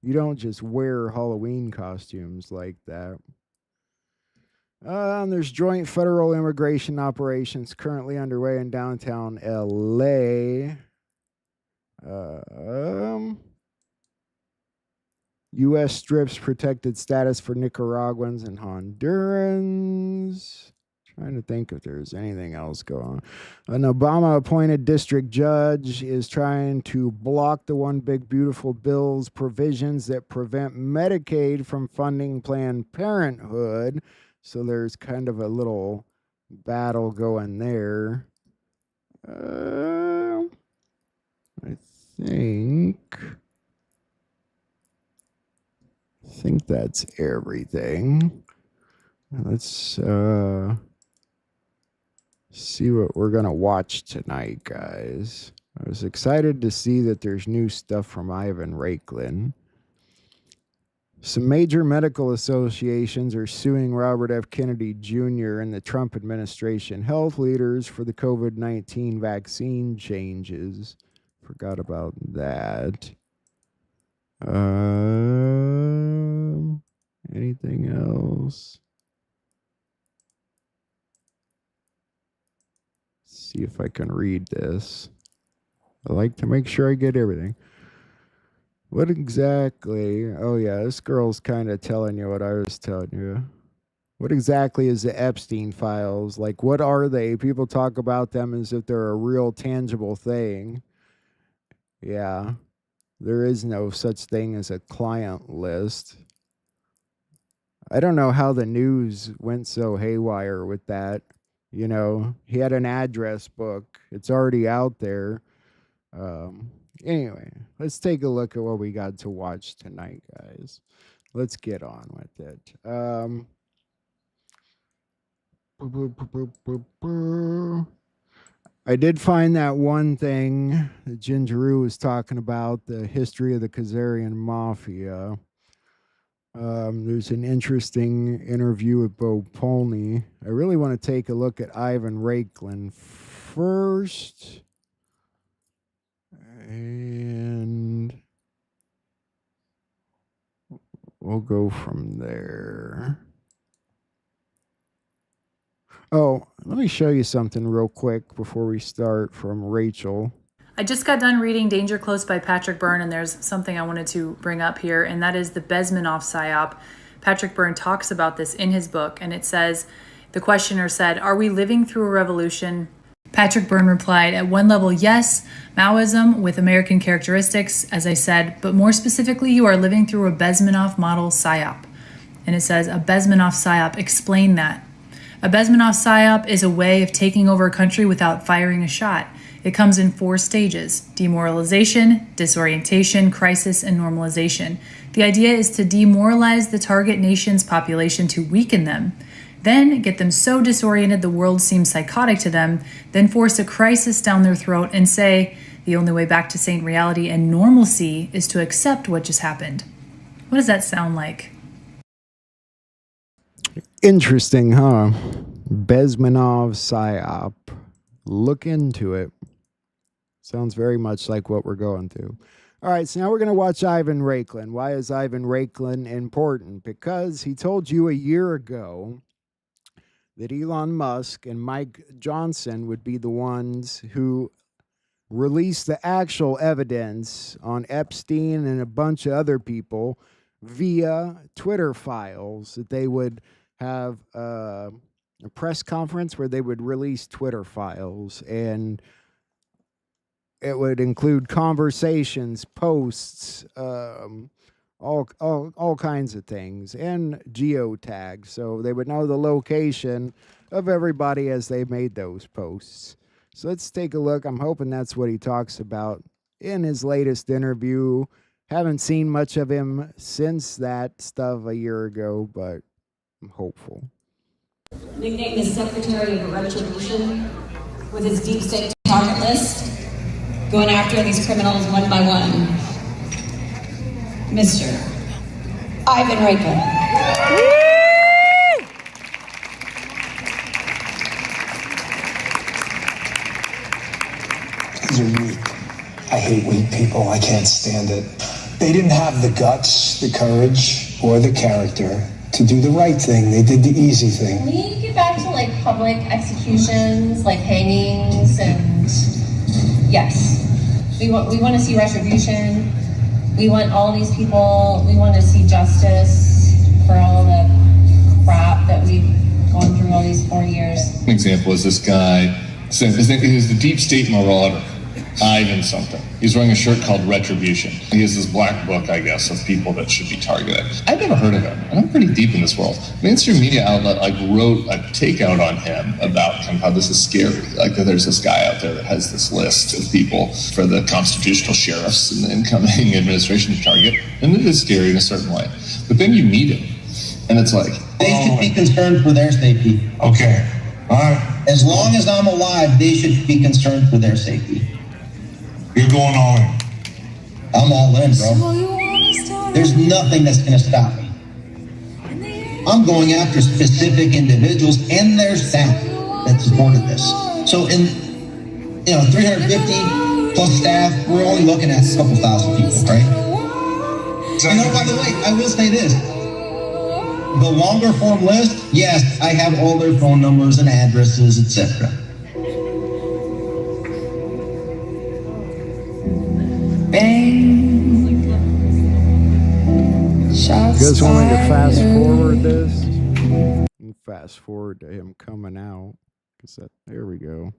you don't just wear Halloween costumes like that. There's joint federal immigration operations currently underway in downtown LA. U.S. strips protected status for Nicaraguans and Hondurans. Trying to think if there's anything else going on. An Obama-appointed district judge is trying to block the One Big Beautiful Bill's provisions that prevent Medicaid from funding Planned Parenthood. So there's kind of a little battle going there. I think that's everything. Let's see what we're gonna watch tonight, guys. I was excited to see that there's new stuff from Ivan Raiklin. Some major medical associations are suing Robert F. Kennedy Jr. and the Trump administration health leaders for the COVID-19 vaccine changes. Forgot about that. Anything else? Let's see if I can read this. I like to make sure I get everything. What exactly? Oh, yeah, this girl's kind of telling you what I was telling you. What exactly is the Epstein files? Like, what are they? People talk about them as if they're a real tangible thing. Yeah, there is no such thing as a client list. I don't know how the news went so haywire with that. You know, he had an address book. It's already out there. Anyway, let's take a look at what we got to watch tonight, guys. Let's get on with it. I did find that one thing that Gingeroo was talking about, the history of the Khazarian Mafia. There's an interesting interview with Bo Polney. I really want to take a look at Ivan Raiklin first. And we'll go from there. Oh, let me show you something real quick before we start from Rachel. I just got done reading Danger Close by Patrick Byrne, and there's something I wanted to bring up here, and that is the Bezmenov psyop. Patrick Byrne talks about this in his book, and it says, the questioner said, "Are we living through a revolution?" Patrick Byrne replied, "At one level, yes, Maoism with American characteristics, as I said, but more specifically, you are living through a Bezmenov model psyop." And it says, a Bezmenov psyop, explain that. A Bezmenov psyop is a way of taking over a country without firing a shot. It comes in 4 stages: demoralization, disorientation, crisis, and normalization. The idea is to demoralize the target nation's population to weaken them, then get them so disoriented the world seems psychotic to them, then force a crisis down their throat and say, the only way back to sane reality and normalcy is to accept what just happened. What does that sound like? Interesting, huh? Bezmenov psyop. Look into it. Sounds very much like what we're going through. All right, so now we're going to watch Ivan Raiklin. Why is Ivan Raiklin important? Because he told you a year ago that Elon Musk and Mike Johnson would be the ones who released the actual evidence on Epstein and a bunch of other people via Twitter files, that they would have a press conference where they would release Twitter files, and it would include conversations, posts, all kinds of things, and geotags, so they would know the location of everybody as they made those posts. So let's take a look. I'm hoping that's what he talks about in his latest interview. Haven't seen much of him since that stuff a year ago, but I'm hopeful. Nicknamed the Secretary of Retribution, with his deep state target list, going after these criminals one by one. Mr. Ivan Raiklin. These are weak. I hate weak people. I can't stand it. They didn't have the guts, the courage, or the character to do the right thing. They did the easy thing. Can we get back to like public executions, like hangings, and yes, we want to see retribution. We want all these people. We want to see justice for all the crap that we've gone through all these 4 years. An example is this guy. His name is the Deep State Marauder, Ivan something. He's wearing a shirt called Retribution. He has this black book, I guess, of people that should be targeted. I've never heard of him, and I'm pretty deep in this world. Mainstream media outlet wrote a takeout on him about how this is scary. Like that there's this guy out there that has this list of people for the constitutional sheriffs and the incoming administration to target, and it is scary in a certain way. But then you meet him, and it's like... They should be concerned for their safety. Okay, all right. As long as I'm alive, they should be concerned for their safety. You're going all in. I'm all in, bro. There's nothing that's going to stop me. I'm going after specific individuals and their staff that supported this. So in 350 plus staff, we're only looking at a couple thousand people, right? And by the way, I will say this. The longer form list, yes, I have all their phone numbers and addresses, etc. You guys want me to fast forward this? And fast forward to him coming out. There we go.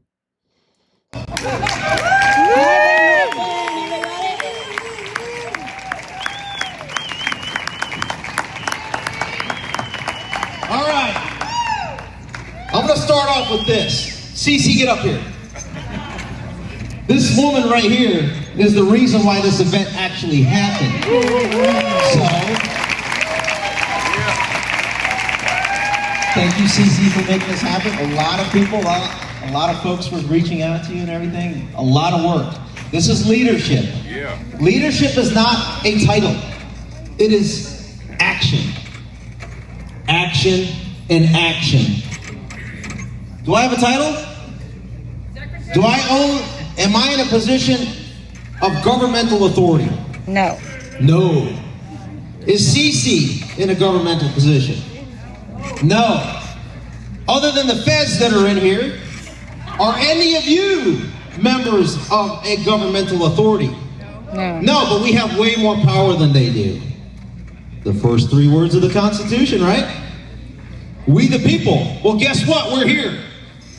All right. I'm going to start off with this. Cece, get up here. This woman right here is the reason why this event actually happened. So, thank you, Cece, for making this happen. A lot of people, a lot of folks were reaching out to you and everything. A lot of work. This is leadership. Yeah. Leadership is not a title. It is action. Action and action. Do I have a title? Am I in a position of governmental authority? No. No. Is Cece in a governmental position? No. Other than the feds that are in here, are any of you members of a governmental authority? No. No, but we have way more power than they do. The first 3 words of the Constitution, right? We the people. Well, guess what? We're here.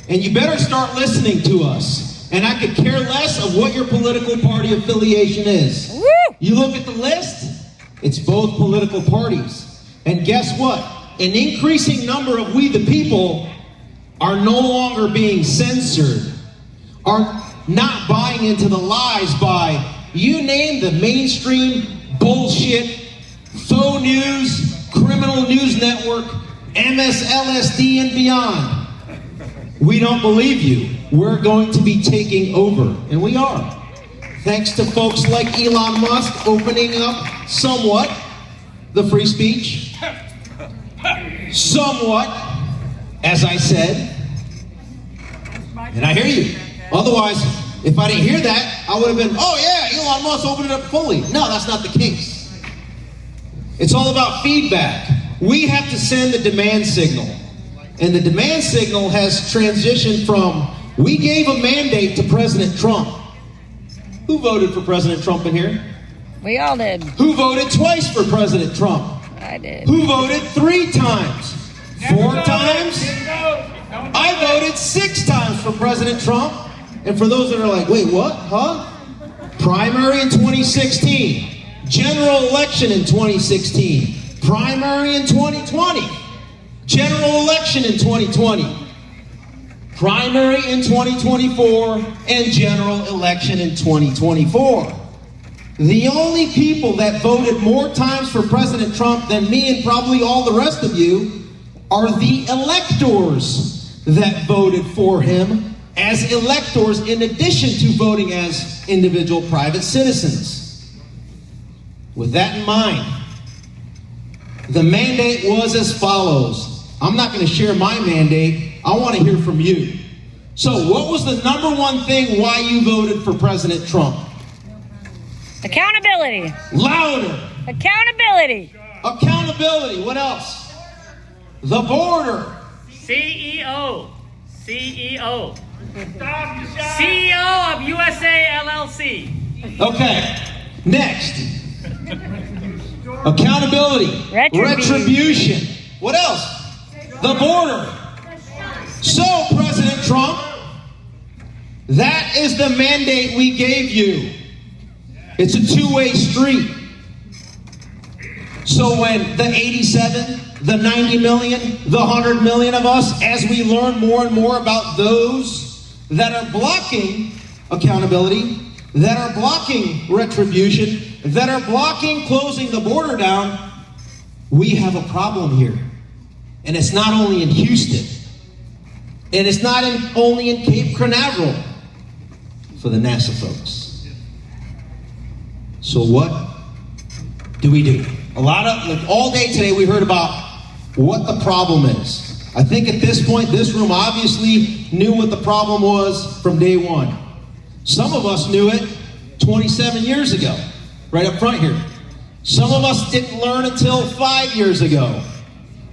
And you better start listening to us. And I could care less of what your political party affiliation is. Woo! You look at the list, it's both political parties. And guess what? An increasing number of we the people are no longer being censored, are not buying into the lies by, you name the mainstream bullshit, faux news, criminal news network, MSLSD and beyond. We don't believe you. We're going to be taking over, and we are. Thanks to folks like Elon Musk opening up somewhat the free speech. Somewhat, as I said. And I hear you. Otherwise, if I didn't hear that, I would have been, oh yeah, Elon Musk opened it up fully. No, that's not the case. It's all about feedback. We have to send the demand signal. And the demand signal has transitioned from, we gave a mandate to President Trump. Who voted for President Trump in here? We all did. Who voted twice for President Trump? I did. Who voted 3 times? 4 times? I voted 6 times for President Trump. And for those that are like, wait, what? Huh? Primary in 2016. General election in 2016. Primary in 2020. General election in 2020. Primary in 2024. And general election in 2024. The only people that voted more times for President Trump than me and probably all the rest of you are the electors that voted for him as electors in addition to voting as individual private citizens. With that in mind, the mandate was as follows. I'm not going to share my mandate. I want to hear from you. So what was the number one thing why you voted for President Trump? Accountability. Louder. Accountability. Accountability. What else? The border. CEO. CEO. CEO of USA LLC. Okay. Next. Accountability. Retribution. What else? The border. So, President Trump, that is the mandate we gave you. It's a two-way street. So when the 87, the 90 million, the 100 million of us, as we learn more and more about those that are blocking accountability, that are blocking retribution, that are blocking closing the border down, we have a problem here. And it's not only in Houston, and it's not only in Cape Canaveral for the NASA folks. So what do we do? All day today we heard about what the problem is. I think at this point, this room obviously knew what the problem was from day one. Some of us knew it 27 years ago, right up front here. Some of us didn't learn until 5 years ago.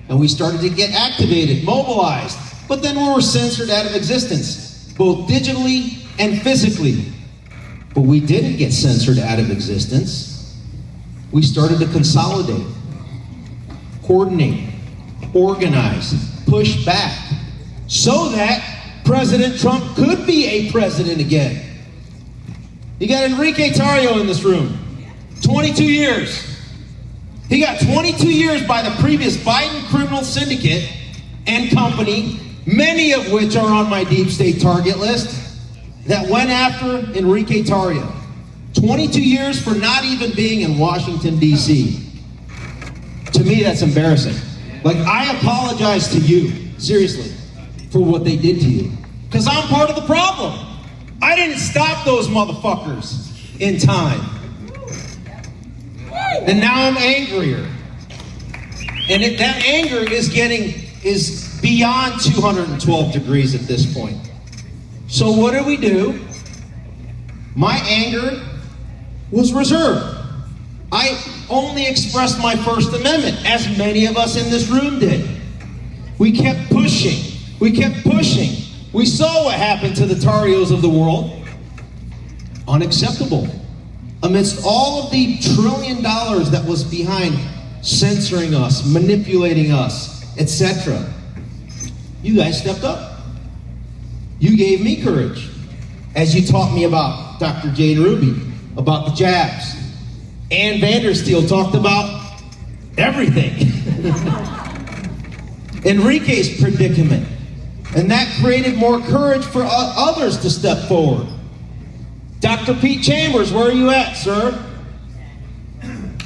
And we started to get activated, mobilized. But then we were censored out of existence, both digitally and physically. But we didn't get censored out of existence. We started to consolidate, coordinate, organize, push back, so that President Trump could be a president again. You got Enrique Tarrio in this room, 22 years. He got 22 years by the previous Biden criminal syndicate and company, many of which are on my deep state target list, that went after Enrique Tarrio. 22 years for not even being in Washington, D.C. To me, that's embarrassing. Like, I apologize to you, seriously, for what they did to you. Because I'm part of the problem. I didn't stop those motherfuckers in time. And now I'm angrier. And that anger is beyond 212 degrees at this point. So what do? My anger was reserved. I only expressed my First Amendment, as many of us in this room did. We kept pushing. We kept pushing. We saw what happened to the Tarrios of the world. Unacceptable. Amidst all of the $1 trillion that was behind censoring us, manipulating us, etc., you guys stepped up. You gave me courage. As you taught me about Dr. Jane Ruby, about the jabs. Ann Vandersteel talked about everything. Enrique's predicament. And that created more courage for others to step forward. Dr. Pete Chambers, where are you at, sir?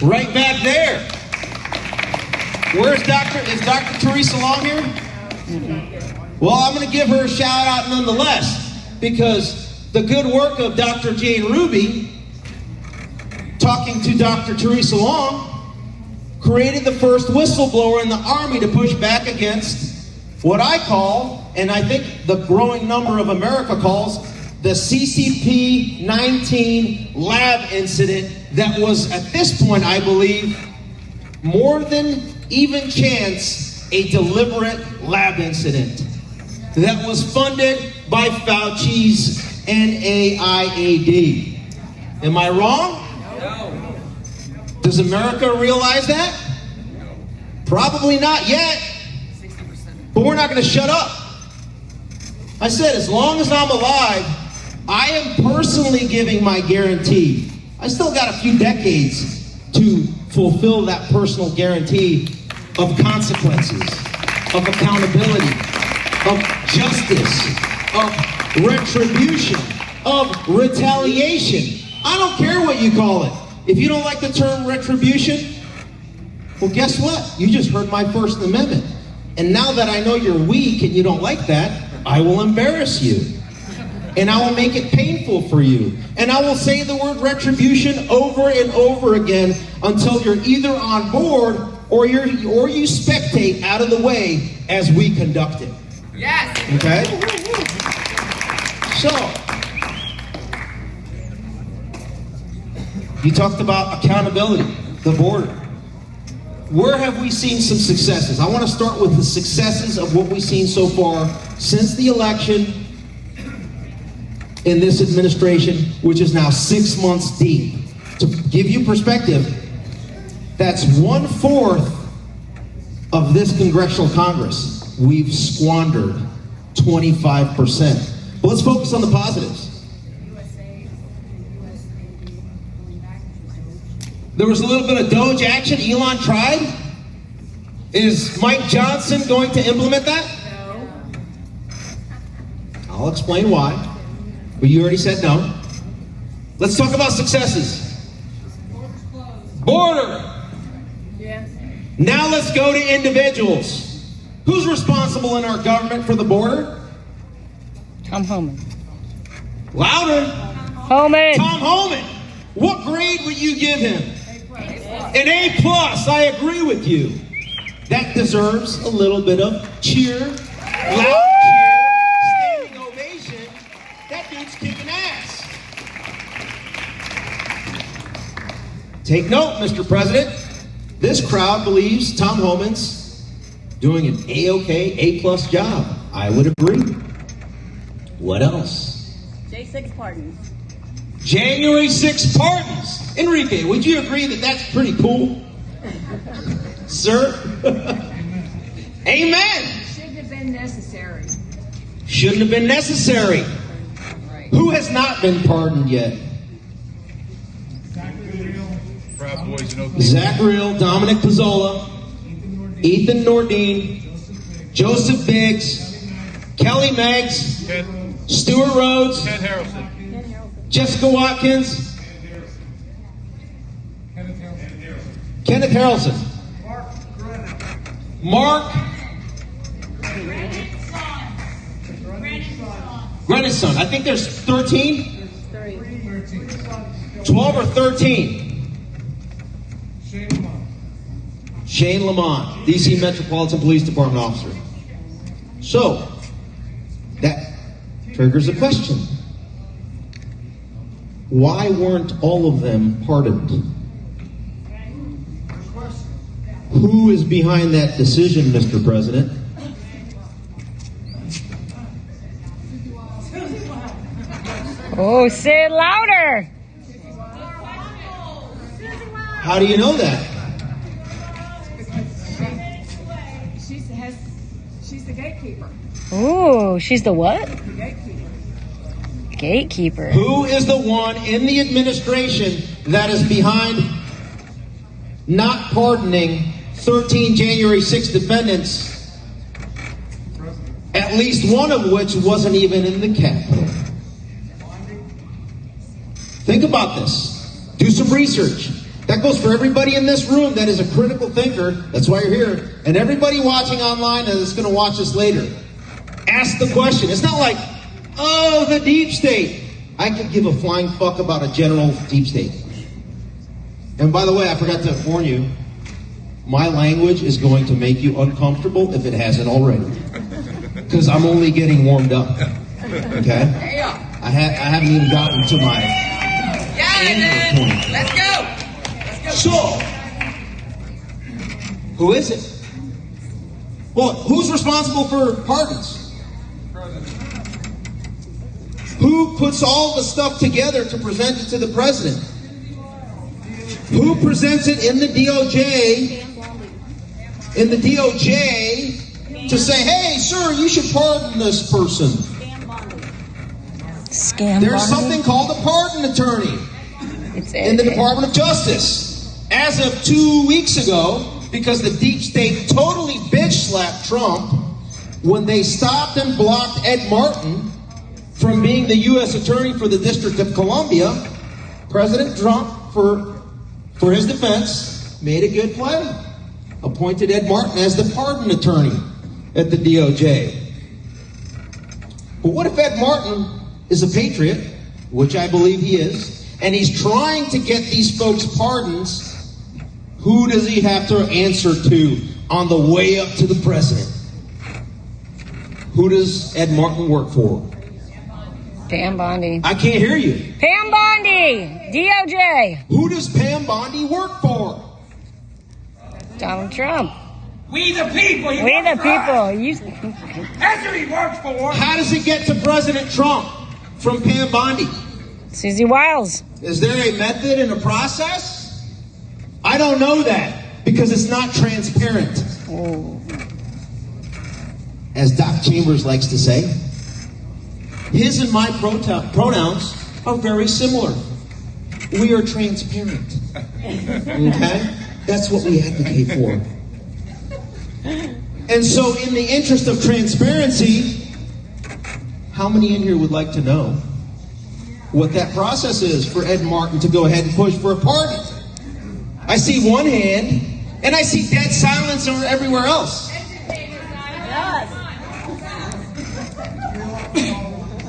Right back there. Is Dr. Teresa Long here? Well, I'm going to give her a shout out nonetheless, because the good work of Dr. Jane Ruby, talking to Dr. Teresa Long, created the first whistleblower in the Army to push back against what I call, and I think the growing number of America calls, the CCP-19 lab incident that was, at this point, I believe, more than even chance, a deliberate lab incident that was funded by Fauci's NIAID. Am I wrong? No. Does America realize that? Probably not yet. But we're not going to shut up. I said, as long as I'm alive, I am personally giving my guarantee. I still got a few decades to fulfill that personal guarantee of consequences, of accountability, of justice, of retribution, of retaliation. I don't care what you call it. If you don't like the term retribution, well, guess what? You just heard my First Amendment. And now that I know you're weak and you don't like that, I will embarrass you. And I will make it painful for you. And I will say the word retribution over and over again until you're either on board or you spectate out of the way as we conduct it. Yes. Okay? So, you talked about accountability, the border. where have we seen some successes? I want to start with the successes of what we've seen so far since the election in this administration, which is now 6 months deep. To give you perspective, that's 1/4 of this congressional Congress. We've squandered 25%. But let's focus on the positives. There was a little bit of Doge action. Elon tried. Is Mike Johnson going to implement that? No. I'll explain why. But you already said no. Let's talk about successes. Border. Yes. Now let's go to individuals. Who's responsible in our government for the border? Tom Homan. Louder. Homan. Tom Homan. What grade would you give him? An A+. I agree with you. That deserves a little bit of cheer. Loud cheer. Standing ovation. That dude's kicking ass. Take note, Mr. President. This crowd believes Tom Homan's doing an A-OK, A+ job. I would agree. What else? J6 pardons. January 6th pardons. Enrique, would you agree that that's pretty cool? Sir? Amen. Shouldn't have been necessary. Shouldn't have been necessary. Right. Who has not been pardoned yet? Zach Real, Dominic Pizzola, Ethan Nordine, Joseph Biggs, Kelly Meggs, Stuart Rhodes, Jessica Watkins, Kenneth Harrelson, Mark Grenison. I think there's 13? 12 or 13. Shane Lamont, DC Metropolitan Police Department officer. So, that triggers a question. Why weren't all of them pardoned? Who is behind that decision, Mr. President? Oh, say it louder. How do you know that? She's the gatekeeper. Oh, she's the what? The gatekeeper. Gatekeeper. Who is the one in the administration that is behind not pardoning 13 January 6th defendants, at least one of which wasn't even in the Capitol? Think about this. Do some research. That goes for everybody in this room that is a critical thinker. That's why you're here. And everybody watching online that is going to watch us later. Ask the question. It's not like, oh, the deep state. I could give a flying fuck about a general deep state. And by the way, I forgot to warn you, my language is going to make you uncomfortable if it hasn't already. Because I'm only getting warmed up. Okay? I haven't even gotten to my anger point. Let's go. So, who is it? Well, who's responsible for pardons? Who puts all the stuff together to present it to the president? Who presents it in the DOJ? In the DOJ to say, hey, sir, you should pardon this person. There's something called a pardon attorney in the Department of Justice. As of 2 weeks ago, because the deep state totally bitch slapped Trump when they stopped and blocked Ed Martin from being the U.S. Attorney for the District of Columbia, President Trump, for his defense, made a good play. Appointed Ed Martin as the pardon attorney at the DOJ. But what if Ed Martin is a patriot, which I believe he is, and he's trying to get these folks pardons? Who does he have to answer to on the way up to the president? Who does Ed Martin work for? Pam Bondi. I can't hear you. Pam Bondi, DOJ. Who does Pam Bondi work for? Donald Trump. We the people. We the people. You... That's who he works for. How does it get to President Trump from Pam Bondi? Susie Wiles. Is there a method and a process? I don't know that because it's not transparent. Oh. As Doc Chambers likes to say, his and my pronouns are very similar. We are transparent. Okay? That's what we advocate for. And so in the interest of transparency, how many in here would like to know what that process is for Ed Martin to go ahead and push for a pardon? I see one hand, and I see dead silence everywhere else.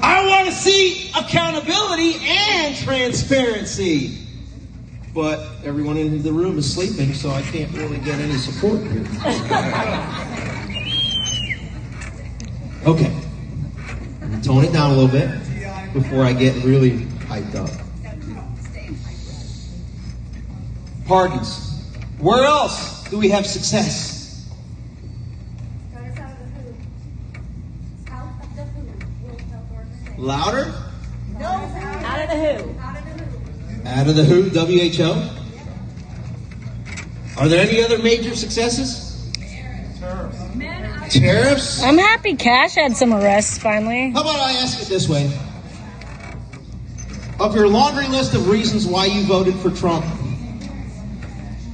I want to see accountability and transparency. But everyone in the room is sleeping, so I can't really get any support here. Okay. Tone it down a little bit before I get really hyped up. Pardons. Where else do we have success? Louder? No, out of the who. Out of the WHO, WHO. Are there any other major successes? Tariffs? I'm happy Cash had some arrests finally. How about I ask it this way? Of your laundry list of reasons why you voted for Trump,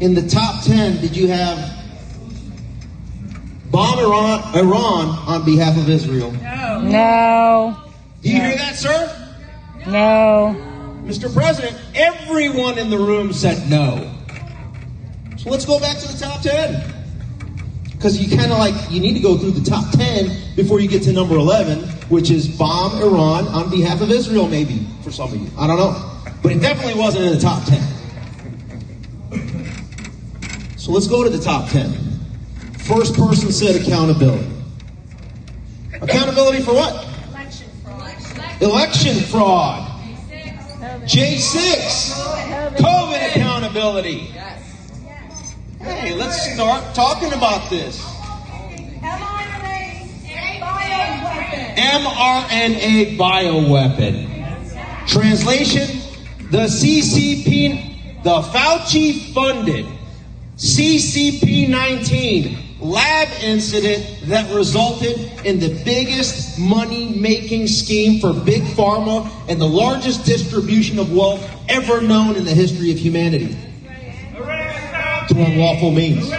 in the top 10, did you have bomb Iran on behalf of Israel? No. Do you hear that, sir? No. Mr. President, everyone in the room said no. So let's go back to the top 10. Because you kind of you need to go through the top 10 before you get to number 11, which is bomb Iran on behalf of Israel, maybe, for some of you. I don't know. But it definitely wasn't in the top 10. So let's go to the top 10. First person said accountability. Accountability for what? Election fraud. Election fraud. J6, COVID accountability. Hey, let's start talking about this. mRNA bioweapon. Translation, the CCP, the Fauci-funded CCP-19 lab incident that resulted in the biggest money-making scheme for Big Pharma and the largest distribution of wealth ever known in the history of humanity. To unlawful means.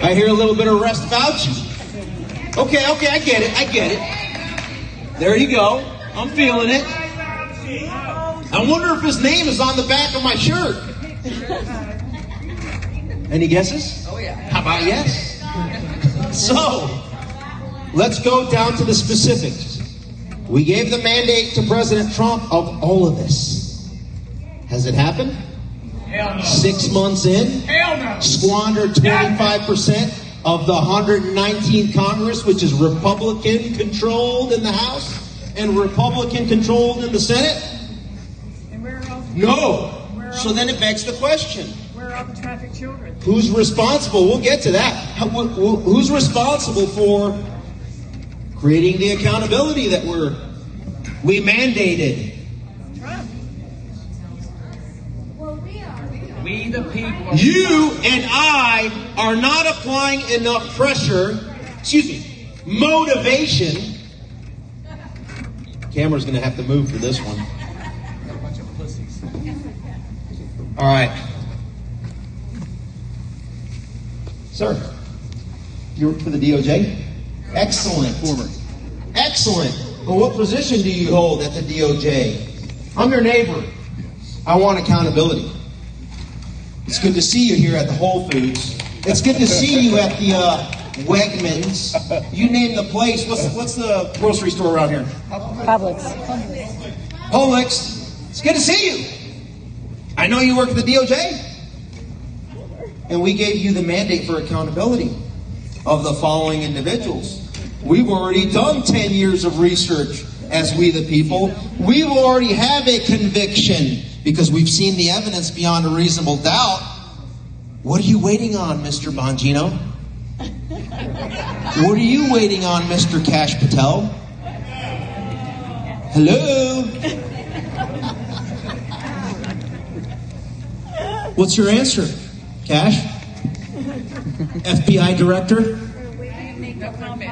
I hear a little bit of arrest Fauci. Okay, I get it. There you go. I'm feeling it. I wonder if his name is on the back of my shirt. Any guesses? Oh, yeah. How about yes? So, let's go down to the specifics. We gave the mandate to President Trump of all of this. Has it happened? Hell no. 6 months in? Hell no. Squandered 25% of the 119th Congress, which is Republican-controlled in the House and Republican-controlled in the Senate? And where else? No. So then it begs the question. Where are the trafficked children? Who's responsible? We'll get to that. Who's responsible for creating the accountability that we mandated? Trump. Well, we the people. You and I are not applying enough motivation. Camera's going to have to move for this one. All right. Sir, you work for the DOJ? Excellent. Former. Excellent. Well, what position do you hold at the DOJ? I'm your neighbor. I want accountability. It's good to see you here at the Whole Foods. It's good to see you at the Wegmans. You name the place. What's the grocery store around here? Publix. It's good to see you. I know you work for the DOJ. And we gave you the mandate for accountability of the following individuals. We've already done 10 years of research as we the people. We already have a conviction because we've seen the evidence beyond a reasonable doubt. What are you waiting on, Mr. Bongino? What are you waiting on, Mr. Cash Patel? Hello? What's your answer, Cash? FBI director?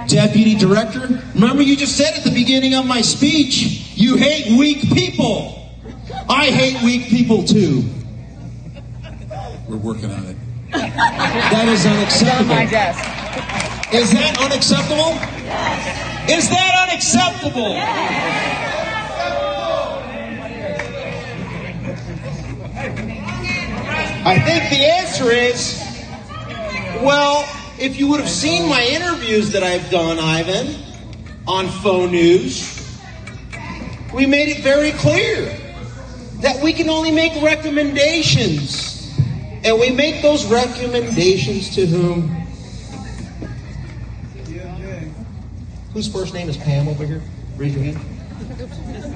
Deputy director? Remember you just said at the beginning of my speech, you hate weak people. I hate weak people too. We're working on it. That is unacceptable. Is that unacceptable? Is that unacceptable? I think the answer is, well, if you would have seen my interviews that I've done, Ivan, on Faux News, we made it very clear that we can only make recommendations. And we make those recommendations to whom? Whose first name is Pam over here? Raise your hand.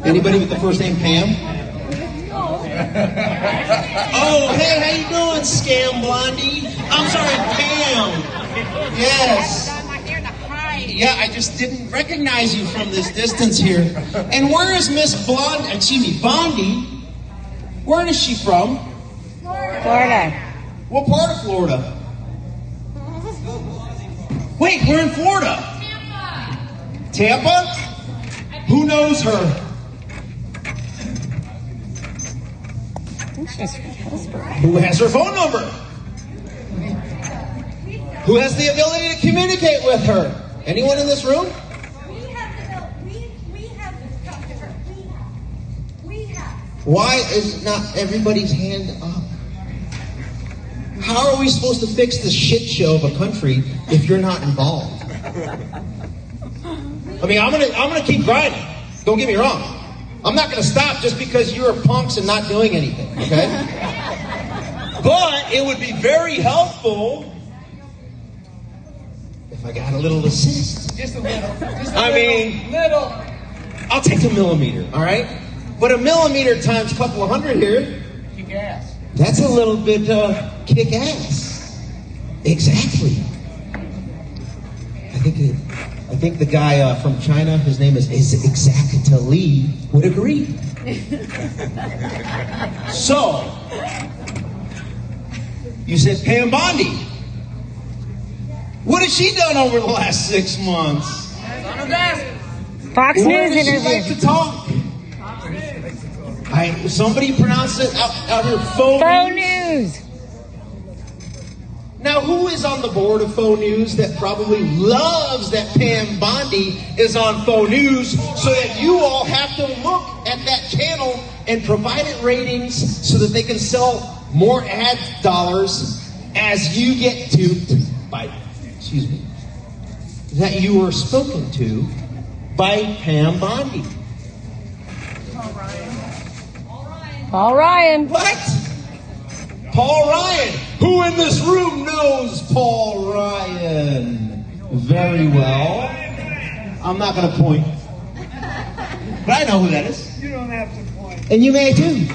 Anybody with the first name Pam? Oh, hey, how you doing, Scam Blondie? I'm sorry, Pam. Yes. Yeah, I just didn't recognize you from this distance here. And where is Miss Bondi? Where is she from? Florida. What part of Florida? Wait, we're in Florida. Tampa? Who knows her? Who has her phone number? Who has the ability to communicate with her? Anyone in this room? Why is not everybody's hand up? How are we supposed to fix the shit show of a country if you're not involved? I mean, I'm gonna keep grinding. Don't get me wrong. I'm not gonna stop just because you're punks and not doing anything, okay? But it would be very helpful if I got a little assist. Just a little. Little. I'll take a millimeter, all right? But a millimeter times a couple of hundred here. Kick ass. That's a little bit kick ass. Exactly. I think the guy from China, his name is Exacta Lee, would agree. So, you said Pam Bondi. What has she done over the last 6 months? Fox Where News does she interview. like to talk? Somebody pronounce it out here, Faux News. Now, who is on the board of Faux News that probably loves that Pam Bondi is on Faux News so that you all have to look at that channel and provide it ratings so that they can sell more ad dollars as you get duped by, that you were spoken to by Pam Bondi. Paul Ryan. What? Paul Ryan. Who in this room knows Paul Ryan very well? I'm not going to point. But I know who that is. You don't have to point. And you may too.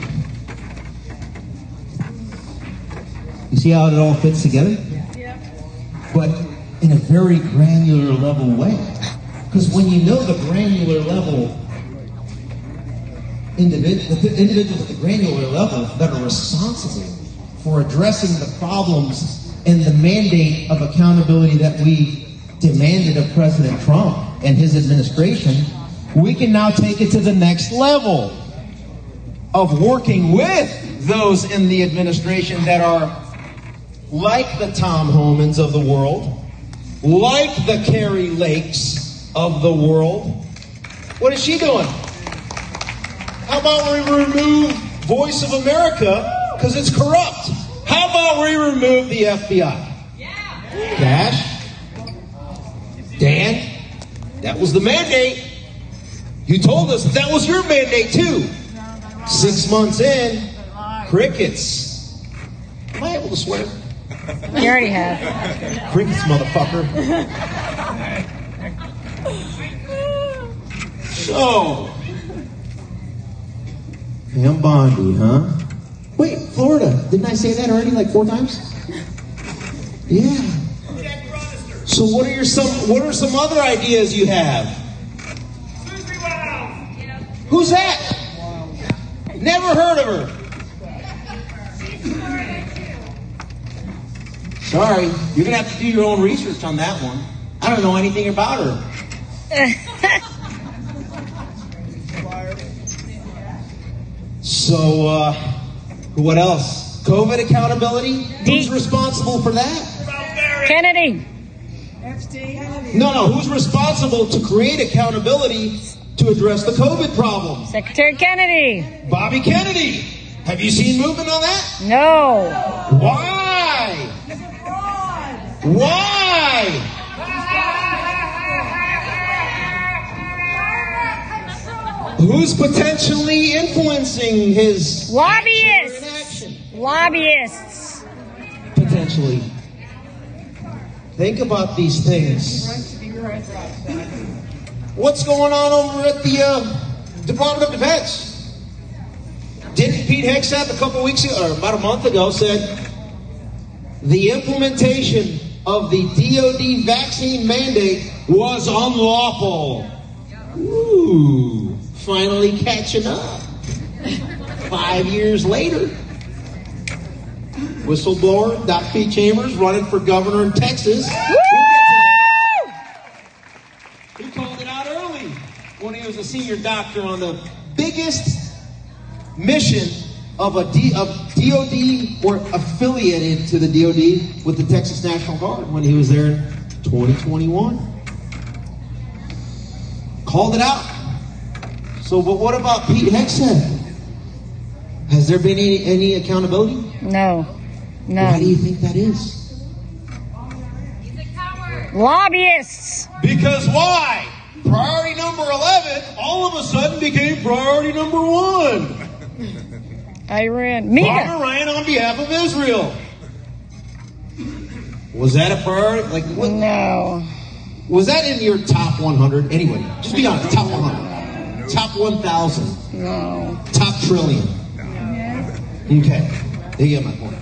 You see how it all fits together? Yeah. But in a very granular level way. Because when you know the granular level individuals at the granular level that are responsible for addressing the problems and the mandate of accountability that we demanded of President Trump and his administration, we can now take it to the next level of working with those in the administration that are like the Tom Homans of the world, like the Carrie Lakes of the world. What is she doing? How about we remove Voice of America because it's corrupt? How about we remove the FBI? Cash? Dan? That was the mandate. You told us that was your mandate too. 6 months in, crickets. Am I able to swear? You already have. Crickets, motherfucker. So, Pam Bondi, huh? Wait, Florida. Didn't I say that already like 4 times? Yeah. So what are some other ideas you have? Who's that? Never heard of her. Sorry, you're gonna have to do your own research on that one. I don't know anything about her. So, what else? COVID accountability? Who's responsible for that? Kennedy. Epstein. No, who's responsible to create accountability to address the COVID problem? Secretary Kennedy. Bobby Kennedy. Have you seen movement on that? No. Why? Why? Who's potentially influencing his lobbyists? Lobbyists. Potentially. Think about these things. What's going on over at the Department of Defense? Didn't Pete Hegseth a couple weeks ago, or about a month ago, said the implementation of the DoD vaccine mandate was unlawful? Ooh, finally catching up. 5 years later. Whistleblower, Dr. Pete Chambers, running for governor in Texas. He called it out early when he was a senior doctor on the biggest mission of a DoD or affiliated to the DoD with the Texas National Guard when he was there in 2021. Called it out. So, but what about Pete Hegseth? Has there been any accountability? No. Why do you think that is? He's a coward. Lobbyists. Because why? Priority number 11 all of a sudden became priority number 1. Iran. Barbara Ryan on behalf of Israel. Was that a priority? Like what? No. Was that in your top 100? Anyway, just be honest. Top 100. Top 1,000. No. Top trillion. Okay. There you get my point.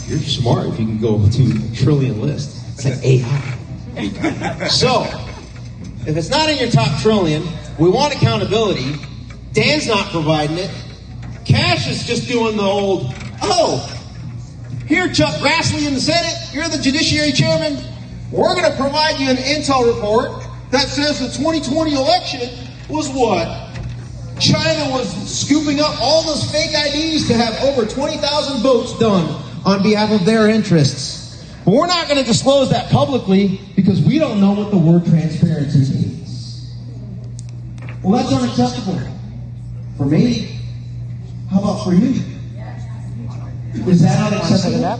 You're smart if you can go to a trillion list. It's like AI. So, if it's not in your top trillion, we want accountability. Dan's not providing it. Cash is just doing the old, here, Chuck Grassley in the Senate, you're the Judiciary Chairman. We're going to provide you an intel report that says the 2020 election was what? China was scooping up all those fake IDs to have over 20,000 votes done on behalf of their interests. But we're not going to disclose that publicly because we don't know what the word transparency means. Well, that's unacceptable. For me. How about for you? Is that unacceptable?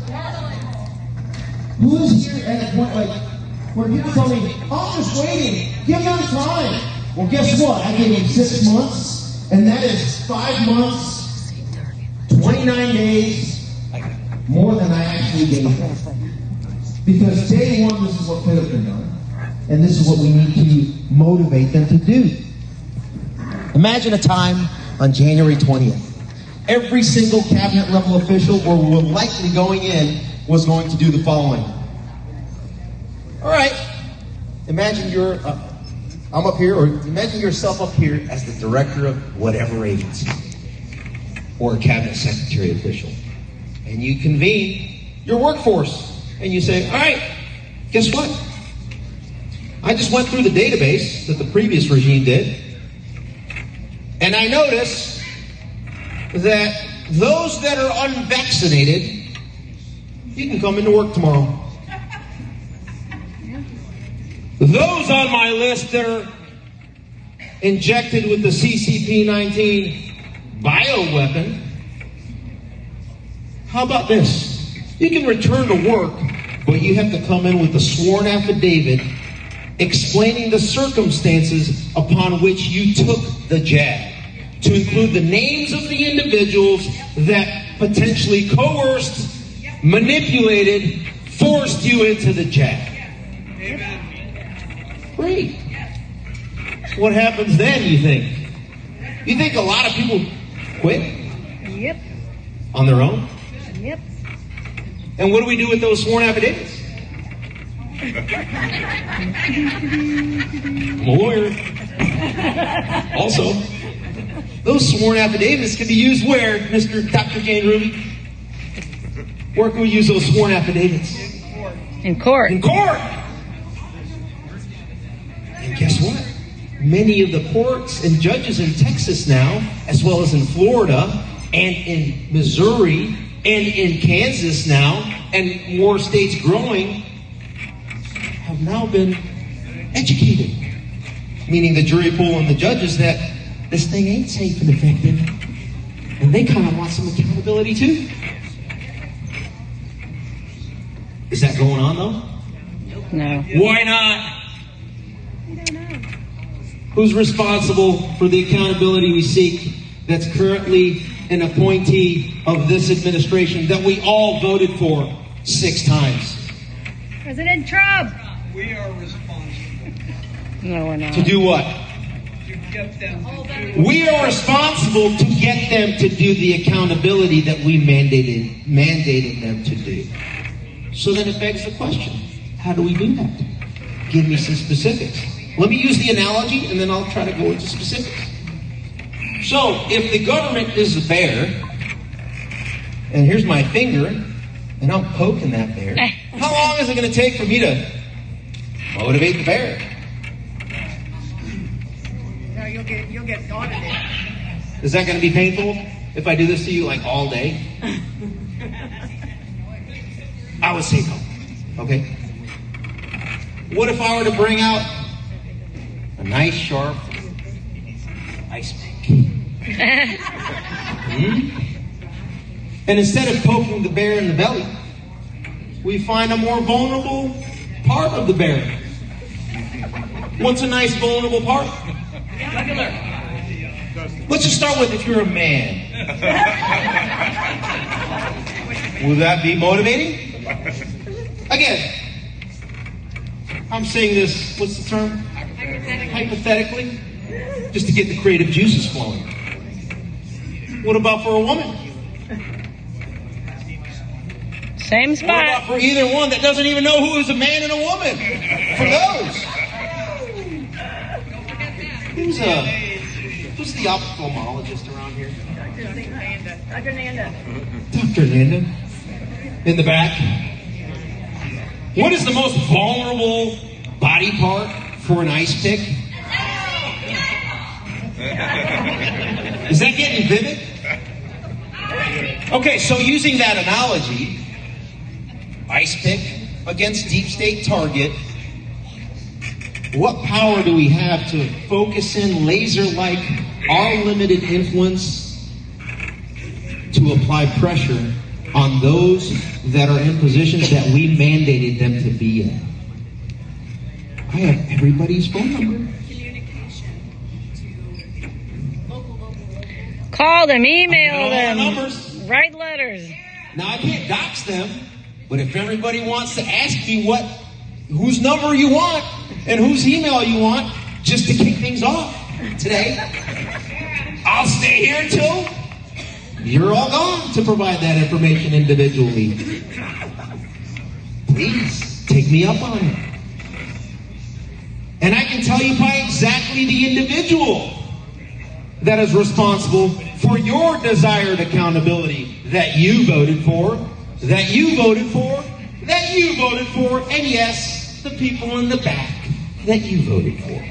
Who is here at a point like where people tell me, I'm just waiting, give them time. Well, guess what? I gave him 6 months, and that is 5 months, 29 days, more than I actually gave him. Because day one, this is what could have been done, and this is what we need to motivate them to do. Imagine a time on January 20th. Every single cabinet level official, or will likely going in, was going to do the following. All right, imagine I'm up here, or imagine yourself up here as the director of whatever agency, or a cabinet secretary official. And you convene your workforce, and you say, all right, guess what? I just went through the database that the previous regime did, and I noticed that those that are unvaccinated, you can come into work tomorrow. Those on my list that are injected with the CCP-19 bioweapon, how about this? You can return to work, but you have to come in with a sworn affidavit explaining the circumstances upon which you took the jab, to include the names of the individuals that potentially coerced, manipulated, forced you into the jab. Great. What happens then, you think? You think a lot of people quit? Yep. On their own? Yep. And what do we do with those sworn affidavits? I'm a lawyer. Also, those sworn affidavits can be used where, Mr. Dr. Jane Ruby? Where can we use those sworn affidavits? In court. In court! And guess what? Many of the courts and judges in Texas now, as well as in Florida, and in Missouri, and in Kansas now, and more states growing, have now been educated. Meaning the jury pool and the judges that this thing ain't safe and effective. And they kind of want some accountability too. Is that going on though? No. Why not? Who's responsible for the accountability we seek that's currently an appointee of this administration that we all voted for 6 times? President Trump. We are responsible. No, we're not. To do what? To get them to do. We are responsible to get them to do the accountability that we mandated them to do. So then it begs the question, how do we do that? Give me some specifics. Let me use the analogy and then I'll try to go into specifics. So if the government is a bear, and here's my finger, and I'm poking that bear, how long is it going to take for me to motivate the bear? No, you'll get audited. Is that going to be painful if I do this to you like all day? I would say no. Okay? What if I were to bring out a nice sharp ice pick? And instead of poking the bear in the belly, we find a more vulnerable part of the bear. What's a nice vulnerable part? Let's just start with if you're a man. Will that be motivating? Again, I'm saying this, what's the term? Hypothetically, just to get the creative juices flowing. What about for a woman? Same spot. What about for either one that doesn't even know who is a man and a woman? For those. Who's the ophthalmologist around here? Dr. Nanda. Dr. Nanda. In the back. What is the most vulnerable body part for an ice pick? Is that getting vivid? Okay, so using that analogy, ice pick against deep state target, what power do we have to focus in laser-like our limited influence to apply pressure on those that are in positions that we mandated them to be in? I have everybody's phone number. Call them, email them, numbers. write letters. Now I can't dox them, but if everybody wants to ask me whose number you want and whose email you want, just to kick things off today, I'll stay here until you're all gone to provide that information individually. Please take me up on it. And I can tell you by exactly the individual that is responsible for your desired accountability that you voted for, that you voted for, that you voted for, and yes, the people in the back that you voted for.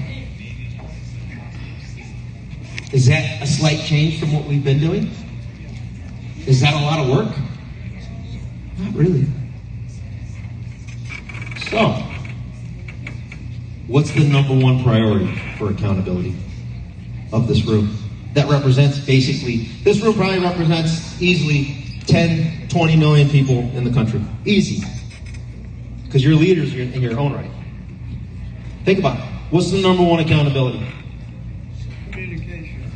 Is that a slight change from what we've been doing? Is that a lot of work? Not really. So, what's the number one priority for accountability of this room? That represents basically, this room probably represents easily 10, 20 million people in the country. Easy. Because you're leaders in your own right. Think about it. What's the number one accountability? Communication.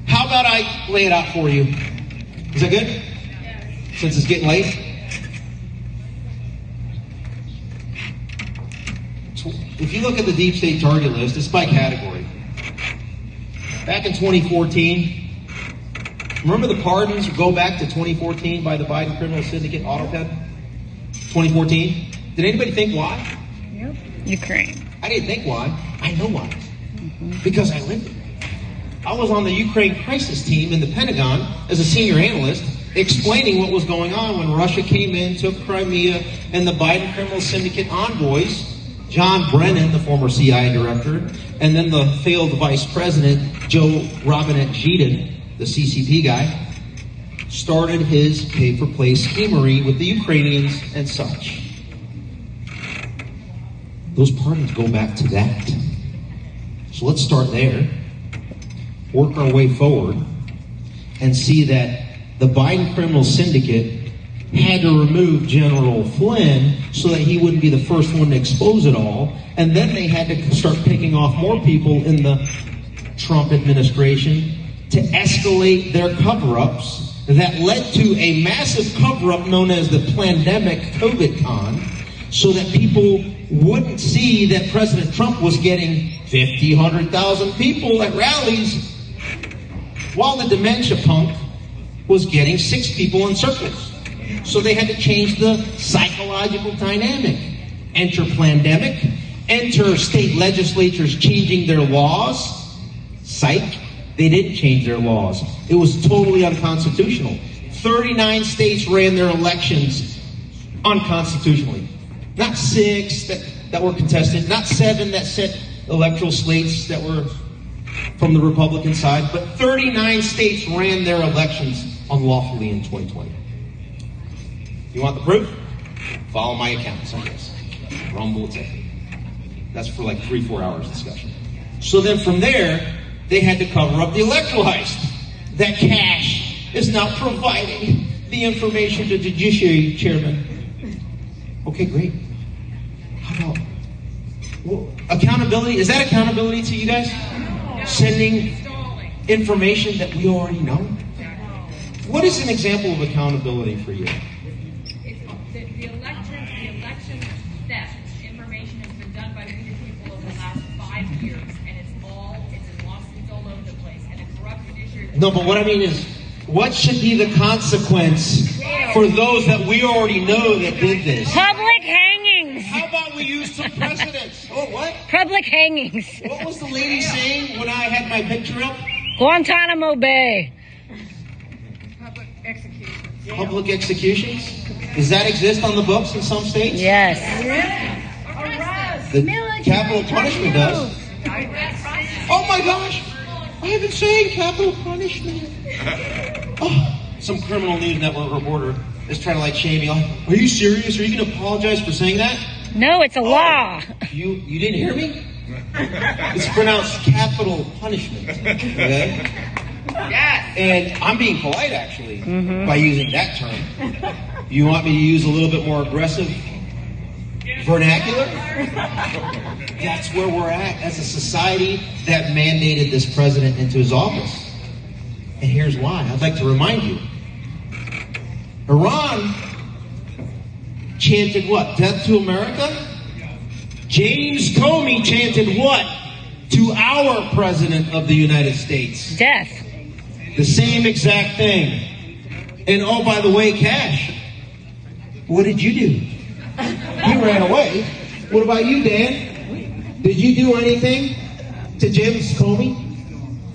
How about I lay it out for you? Is that good? Since it's getting late? If you look at the deep state target list, it's by category. back in 2014, remember the pardons go back to 2014 by the Biden criminal syndicate AutoPed? 2014? Did anybody think why? Yep. Ukraine. I didn't think why. I know why. Because I lived it. I was on the Ukraine crisis team in the Pentagon as a senior analyst explaining what was going on when Russia came in, took Crimea, and the Biden criminal syndicate envoys, John Brennan, the former CIA director, and then the failed vice president, Joe Robinette-Geden, the CCP guy, started his pay-for-play schemery with the Ukrainians and such. Those pardons go back to that. So let's start there, work our way forward, and see that the Biden criminal syndicate had to remove General Flynn so that he wouldn't be the first one to expose it all, and then they had to start picking off more people in the Trump administration to escalate their cover-ups that led to a massive cover-up known as the Plandemic COVID Con, so that people wouldn't see that President Trump was getting 50, 100,000 people at rallies, while the dementia punk was getting 6 people in circus. So they had to change the psychological dynamic. Enter Plandemic, enter state legislatures changing their laws. Psych, they didn't change their laws. It was totally unconstitutional. 39 states ran their elections unconstitutionally. Not 6 that were contested, not 7 that set electoral slates that were from the Republican side, but 39 states ran their elections unlawfully in 2020. You want the proof? Follow my accounts, I guess. Rumble, etc. That's for like 3-4 hours discussion. So then from there, they had to cover up the electoral heist. That Cash is not providing the information to the Judiciary Chairman. Okay, great. How about accountability? Is that accountability to you guys? Sending information that we already know? What is an example of accountability for you? The election theft information has been done by the people over the last 5 years, and it's in lawsuits all over the place, and a corrupt judiciary. No, but what I mean is, what should be the consequence for those that we already know that did this? Public hangings. How about we use some precedents? Oh, what? Public hangings. What was the lady saying when I had my picture up? Guantanamo Bay. Public executions. Public executions? Does that exist on the books in some states? Yes. The capital punishment does. Oh my gosh! I have been saying capital punishment. Oh, some criminal news network reporter is trying to like shame me. Are you serious? Are you going to apologize for saying that? No, it's a law. You didn't hear me? It's pronounced capital punishment. Okay? Yes. And I'm being polite, actually, by using that term. You want me to use a little bit more aggressive vernacular? That's where we're at as a society that mandated this president into his office. And here's why. I'd like to remind you. Iran chanted what? Death to America? James Comey chanted what? To our president of the United States. Death. The same exact thing. And oh, by the way, Cash, what did you do? You ran away. What about you, Dan? Did you do anything to James Comey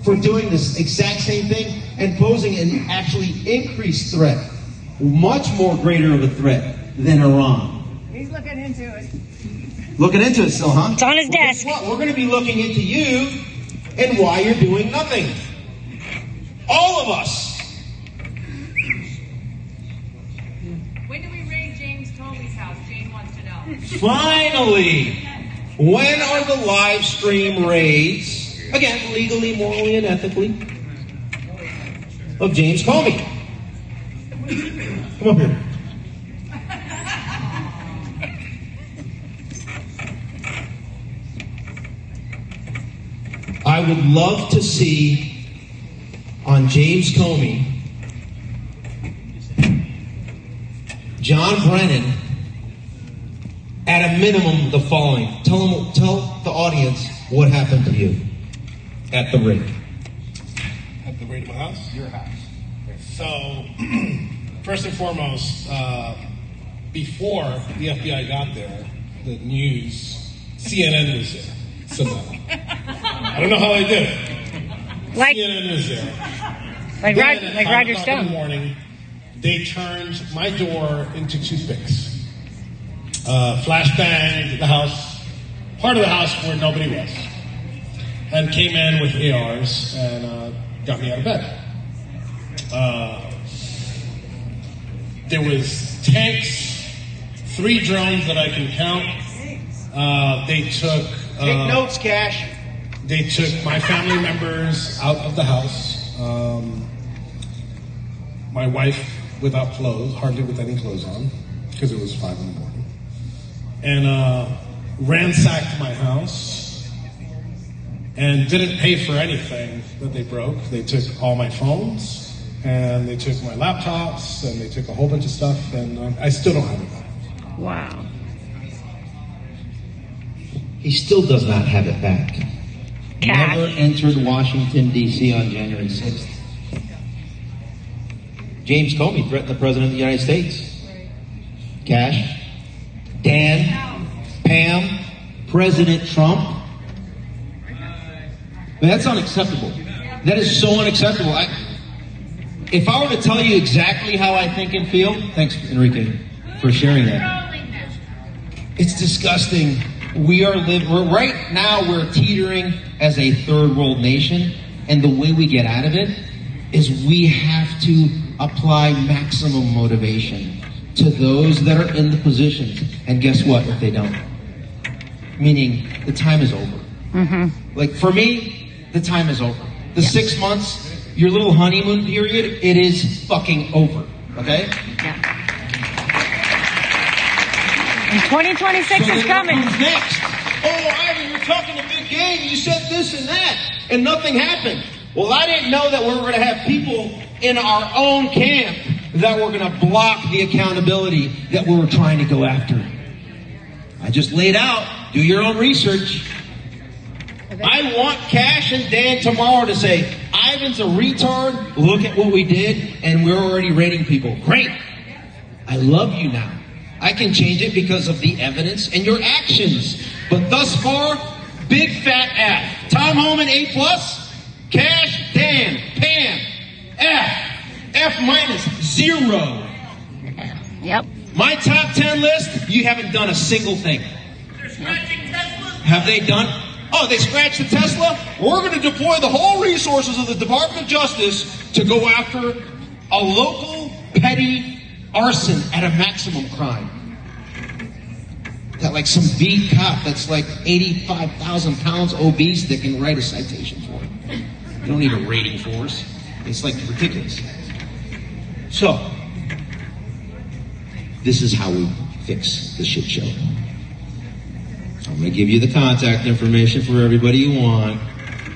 for doing this exact same thing and posing an actually increased threat, much more greater of a threat than Iran? He's looking into it. Looking into it still, huh? It's on his desk. Well, we're going to be looking into you and why you're doing nothing. All of us. When do we raid James Comey's house? Jane wants to know. Finally, when are the live stream raids, again, legally, morally, and ethically, of James Comey? Come up here. I would love to see on James Comey, John Brennan, at a minimum, the following. Tell the audience what happened to you at the rig. raided my house? Your house. So, first and foremost, before the FBI got there, the news, CNN was there. Somehow. I don't know how they did it. CNN was there. Like Roger In Stone. the morning, they turned my door into toothpicks. Flashbanged the house, part of the house where nobody was, and came in with ARs and got me out of bed. There was tanks, 3 drones that I can count. They took... Take notes, Cash. They took my family members out of the house. My wife without clothes, hardly with any clothes on, because it was 5 in the morning. And ransacked my house and didn't pay for anything that they broke. They took all my phones, and they took my laptops, and they took a whole bunch of stuff, and I still don't have it back. Wow. He still does not have it back. Cash. Never entered Washington, D.C. on January 6th. James Comey threatened the President of the United States. Cash. Dan. Pam. President Trump. That's unacceptable. That is so unacceptable. If I were to tell you exactly how I think and feel, thanks, Enrique, for sharing that. It's disgusting. We're right now we're teetering as a third world nation, and the way we get out of it is we have to apply maximum motivation to those that are in the positions. And guess what? If they don't, meaning the time is over. Mm-hmm. Like for me, the time is over. The 6 months, your little honeymoon period, it is fucking over. Okay? Yeah. And 2026 is coming. What comes next? Oh, Ivan, you're talking a big game. You said this and that, and nothing happened. Well, I didn't know that we were going to have people in our own camp that were going to block the accountability that we were trying to go after. I just laid out. Do your own research. I want Cash and Dan tomorrow to say, Ivan's a retard. Look at what we did, and we're already rating people. Great. I love you now. I can change it because of the evidence and your actions. But thus far, big fat F. Tom Holman, A+. Cash, Dan, Pam, F. F minus, 0. Yep. My top 10 list, you haven't done a single thing. Have they done? Oh, they scratched the Tesla? We're going to deploy the whole resources of the Department of Justice to go after a local petty arson at a maximum crime. That like some beat cop that's like 85,000 pounds obese that can write a citation for it. You don't need a rating force. It's like ridiculous. So, this is how we fix the shit show. I'm going to give you the contact information for everybody you want.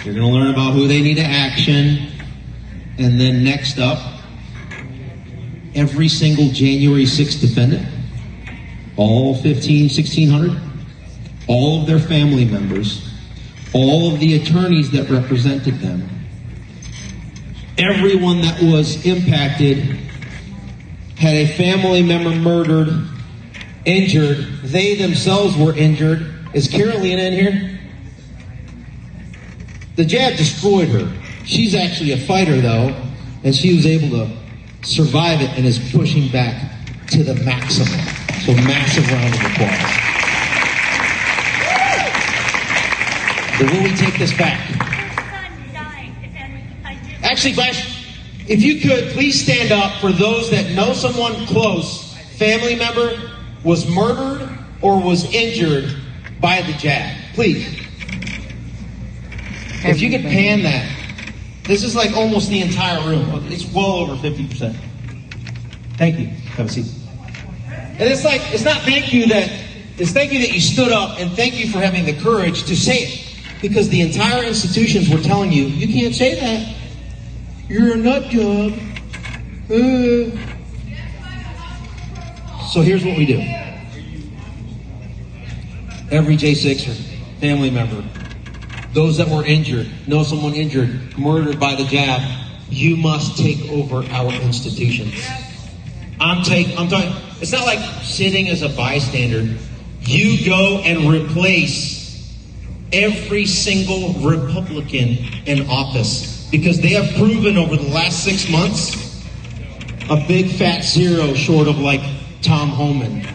You're going to learn about who they need to action. And then next up, every single January 6th defendant, all 1,600, all of their family members, all of the attorneys that represented them, everyone that was impacted, had a family member murdered, injured, they themselves were injured. Is Carolina in here? The jab destroyed her. She's actually a fighter though, and she was able to survive it and is pushing back to the maximum. So massive round of applause. But will we take this back? Actually, Flash, if you could, please stand up for those that know someone close, family member, was murdered or was injured by the jab. Please. If you could pan that. This is like almost the entire room. It's well over 50%. Thank you. Have a seat. And it's like, it's not thank you that you stood up, and thank you for having the courage to say it. Because the entire institutions were telling you, you can't say that. You're a nut job. So here's what we do. Every J6er, family member, those that were injured, know someone injured, murdered by the jab, you must take over our institutions. I'm talking, it's not like sitting as a bystander. You go and replace every single Republican in office, because they have proven over the last 6 months a big fat zero short of like Tom Homan.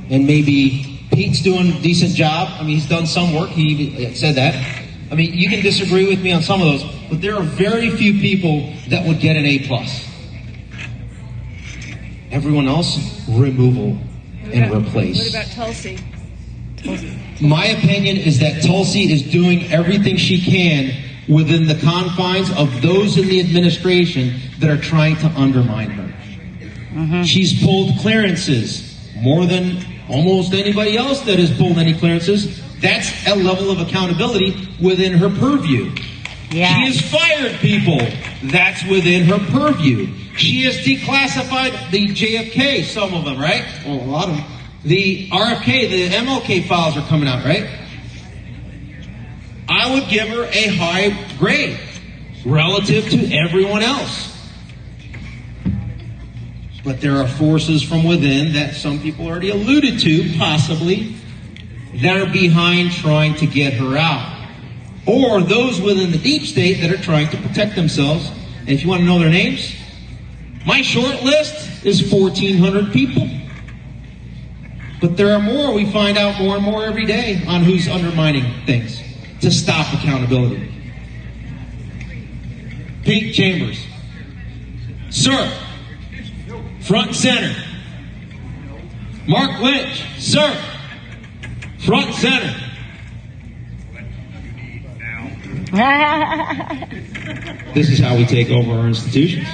And maybe Pete's doing a decent job. I mean, he's done some work. He even said that. I mean, you can disagree with me on some of those, but there are very few people that would get an A+. Everyone else, removal and replace. What about Tulsi? My opinion is that Tulsi is doing everything she can within the confines of those in the administration that are trying to undermine her. She's pulled clearances more than almost anybody else that has pulled any clearances. That's a level of accountability within her purview. Yeah. She has fired people. That's within her purview. She has declassified the JFK, some of them, right? Well, a lot of them. The RFK, the MLK files are coming out, right? I would give her a high grade relative to everyone else. But there are forces from within that some people already alluded to, possibly, that are behind trying to get her out. Or those within the deep state that are trying to protect themselves. And if you want to know their names, my short list is 1,400 people. But there are more. We find out more and more every day on who's undermining things to stop accountability. Pete Chambers. Sir. Front and center. Mark Lynch. Sir. Front and center. This is how we take over our institutions.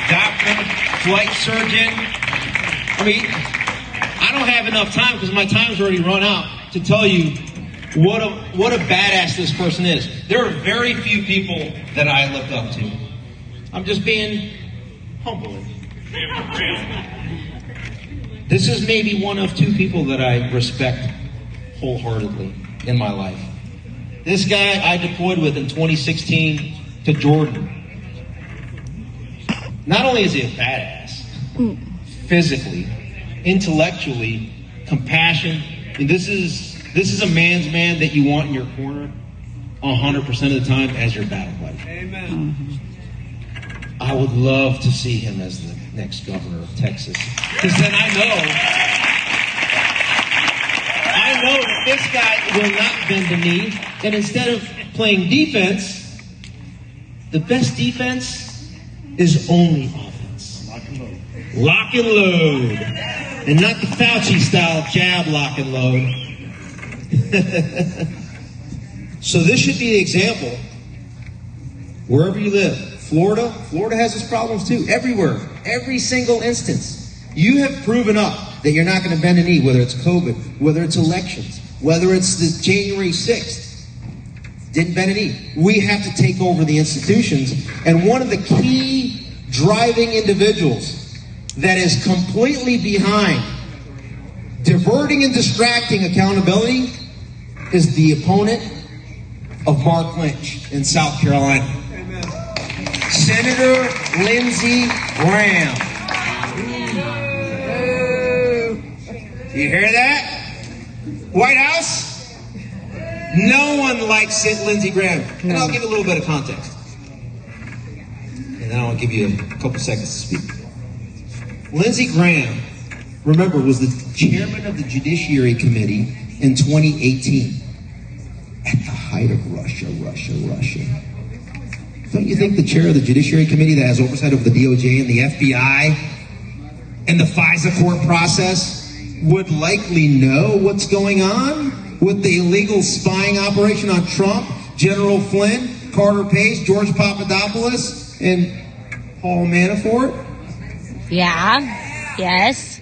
Doctor, flight surgeon. I mean, I don't have enough time because my time's already run out to tell you what a badass this person is. There are very few people that I look up to. I'm just being humble. This is maybe one of two people that I respect wholeheartedly in my life. This guy I deployed with in 2016 to Jordan. Not only is he a badass, physically, intellectually, compassion, and this is a man's man that you want in your corner 100% of the time as your battle buddy. Amen. I would love to see him as the next governor of Texas. Because then I know that this guy will not bend the knee. And instead of playing defense, the best defense is only offense. Lock and load. And not the Fauci style jab lock and load. So this should be the example. Wherever you live, Florida has its problems too. Everywhere, every single instance. You have proven up that you're not going to bend a knee, whether it's COVID, whether it's elections, whether it's the January 6th. Didn't bend a knee. We have to take over the institutions. And one of the key driving individuals that is completely behind diverting and distracting accountability is the opponent of Mark Lynch in South Carolina. Amen. Senator Lindsey Graham. You hear that? White House? No one likes Lindsey Graham. And I'll give a little bit of context. And then I'll give you a couple seconds to speak. Lindsey Graham, remember, was the chairman of the Judiciary Committee in 2018. At the height of Russia. Don't you think the chair of the Judiciary Committee that has oversight over the DOJ and the FBI and the FISA court process would likely know what's going on with the illegal spying operation on Trump, General Flynn, Carter Page, George Papadopoulos, and Paul Manafort? Yeah. Yes.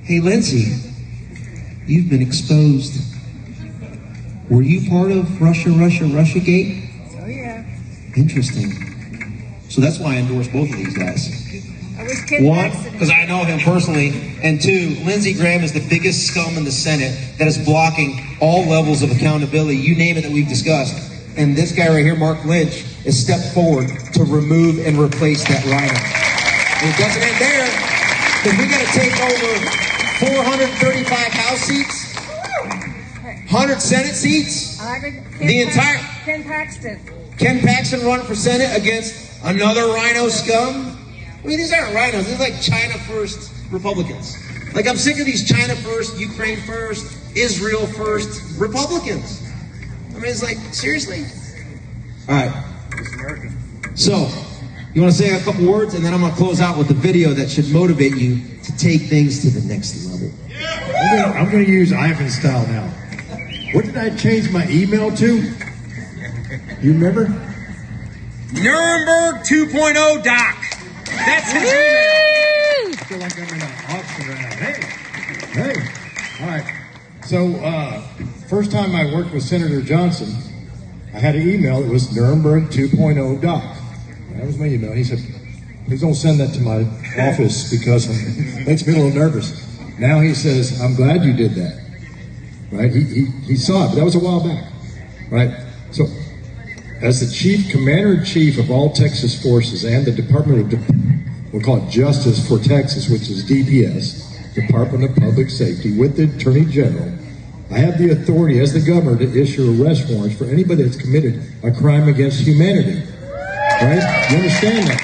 Hey, Lindsay, you've been exposed. Were you part of Russiagate? Oh, yeah. Interesting. So that's why I endorse both of these guys. I One, because I know him personally, and two, Lindsey Graham is the biggest scum in the Senate that is blocking all levels of accountability, you name it, that we've discussed. And this guy right here, Mark Lynch, has stepped forward to remove and replace that rhino. And it doesn't end there, because we got to take over 435 House seats, 100 Senate seats, the entire... Ken Paxton running for Senate against another rhino scum. I mean, these aren't rhinos. These are like China first Republicans. Like, I'm sick of these China first, Ukraine first, Israel first Republicans. I mean, it's like, seriously? All right. So, you want to say a couple words, and then I'm going to close out with a video that should motivate you to take things to the next level. I'm going to use Ivan style now. What did I change my email to? You remember? Nuremberg 2.0 Doc. That's his email. I feel like I'm in an auction right now. Hey. All right. So, first time I worked with Senator Johnson, I had an email that was Nuremberg 2.0 Doc. That was my email. He said, please don't send that to my office because it makes me a little nervous. Now he says, I'm glad you did that. Right? He saw it, but that was a while back. Right? So, as the Commander-in-Chief of all Texas forces and the Department of, we'll call it Justice for Texas, which is DPS, Department of Public Safety, with the Attorney General, I have the authority as the governor to issue arrest warrants for anybody that's committed a crime against humanity. Right? You understand that?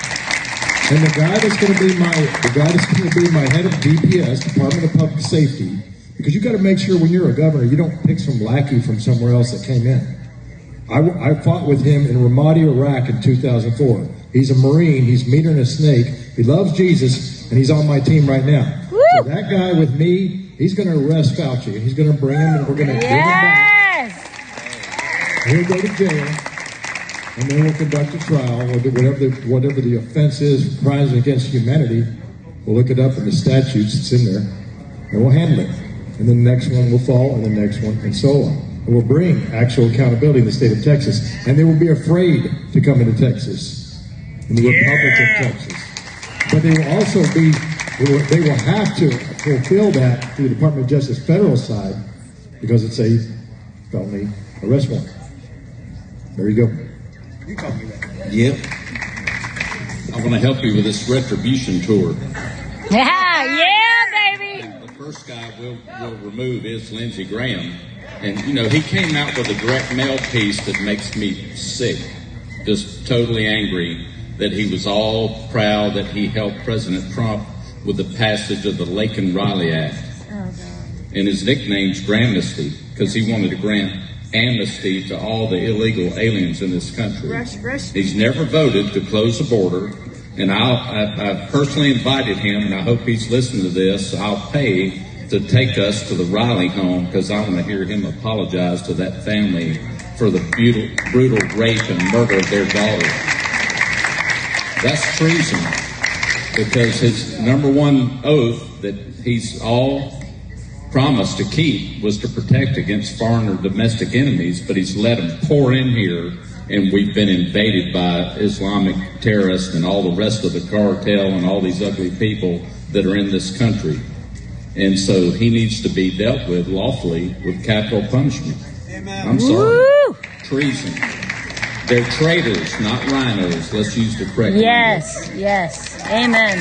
And the guy that's going to be my head of DPS, Department of Public Safety, because you got to make sure when you're a governor, you don't pick some lackey from somewhere else that came in. I fought with him in Ramadi, Iraq in 2004. He's a Marine. He's meaner than a snake. He loves Jesus, and he's on my team right now. Woo! So that guy with me, he's going to arrest Fauci, and he's going to bring him, and we're going to give him back. He'll go to jail, and then we'll conduct a trial. We'll do whatever the offense is, crimes against humanity. We'll look it up in the statutes. It's in there, and we'll handle it. And then the next one will fall, and the next one, and so on. And we'll bring actual accountability in the state of Texas. And they will be afraid to come into Texas, in the Republic of Texas. But they will also be, they will have to fulfill that through the Department of Justice federal side, because it's a felony arrest warrant. There you go. You called me that. Yep. I want to help you with this retribution tour. Yeah, baby. And the first guy we'll remove is Lindsey Graham. And, you know, he came out with a direct mail piece that makes me sick, just totally angry that he was all proud that he helped President Trump with the passage of the Laken Riley Act. Oh, God. And his nickname's Gramnesty, because he wanted to grant amnesty to all the illegal aliens in this country. He's never voted to close the border, and I personally invited him, and I hope he's listening to this. I'll pay to take us to the Riley home, because I want to hear him apologize to that family for the brutal rape and murder of their daughter. That's treason, because his number one oath that he's all promised to keep was to protect against foreign or domestic enemies, but he's let them pour in here, and we've been invaded by Islamic terrorists and all the rest of the cartel and all these ugly people that are in this country. And so he needs to be dealt with lawfully with capital punishment. Amen. I'm sorry. Woo! Treason. They're traitors, not rhinos. Let's use the correct word. Yes, yes. Amen.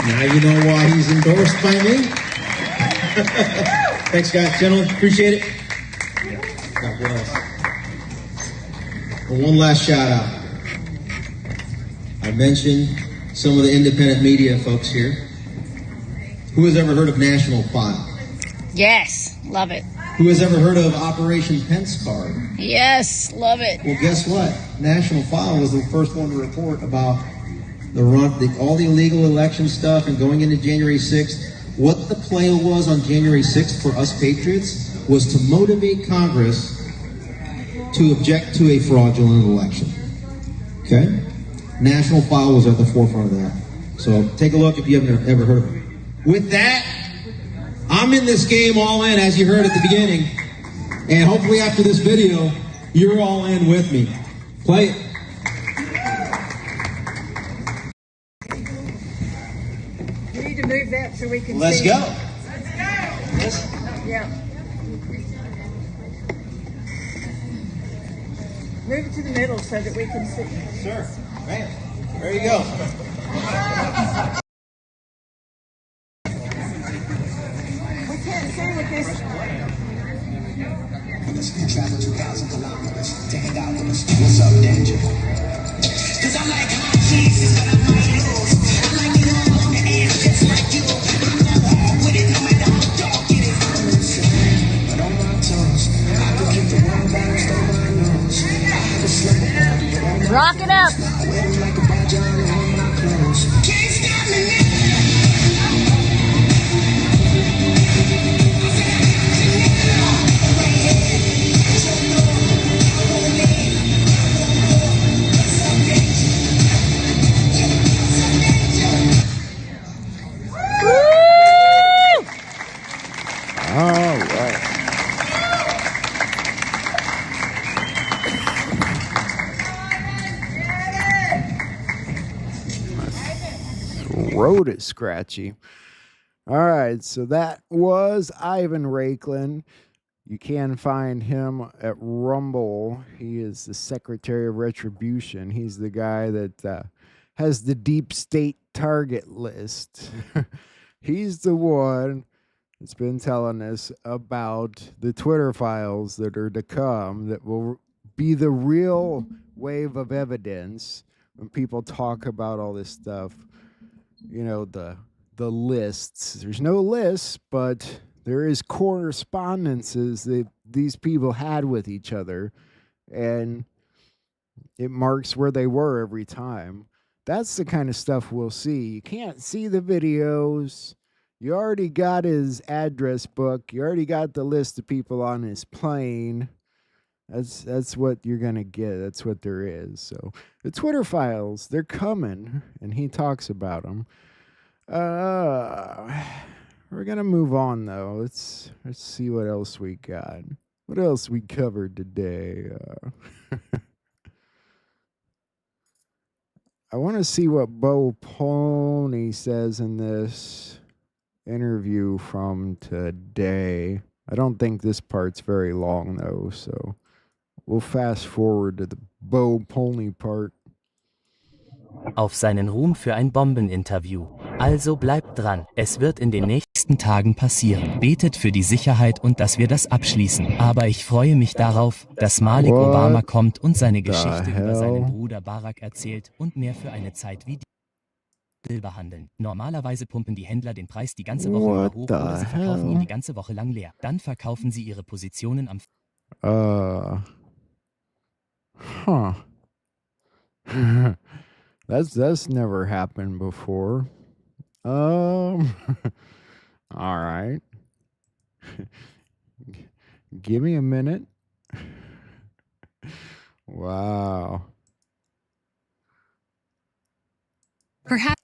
Now you know why he's endorsed by me. Thanks, guys. Gentlemen, appreciate it. God bless. Well, one last shout out. I mentioned some of the independent media folks here. Who has ever heard of National File? Yes, love it. Who has ever heard of Operation Pence Card? Yes, love it. Well, guess what? National File was the first one to report about all the illegal election stuff and going into January 6th. What the play was on January 6th for us patriots was to motivate Congress to object to a fraudulent election. Okay? National File was at the forefront of that. So take a look if you haven't ever heard of it. With that, I'm in this game all in, as you heard at the beginning. And hopefully after this video, you're all in with me. Play it. so we can Let's see. go. Yeah. Move it to the middle so that we can see. Sure. Right. There you go. We can't see with this. Travel 2,000 kilometers to hang out with us. What's up, danger? Cause I'm like hot cheese, but I might lose. I like it all on the ass, just like you. I'm going home with it, no matter how dark it is. I'm insane, but on my toes. I could keep the world balanced on my nose. I could slip it. Rock it up. I wear them like a badge on my clothes. Can't stop me now. All right. My throat is scratchy. All right, so that was Ivan Raiklin. You can find him at Rumble. He is the Secretary of Retribution. He's the guy that has the deep state target list. He's the one that's been telling us about the Twitter files that are to come that will be the real wave of evidence when people talk about all this stuff. You know, the lists. There's no lists, but there is correspondences that these people had with each other, and it marks where they were every time. That's the kind of stuff we'll see. You can't see the videos. You already got his address book. You already got the list of people on his plane. That's what you're going to get. That's what there is. So the Twitter files, they're coming, and he talks about them. We're going to move on, though. Let's see what else we got. What else we covered today? I want to see what Bo Pony says in this interview from today. I don't think this part's very long, though, so we'll fast forward to the Bo Pony part. Auf seinen Ruhm für ein Bombeninterview. Also bleibt dran, es wird in den nächsten Tagen passieren. Betet für die Sicherheit und dass wir das abschließen. Aber ich freue mich darauf, dass Malik Obama kommt und seine Geschichte über seinen Bruder Barack erzählt und mehr für eine Zeit wie die behandeln. Normalerweise pumpen die Händler den Preis die ganze Woche über hoch oder sie verkaufen ihn die ganze Woche lang leer. Dann verkaufen sie ihre Positionen am That's never happened before. All right. Give me a minute. Wow. Perhaps.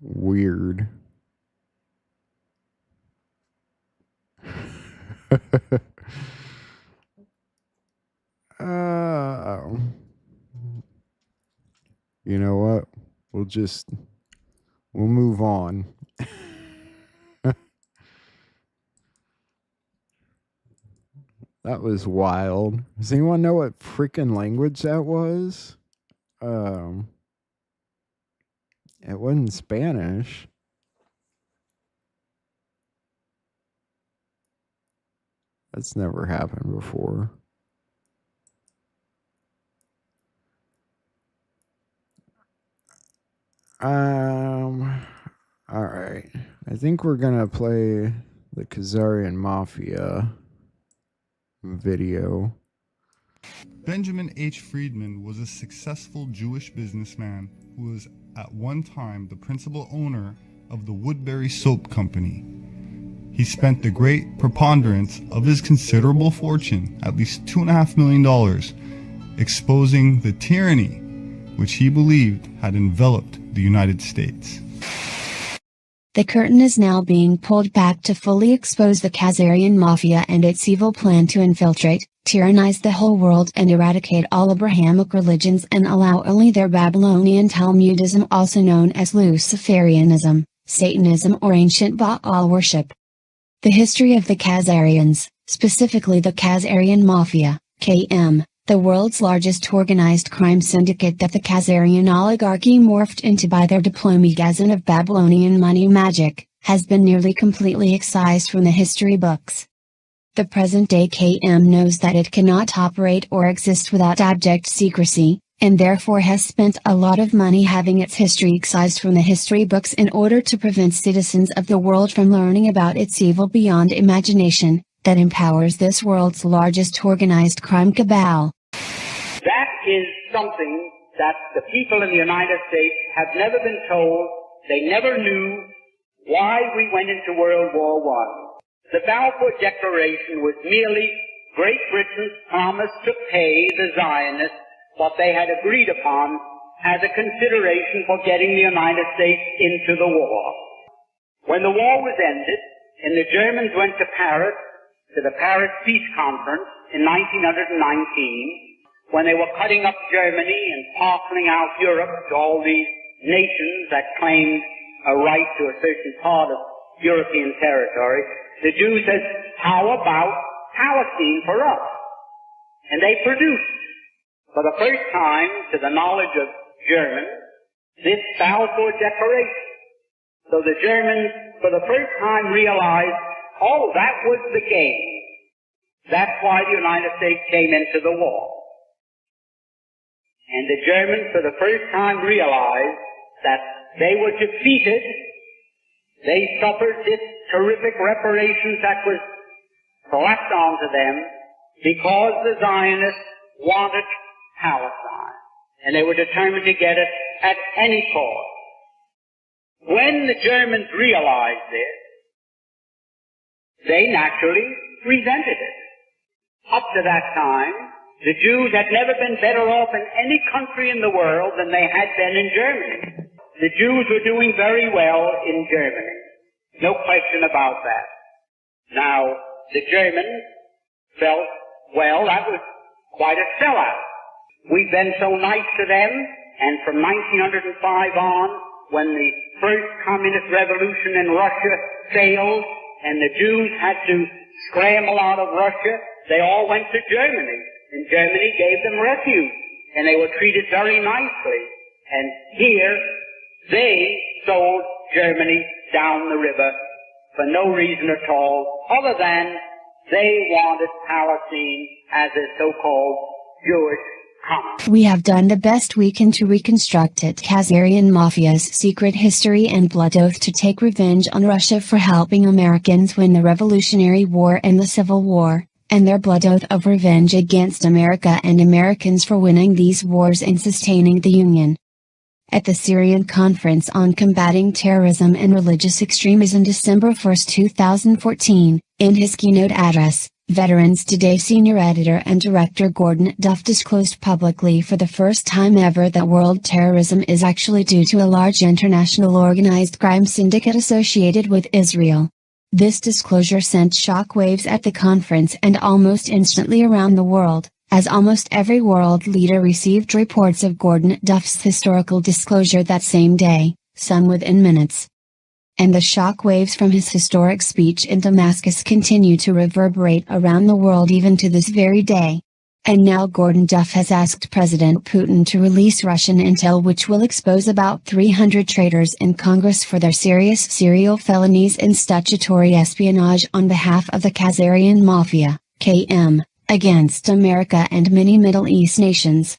Weird. You know what? We'll move on. That was wild. Does anyone know what freaking language that was? It wasn't Spanish. That's never happened before. All right. I think we're gonna play the Khazarian Mafia video. Benjamin H. Friedman was a successful Jewish businessman who was at one time the principal owner of the Woodbury Soap Company. He spent the great preponderance of his considerable fortune, at least $2.5 million, exposing the tyranny which he believed had enveloped the United States. The curtain is now being pulled back to fully expose the Khazarian Mafia and its evil plan to infiltrate, tyrannize the whole world and eradicate all Abrahamic religions and allow only their Babylonian Talmudism, also known as Luciferianism, Satanism or ancient Baal worship. The history of the Khazarians, specifically the Khazarian Mafia, KM, the world's largest organized crime syndicate that the Khazarian oligarchy morphed into by their diplomagazin of Babylonian money magic, has been nearly completely excised from the history books. The present-day KM knows that it cannot operate or exist without abject secrecy, and therefore has spent a lot of money having its history excised from the history books in order to prevent citizens of the world from learning about its evil beyond imagination, that empowers this world's largest organized crime cabal. That is something that the people in the United States have never been told. They never knew why we went into World War I. The Balfour Declaration was merely Great Britain's promise to pay the Zionists what they had agreed upon as a consideration for getting the United States into the war. When the war was ended, and the Germans went to Paris, to the Paris Peace Conference in 1919, when they were cutting up Germany and parceling out Europe to all these nations that claimed a right to a certain part of European territory, the Jews said, how about Palestine for us? And they produced, for the first time, to the knowledge of Germans, this Balfour Declaration. So the Germans, for the first time, realized, oh, that was the game. That's why the United States came into the war. And the Germans, for the first time, realized that they were defeated. They suffered this terrific reparations that was slapped onto them because the Zionists wanted Palestine. And they were determined to get it at any cost. When the Germans realized this, they naturally resented it. Up to that time, the Jews had never been better off in any country in the world than they had been in Germany. The Jews were doing very well in Germany. No question about that. Now, the Germans felt, well, that was quite a sellout. We've been so nice to them, and from 1905 on, when the first communist revolution in Russia failed, and the Jews had to scramble out of Russia, they all went to Germany. And Germany gave them refuge, and they were treated very nicely. And here, they sold Germany down the river for no reason at all, other than they wanted Palestine as a so-called Jewish colony. We have done the best we can to reconstruct it. Khazarian Mafia's secret history and blood oath to take revenge on Russia for helping Americans win the Revolutionary War and the Civil War, and their blood oath of revenge against America and Americans for winning these wars and sustaining the Union. At the Syrian Conference on Combating Terrorism and Religious Extremism December 1, 2014, in his keynote address, Veterans Today senior editor and director Gordon Duff disclosed publicly for the first time ever that world terrorism is actually due to a large international organized crime syndicate associated with Israel. This disclosure sent shockwaves at the conference and almost instantly around the world, as almost every world leader received reports of Gordon Duff's historical disclosure that same day, some within minutes. And the shockwaves from his historic speech in Damascus continue to reverberate around the world even to this very day. And now Gordon Duff has asked President Putin to release Russian intel which will expose about 300 traitors in Congress for their serious serial felonies and statutory espionage on behalf of the Khazarian Mafia, KM, against America and many Middle East nations.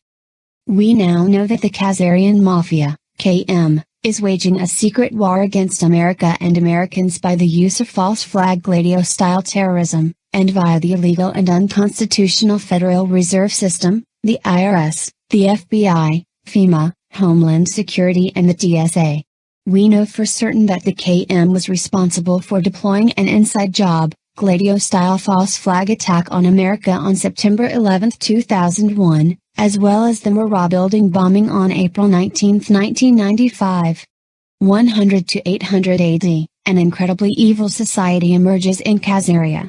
We now know that the Khazarian Mafia, KM, is waging a secret war against America and Americans by the use of false flag Gladio-style terrorism, and via the illegal and unconstitutional Federal Reserve System, the IRS, the FBI, FEMA, Homeland Security and the TSA. We know for certain that the KM was responsible for deploying an inside job, Gladio-style false flag attack on America on September 11, 2001, as well as the Mural building bombing on April 19, 1995. 100 to 800 AD, an incredibly evil society emerges in Khazaria.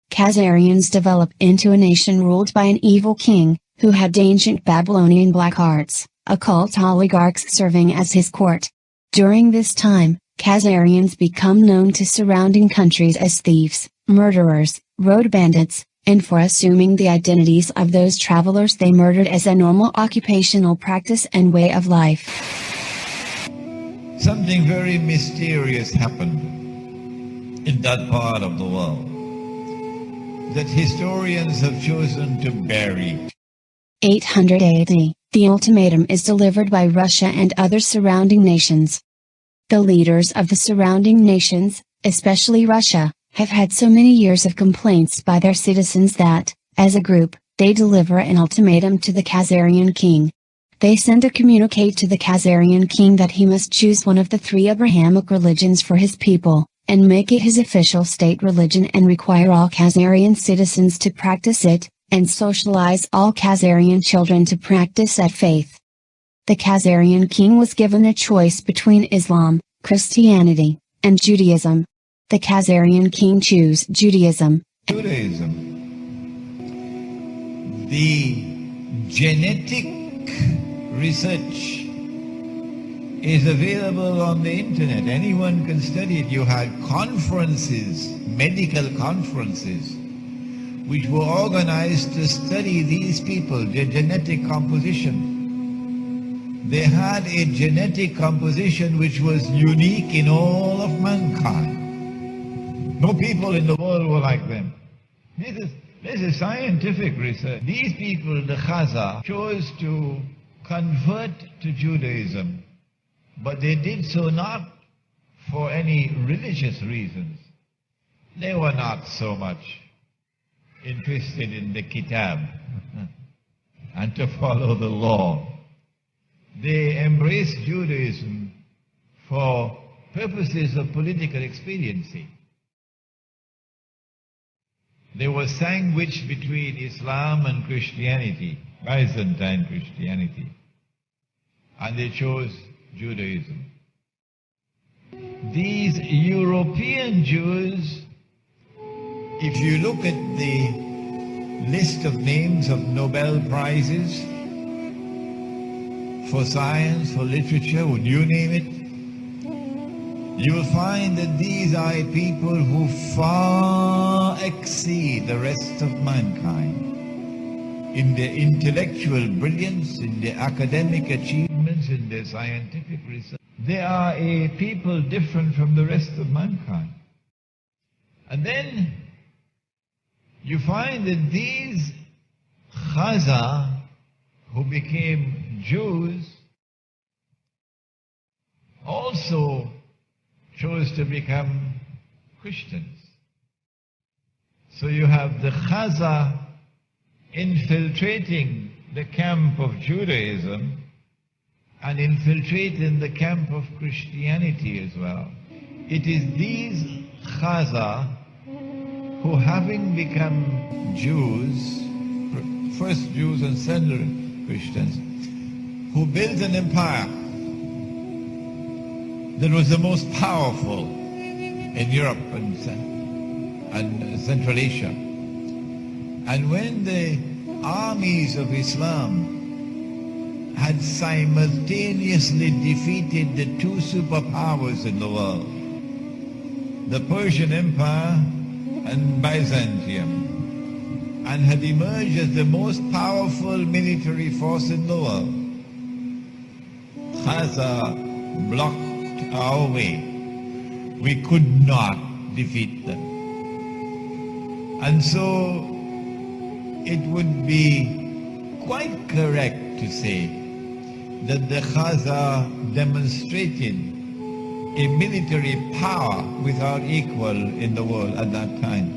Khazarians develop into a nation ruled by an evil king, who had ancient Babylonian black arts, occult oligarchs serving as his court. During this time, Khazarians become known to surrounding countries as thieves, murderers, road bandits, and for assuming the identities of those travelers they murdered as a normal occupational practice and way of life. Something very mysterious happened in that part of the world that historians have chosen to bury. 800 AD, the ultimatum is delivered by Russia and other surrounding nations. The leaders of the surrounding nations, especially Russia, have had so many years of complaints by their citizens that, as a group, they deliver an ultimatum to the Khazarian king. They send a communique to the Khazarian king that he must choose one of the 3 Abrahamic religions for his people, and make it his official state religion and require all Khazarian citizens to practice it, and socialize all Khazarian children to practice that faith. The Khazarian king was given a choice between Islam, Christianity, and Judaism. The Khazarian king chose Judaism. Judaism. The genetic research is available on the internet. Anyone can study it. You had conferences, medical conferences, which were organized to study these people, their genetic composition. They had a genetic composition which was unique in all of mankind. No people in the world were like them. This is scientific research. These people, the Khazar, chose to convert to Judaism, but they did so not for any religious reasons. They were not so much interested in the Kitab and to follow the law. They embraced Judaism for purposes of political expediency. They were sandwiched between Islam and Christianity, Byzantine Christianity, and they chose Judaism. These European Jews, if you look at the list of names of Nobel Prizes for science, for literature, would you name it? You will find that these are people who far exceed the rest of mankind in their intellectual brilliance, in their academic achievements, in their scientific research. They are a people different from the rest of mankind. And then you find that these Khazar who became Jews also chose to become Christians. So you have the Khazar infiltrating the camp of Judaism and infiltrating the camp of Christianity as well. It is these Khazar who, having become Jews, first Jews and then Christians, who built an empire that was the most powerful in Europe and Central Asia. And when the armies of Islam had simultaneously defeated the 2 superpowers in the world, the Persian Empire and Byzantium, and had emerged as the most powerful military force in the world, Khazar blocked our way. We could not defeat them. And so it would be quite correct to say that the Khazar demonstrated a military power without equal in the world at that time.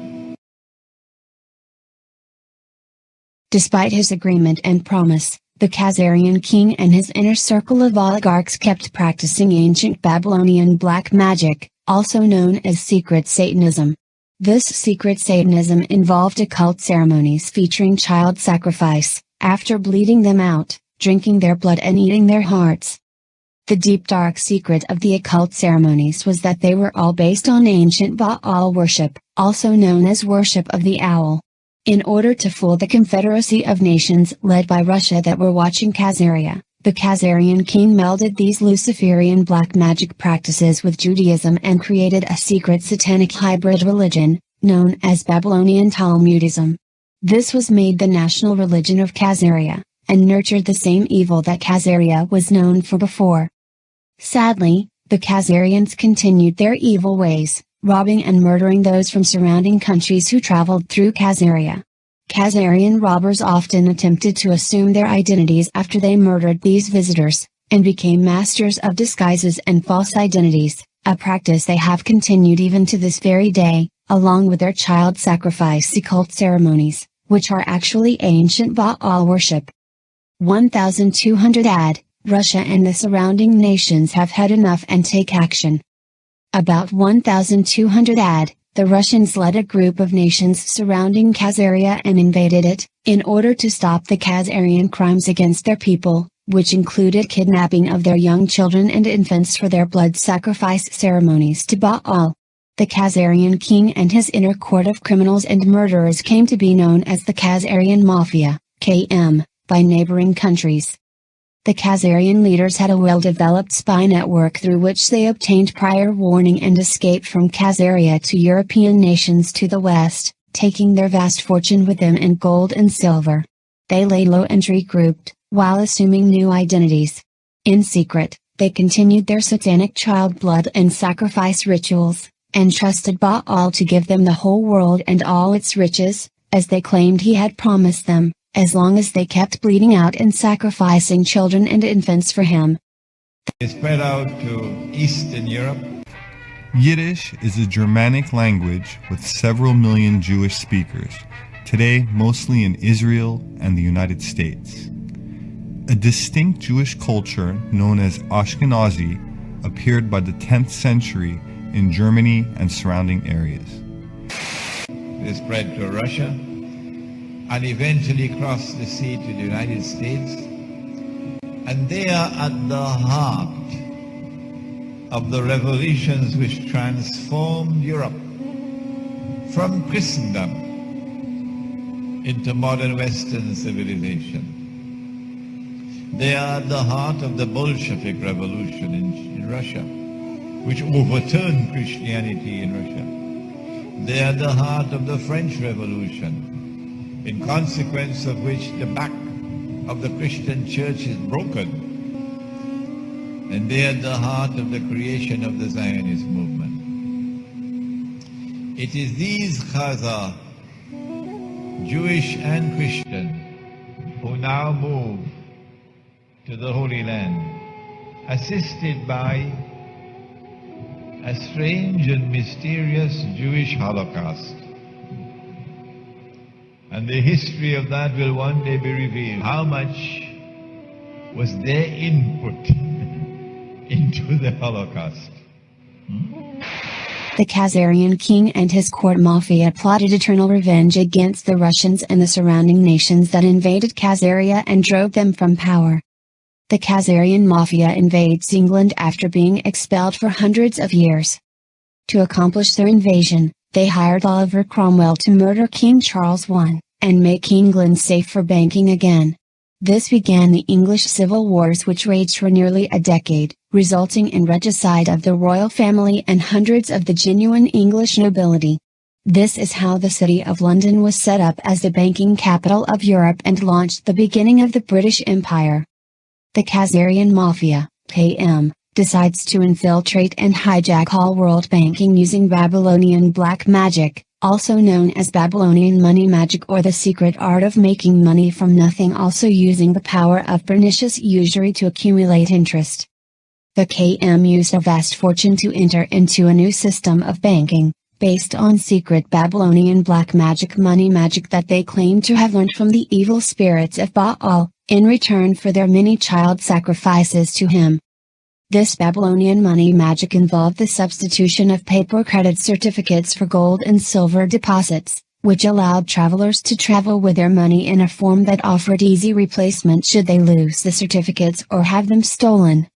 Despite his agreement and promise, the Khazarian king and his inner circle of oligarchs kept practicing ancient Babylonian black magic, also known as secret Satanism. This secret Satanism involved occult ceremonies featuring child sacrifice, after bleeding them out, drinking their blood and eating their hearts. The deep dark secret of the occult ceremonies was that they were all based on ancient Baal worship, also known as worship of the owl. In order to fool the Confederacy of Nations led by Russia that were watching Khazaria, The Khazarian king melded these Luciferian black magic practices with Judaism and created a secret satanic hybrid religion, known as Babylonian Talmudism. This was made the national religion of Khazaria, and nurtured the same evil that Khazaria was known for before. Sadly, the Khazarians continued their evil ways, robbing and murdering those from surrounding countries who traveled through Khazaria. Khazarian robbers often attempted to assume their identities after they murdered these visitors, and became masters of disguises and false identities, a practice they have continued even to this very day, along with their child sacrifice occult ceremonies, which are actually ancient Baal worship. 1200 AD, Russia and the surrounding nations have had enough and take action. About 1200 AD, the Russians led a group of nations surrounding Khazaria and invaded it, in order to stop the Khazarian crimes against their people, which included kidnapping of their young children and infants for their blood sacrifice ceremonies to Baal. The Khazarian king and his inner court of criminals and murderers came to be known as the Khazarian Mafia, KM, by neighboring countries. The Khazarian leaders had a well-developed spy network through which they obtained prior warning and escaped from Khazaria to European nations to the west, taking their vast fortune with them in gold and silver. They lay low and regrouped, while assuming new identities. In secret, they continued their satanic child blood and sacrifice rituals, and trusted Baal to give them the whole world and all its riches, as they claimed he had promised them, as long as they kept bleeding out and sacrificing children and infants for him. They spread out to Eastern Europe. Yiddish is a Germanic language with several million Jewish speakers, today mostly in Israel and the United States. A distinct Jewish culture known as Ashkenazi appeared by the 10th century in Germany and surrounding areas. They spread to Russia and eventually crossed the sea to the United States. And they are at the heart of the revolutions which transformed Europe from Christendom into modern Western civilization. They are at the heart of the Bolshevik revolution in Russia, which overturned Christianity in Russia. They are at the heart of the French Revolution, in consequence of which the back of the Christian church is broken. And they are at the heart of the creation of the Zionist movement. It is these Khazar, Jewish and Christian, who now move to the Holy Land, assisted by a strange and mysterious Jewish Holocaust. And the history of that will one day be revealed. How much was their input into the Holocaust? The Khazarian king and his court mafia plotted eternal revenge against the Russians and the surrounding nations that invaded Khazaria and drove them from power. The Khazarian mafia invades England after being expelled for hundreds of years. To accomplish their invasion, they hired Oliver Cromwell to murder King Charles I, and make England safe for banking again. This began the English civil wars, which raged for nearly a decade, resulting in regicide of the royal family and hundreds of the genuine English nobility. This is how the city of London was set up as the banking capital of Europe and launched the beginning of the British Empire. The Khazarian Mafia, KM, decides to infiltrate and hijack all world banking using Babylonian black magic, also known as Babylonian money magic or the secret art of making money from nothing, also using the power of pernicious usury to accumulate interest. The KM used a vast fortune to enter into a new system of banking, based on secret Babylonian black magic money magic that they claim to have learned from the evil spirits of Baal, in return for their many child sacrifices to him. This Babylonian money magic involved the substitution of paper credit certificates for gold and silver deposits, which allowed travelers to travel with their money in a form that offered easy replacement should they lose the certificates or have them stolen.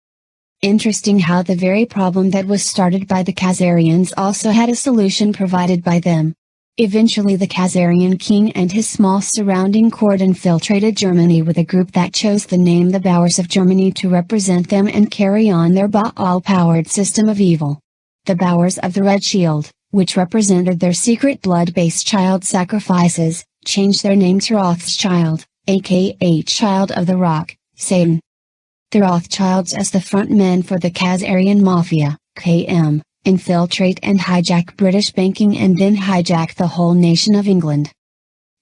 Interesting how the very problem that was started by the Khazarians also had a solution provided by them. Eventually the Khazarian king and his small surrounding court infiltrated Germany with a group that chose the name the Bowers of Germany to represent them and carry on their Baal-powered system of evil. The Bowers of the Red Shield, which represented their secret blood-based child sacrifices, changed their name to Rothschild, aka Child of the Rock, Satan. The Rothschilds as the front men for the Khazarian Mafia, KM, infiltrate and hijack British banking and then hijack the whole nation of England.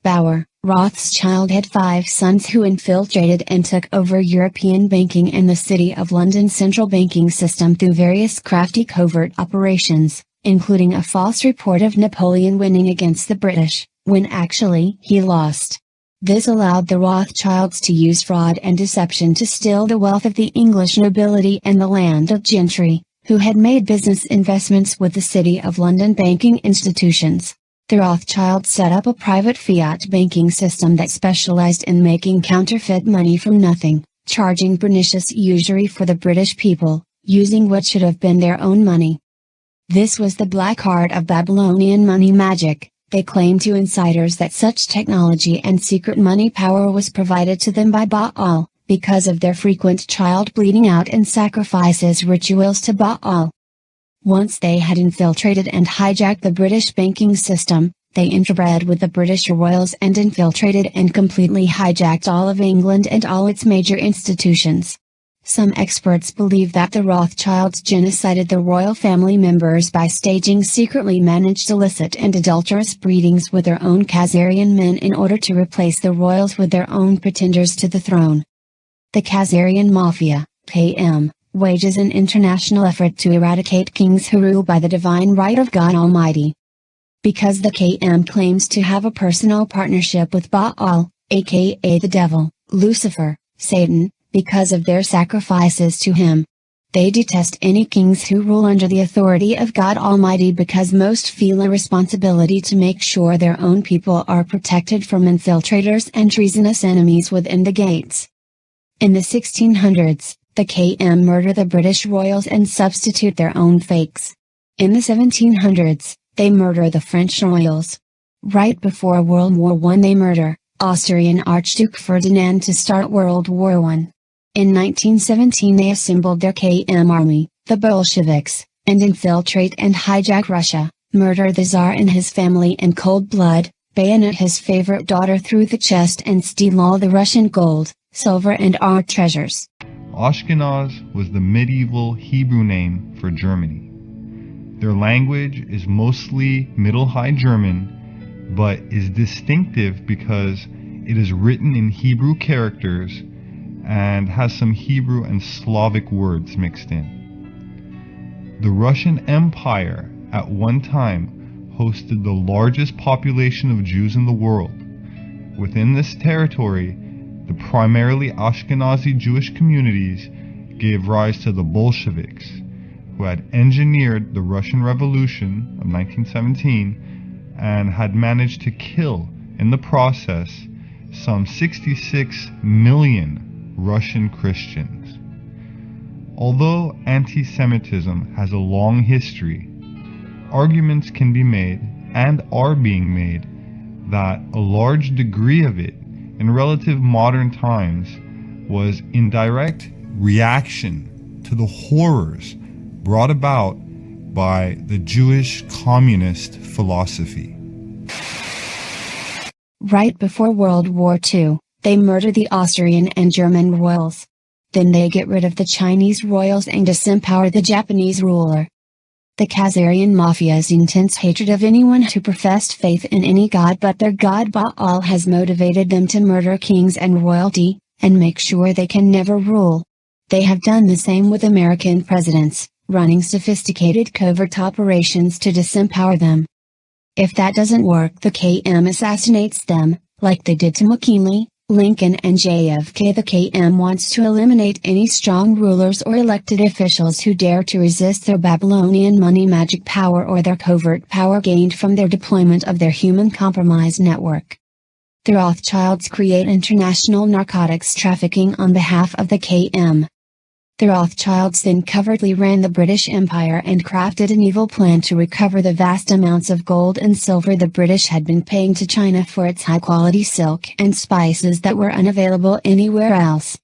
Bower, Rothschild had 5 sons who infiltrated and took over European banking and the City of London's central banking system through various crafty covert operations, including a false report of Napoleon winning against the British, when actually he lost. This allowed the Rothschilds to use fraud and deception to steal the wealth of the English nobility and the landed gentry, who had made business investments with the City of London banking institutions. The Rothschilds set up a private fiat banking system that specialized in making counterfeit money from nothing, charging pernicious usury for the British people, using what should have been their own money. This was the black art of Babylonian money magic. They claimed to insiders that such technology and secret money power was provided to them by Baal, because of their frequent child bleeding out and sacrifices rituals to Baal. Once they had infiltrated and hijacked the British banking system, they interbred with the British royals and infiltrated and completely hijacked all of England and all its major institutions. Some experts believe that the Rothschilds genocided the royal family members by staging secretly managed illicit and adulterous breedings with their own Khazarian men in order to replace the royals with their own pretenders to the throne. The Khazarian Mafia, KM, wages an international effort to eradicate kings who rule by the divine right of God Almighty. Because the KM claims to have a personal partnership with Baal, aka the devil, Lucifer, Satan, because of their sacrifices to him. They detest any kings who rule under the authority of God Almighty because most feel a responsibility to make sure their own people are protected from infiltrators and treasonous enemies within the gates. In the 1600s, the KM murder the British royals and substitute their own fakes. In the 1700s, they murder the French royals. Right before World War I they murder Austrian Archduke Ferdinand to start World War I. In 1917 they assembled their KM army, the Bolsheviks, and infiltrate and hijack Russia, murder the Tsar and his family in cold blood, bayonet his favorite daughter through the chest and steal all the Russian gold, silver and art treasures. Ashkenaz was the medieval Hebrew name for Germany. Their language is mostly Middle High German, but is distinctive because it is written in Hebrew characters and has some Hebrew and Slavic words mixed in. The Russian Empire at one time hosted the largest population of Jews in the world. Within this territory, the primarily Ashkenazi Jewish communities gave rise to the Bolsheviks, who had engineered the Russian Revolution of 1917 and had managed to kill, in the process, some 66 million Russian Christians. Although anti-Semitism has a long history, arguments can be made, and are being made, that a large degree of it in relative modern times was in direct reaction to the horrors brought about by the Jewish communist philosophy. Right before World War II, they murder the Austrian and German royals. Then they get rid of the Chinese royals and disempower the Japanese ruler. The Khazarian Mafia's intense hatred of anyone who professed faith in any god but their god Baal has motivated them to murder kings and royalty, and make sure they can never rule. They have done the same with American presidents, running sophisticated covert operations to disempower them. If that doesn't work, the KM assassinates them, like they did to McKinley, Lincoln and JFK. The KM wants to eliminate any strong rulers or elected officials who dare to resist their Babylonian money magic power or their covert power gained from their deployment of their human compromise network. The Rothschilds create international narcotics trafficking on behalf of the KM. The Rothschilds then covertly ran the British Empire and crafted an evil plan to recover the vast amounts of gold and silver the British had been paying to China for its high-quality silk and spices that were unavailable anywhere else.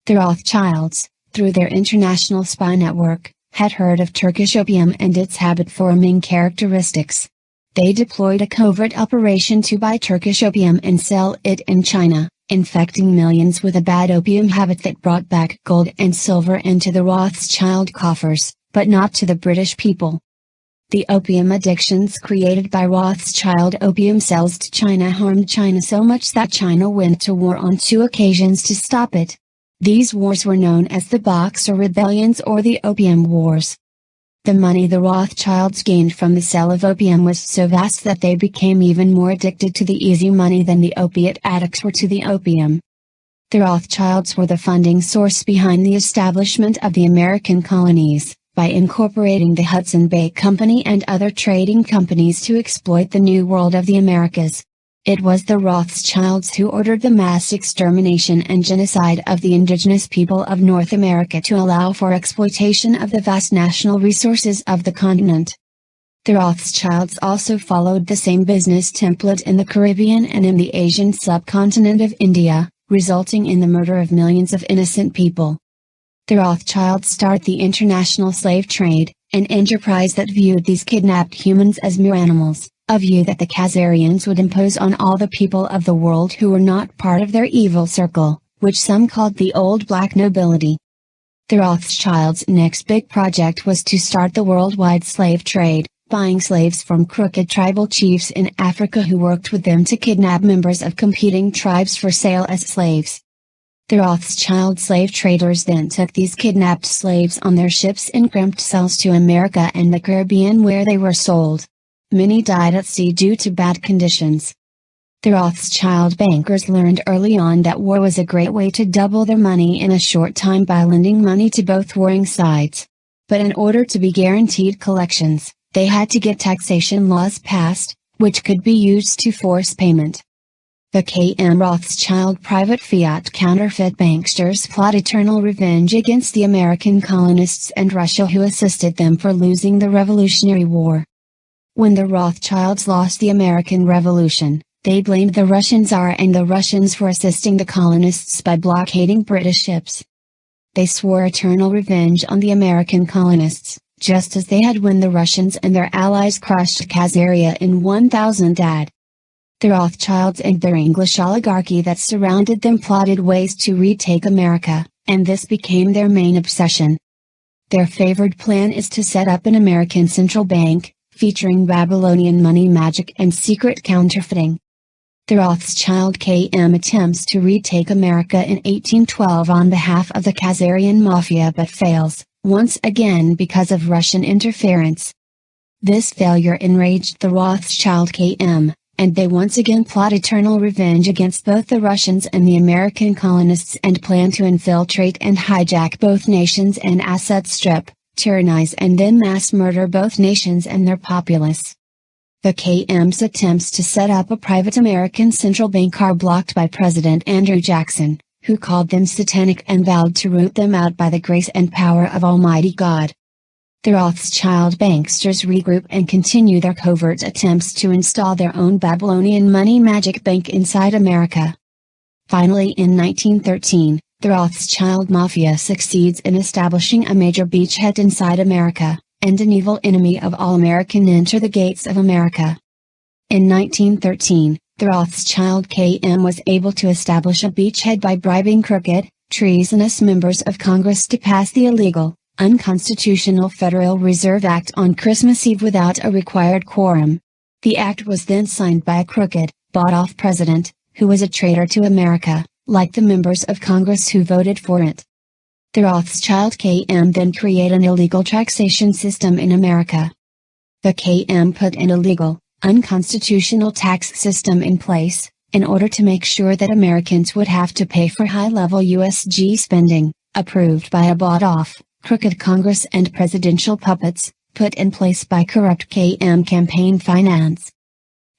The Rothschilds, through their international spy network, had heard of Turkish opium and its habit-forming characteristics. They deployed a covert operation to buy Turkish opium and sell it in China, infecting millions with a bad opium habit that brought back gold and silver into the Rothschild coffers, but not to the British people. The opium addictions created by Rothschild opium sales to China harmed China so much that China went to war on 2 occasions to stop it. These wars were known as the Boxer Rebellions or the Opium Wars. The money the Rothschilds gained from the sale of opium was so vast that they became even more addicted to the easy money than the opiate addicts were to the opium. The Rothschilds were the funding source behind the establishment of the American colonies, by incorporating the Hudson Bay Company and other trading companies to exploit the New World of the Americas. It was the Rothschilds who ordered the mass extermination and genocide of the indigenous people of North America to allow for exploitation of the vast national resources of the continent. The Rothschilds also followed the same business template in the Caribbean and in the Asian subcontinent of India, resulting in the murder of millions of innocent people. The Rothschilds started the international slave trade, an enterprise that viewed these kidnapped humans as mere animals, a view that the Khazarians would impose on all the people of the world who were not part of their evil circle, which some called the old black nobility. The Rothschilds' next big project was to start the worldwide slave trade, buying slaves from crooked tribal chiefs in Africa who worked with them to kidnap members of competing tribes for sale as slaves. The Rothschild slave traders then took these kidnapped slaves on their ships in cramped cells to America and the Caribbean where they were sold. Many died at sea due to bad conditions. The Rothschild bankers learned early on that war was a great way to double their money in a short time by lending money to both warring sides. But in order to be guaranteed collections, they had to get taxation laws passed, which could be used to force payment. The K.M. Rothschild private fiat counterfeit banksters plot eternal revenge against the American colonists and Russia who assisted them for losing the Revolutionary War. When the Rothschilds lost the American Revolution, they blamed the Russian Tsar and the Russians for assisting the colonists by blockading British ships. They swore eternal revenge on the American colonists, just as they had when the Russians and their allies crushed Khazaria in 1000 AD. The Rothschilds and their English oligarchy that surrounded them plotted ways to retake America, and this became their main obsession. Their favored plan is to set up an American central bank, featuring Babylonian money magic and secret counterfeiting. The Rothschild K.M. attempts to retake America in 1812 on behalf of the Khazarian Mafia but fails, once again because of Russian interference. This failure enraged the Rothschild K.M., and they once again plot eternal revenge against both the Russians and the American colonists and plan to infiltrate and hijack both nations and asset strip, tyrannize and then mass murder both nations and their populace. The K.M.'s attempts to set up a private American central bank are blocked by President Andrew Jackson, who called them satanic and vowed to root them out by the grace and power of Almighty God. The Rothschild banksters regroup and continue their covert attempts to install their own Babylonian money magic bank inside America. Finally in 1913, the Rothschild Mafia succeeds in establishing a major beachhead inside America, and an evil enemy of all American enter the gates of America. In 1913, the Rothschild K.M. was able to establish a beachhead by bribing crooked, treasonous members of Congress to pass the illegal, unconstitutional Federal Reserve Act on Christmas Eve without a required quorum. The act was then signed by a crooked, bought-off president, who was a traitor to America, like the members of Congress who voted for it. The Rothschild K.M. then create an illegal taxation system in America. The K.M. put an illegal, unconstitutional tax system in place, in order to make sure that Americans would have to pay for high-level USG spending, approved by a bought-off, crooked Congress and presidential puppets, put in place by corrupt K.M. campaign finance.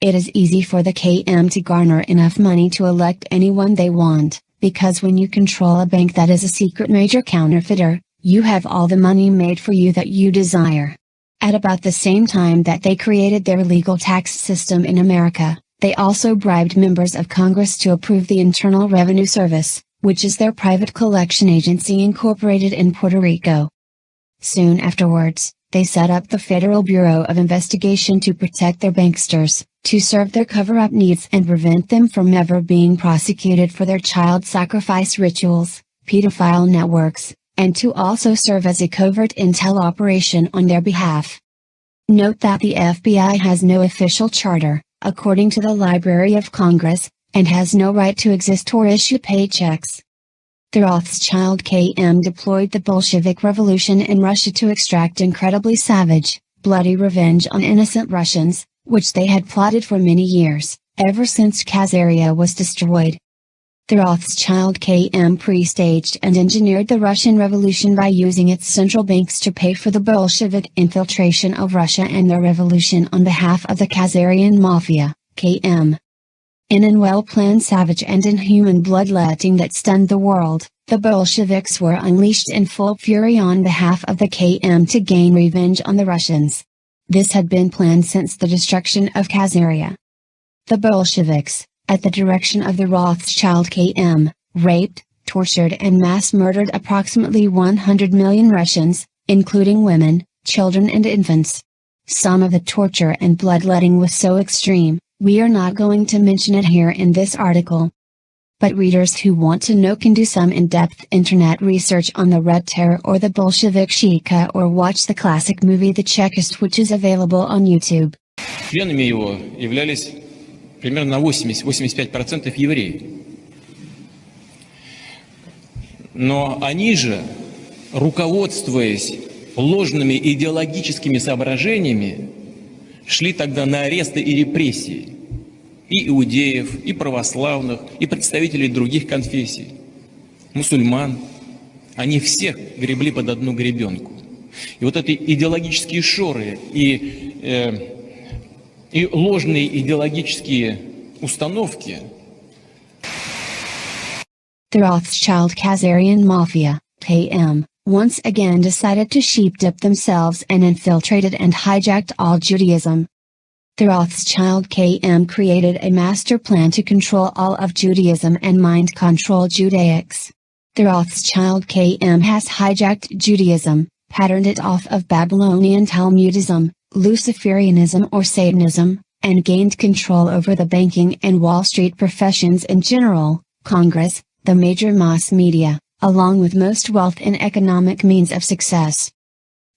It is easy for the K.M. to garner enough money to elect anyone they want, because when you control a bank that is a secret major counterfeiter, You have all the money made for you that you desire. At about the same time that they created their legal tax system in America, they also bribed members of Congress to approve the Internal Revenue Service, which is their private collection agency incorporated in Puerto Rico. Soon afterwards, they set up the Federal Bureau of Investigation to protect their banksters, to serve their cover-up needs and prevent them from ever being prosecuted for their child sacrifice rituals, pedophile networks, and to also serve as a covert intel operation on their behalf. Note that the FBI has no official charter, according to the Library of Congress, and has no right to exist or issue paychecks. The Rothschild KM deployed the Bolshevik Revolution in Russia to extract incredibly savage, bloody revenge on innocent Russians, which they had plotted for many years, ever since Khazaria was destroyed. The Rothschild KM pre-staged and engineered the Russian Revolution by using its central banks to pay for the Bolshevik infiltration of Russia and their revolution on behalf of the Khazarian Mafia, KM. In an well-planned savage and inhuman bloodletting that stunned the world, the Bolsheviks were unleashed in full fury on behalf of the KM to gain revenge on the Russians. This had been planned since the destruction of Khazaria. The Bolsheviks, at the direction of the Rothschild KM, raped, tortured and mass murdered approximately 100 million Russians, including women, children and infants. Some of the torture and bloodletting was so extreme, we are not going to mention it here in this article. But readers who want to know can do some in-depth internet research on the Red Terror or the Bolshevik Shika or watch the classic movie The Chekist, which is available on YouTube. Членами его являлись примерно 80-85% евреи. Но они же, руководствуясь ложными идеологическими соображениями, шли тогда на аресты и репрессии и иудеев, и православных, и представителей других конфессий, мусульман. Они всех гребли под одну гребенку. И вот эти идеологические шоры и ложные идеологические установки. The Rothschild Khazarian Mafia, KM, once again decided to sheep-dip themselves and infiltrated and hijacked all Judaism. The Rothschild KM created a master plan to control all of Judaism and mind control Judaics. The Rothschild KM has hijacked Judaism, patterned it off of Babylonian Talmudism, Luciferianism or Satanism, and gained control over the banking and Wall Street professions in general, Congress, the major mass media, along with most wealth and economic means of success.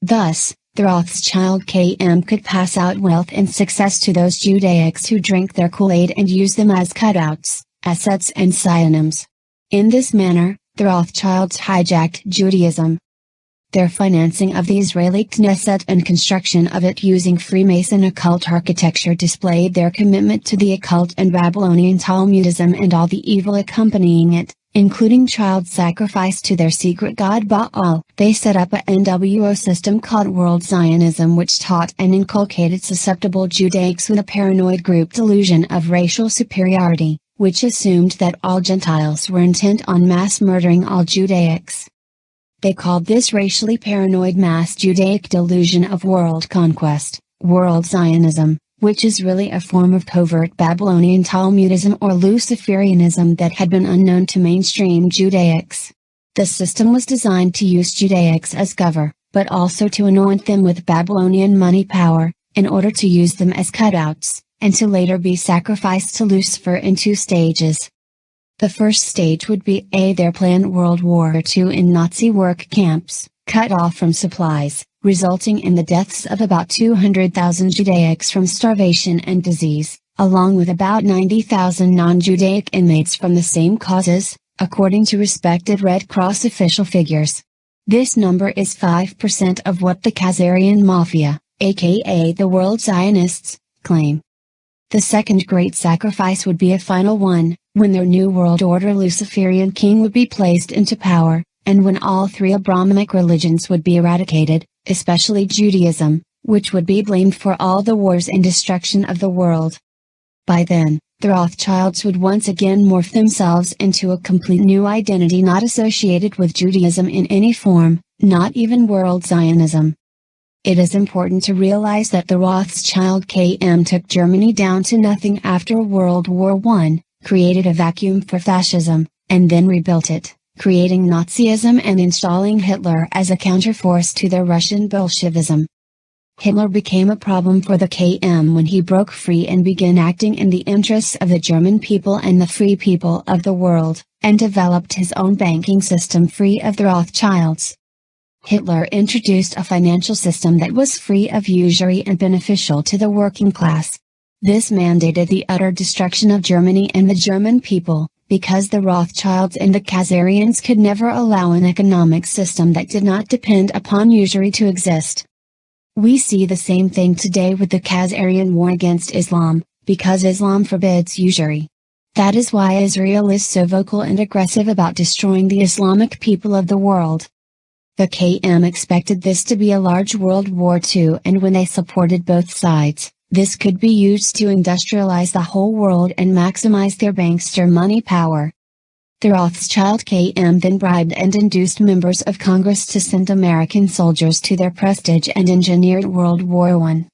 Thus, the Rothschild KM could pass out wealth and success to those Judaics who drink their Kool-Aid and use them as cutouts, assets and synonyms. In this manner, the Rothschilds hijacked Judaism. Their financing of the Israeli Knesset and construction of it using Freemason occult architecture displayed their commitment to the occult and Babylonian Talmudism and all the evil accompanying it, including child sacrifice to their secret god Baal. They set up a NWO system called World Zionism, which taught and inculcated susceptible Judaics with a paranoid group delusion of racial superiority, which assumed that all Gentiles were intent on mass murdering all Judaics. They called this racially paranoid mass Judaic delusion of world conquest, World Zionism, which is really a form of covert Babylonian Talmudism or Luciferianism that had been unknown to mainstream Judaics. The system was designed to use Judaics as cover, but also to anoint them with Babylonian money power, in order to use them as cutouts, and to later be sacrificed to Lucifer in 2 stages. The first stage would be their planned World War II in Nazi work camps, cut off from supplies, resulting in the deaths of about 200,000 Judaics from starvation and disease, along with about 90,000 non-Judaic inmates from the same causes, according to respected Red Cross official figures. This number is 5% of what the Khazarian Mafia, aka the World Zionists, claim. The second great sacrifice would be a final one, when their New World Order Luciferian king would be placed into power, and when all 3 Abrahamic religions would be eradicated, especially Judaism, which would be blamed for all the wars and destruction of the world. By then, the Rothschilds would once again morph themselves into a complete new identity not associated with Judaism in any form, not even world Zionism. It is important to realize that the Rothschild KM took Germany down to nothing after World War I, created a vacuum for fascism, and then rebuilt it, creating Nazism and installing Hitler as a counterforce to their Russian Bolshevism. Hitler became a problem for the KM when he broke free and began acting in the interests of the German people and the free people of the world, and developed his own banking system free of the Rothschilds. Hitler introduced a financial system that was free of usury and beneficial to the working class. This mandated the utter destruction of Germany and the German people, because the Rothschilds and the Khazarians could never allow an economic system that did not depend upon usury to exist. We see the same thing today with the Khazarian war against Islam, because Islam forbids usury. That is why Israel is so vocal and aggressive about destroying the Islamic people of the world. The KM expected this to be a large World War II, and when they supported both sides, this could be used to industrialize the whole world and maximize their bankster money power. The Rothschild KM then bribed and induced members of Congress to send American soldiers to their prestige and engineered World War I.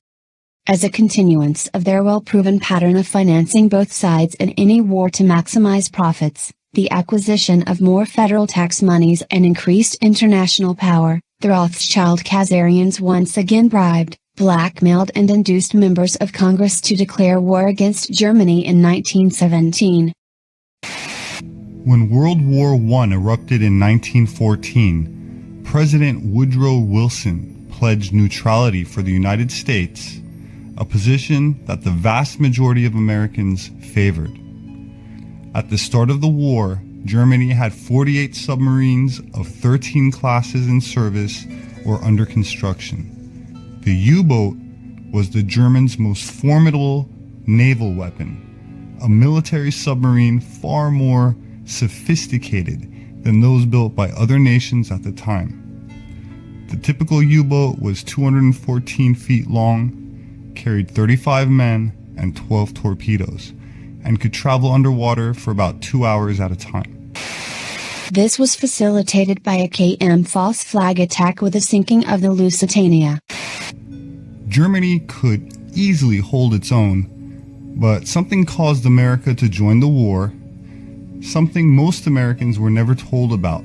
As a continuance of their well-proven pattern of financing both sides in any war to maximize profits, the acquisition of more federal tax monies and increased international power, the Rothschild Khazarians once again bribed, blackmailed and induced members of Congress to declare war against Germany in 1917. When World War I erupted in 1914, President Woodrow Wilson pledged neutrality for the United States, a position that the vast majority of Americans favored. At the start of the war, Germany had 48 submarines of 13 classes in service or under construction. The U-boat was the Germans' most formidable naval weapon, a military submarine far more sophisticated than those built by other nations at the time. The typical U-boat was 214 feet long, carried 35 men and 12 torpedoes, and could travel underwater for about 2 hours at a time. This was facilitated by a KM false flag attack with the sinking of the Lusitania. Germany could easily hold its own, but something caused America to join the war, something most Americans were never told about.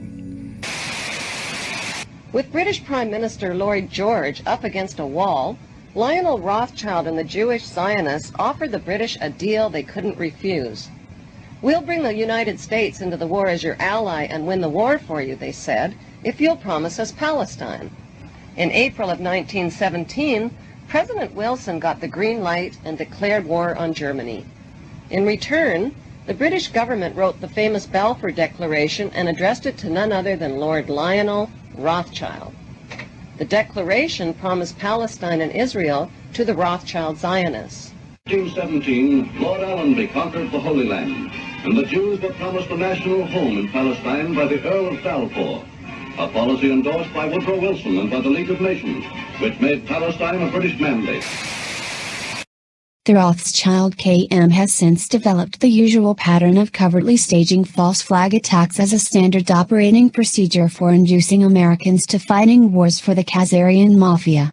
With British Prime Minister Lloyd George up against a wall, Lionel Rothschild and the Jewish Zionists offered the British a deal they couldn't refuse. "We'll bring the United States into the war as your ally and win the war for you," they said, "if you'll promise us Palestine." In April of 1917, President Wilson got the green light and declared war on Germany. In return, the British government wrote the famous Balfour Declaration and addressed it to none other than Lord Lionel Rothschild. The declaration promised Palestine and Israel to the Rothschild Zionists. In 1917, Lord Allenby conquered the Holy Land, and the Jews were promised a national home in Palestine by the Earl of Balfour, a policy endorsed by Woodrow Wilson and by the League of Nations, which made Palestine a British mandate. The Rothschild KM has since developed the usual pattern of covertly staging false flag attacks as a standard operating procedure for inducing Americans to fighting wars for the Khazarian Mafia.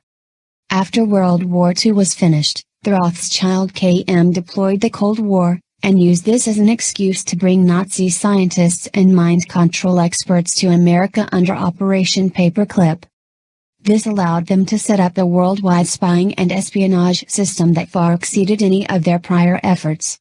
After World War II was finished, the Rothschild KM deployed the Cold War, and used this as an excuse to bring Nazi scientists and mind control experts to America under Operation Paperclip. This allowed them to set up a worldwide spying and espionage system that far exceeded any of their prior efforts.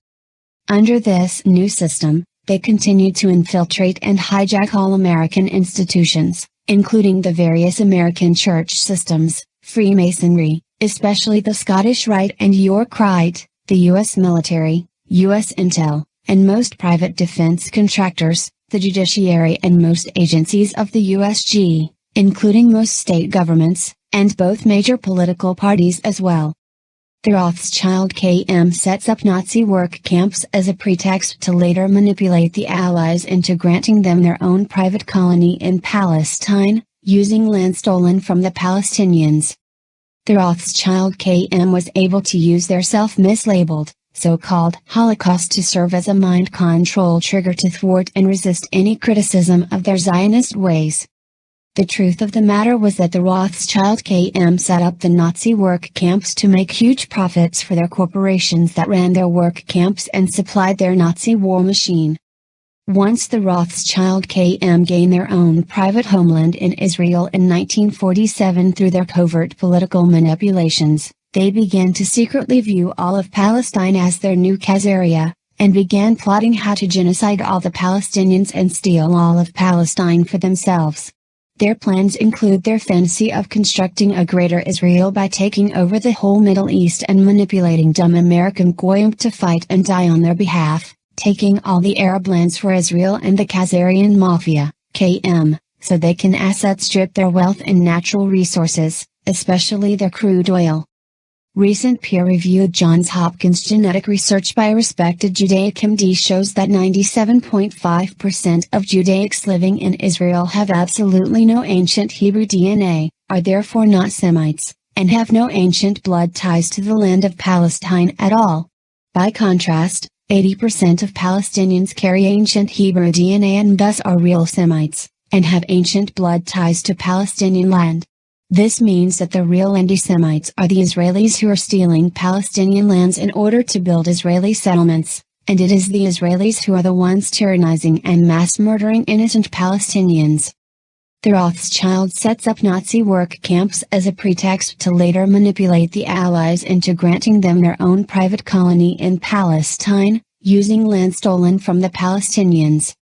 Under this new system, they continued to infiltrate and hijack all American institutions, including the various American church systems, Freemasonry, especially the Scottish Rite and York Rite, the U.S. military, U.S. intel, and most private defense contractors, the judiciary and most agencies of the USG, including most state governments, and both major political parties as well. The Rothschild KM sets up Nazi work camps as a pretext to later manipulate the Allies into granting them their own private colony in Palestine, using land stolen from the Palestinians. The Rothschild KM was able to use their self-mislabeled, so-called Holocaust to serve as a mind control trigger to thwart and resist any criticism of their Zionist ways. The truth of the matter was that the Rothschild KM set up the Nazi work camps to make huge profits for their corporations that ran their work camps and supplied their Nazi war machine. Once the Rothschild KM gained their own private homeland in Israel in 1947 through their covert political manipulations, they began to secretly view all of Palestine as their new Khazaria, and began plotting how to genocide all the Palestinians and steal all of Palestine for themselves. Their plans include their fantasy of constructing a greater Israel by taking over the whole Middle East and manipulating dumb American goyim to fight and die on their behalf, taking all the Arab lands for Israel and the Khazarian Mafia, KM, so they can asset strip their wealth and natural resources, especially their crude oil. Recent peer-reviewed Johns Hopkins genetic research by a respected Judaic MD shows that 97.5% of Judaics living in Israel have absolutely no ancient Hebrew DNA, are therefore not Semites, and have no ancient blood ties to the land of Palestine at all. By contrast, 80% of Palestinians carry ancient Hebrew DNA and thus are real Semites, and have ancient blood ties to Palestinian land. This means that the real anti-Semites are the Israelis who are stealing Palestinian lands in order to build Israeli settlements, and it is the Israelis who are the ones tyrannizing and mass murdering innocent Palestinians. The Rothschild sets up Nazi work camps as a pretext to later manipulate the Allies into granting them their own private colony in Palestine, using land stolen from the Palestinians.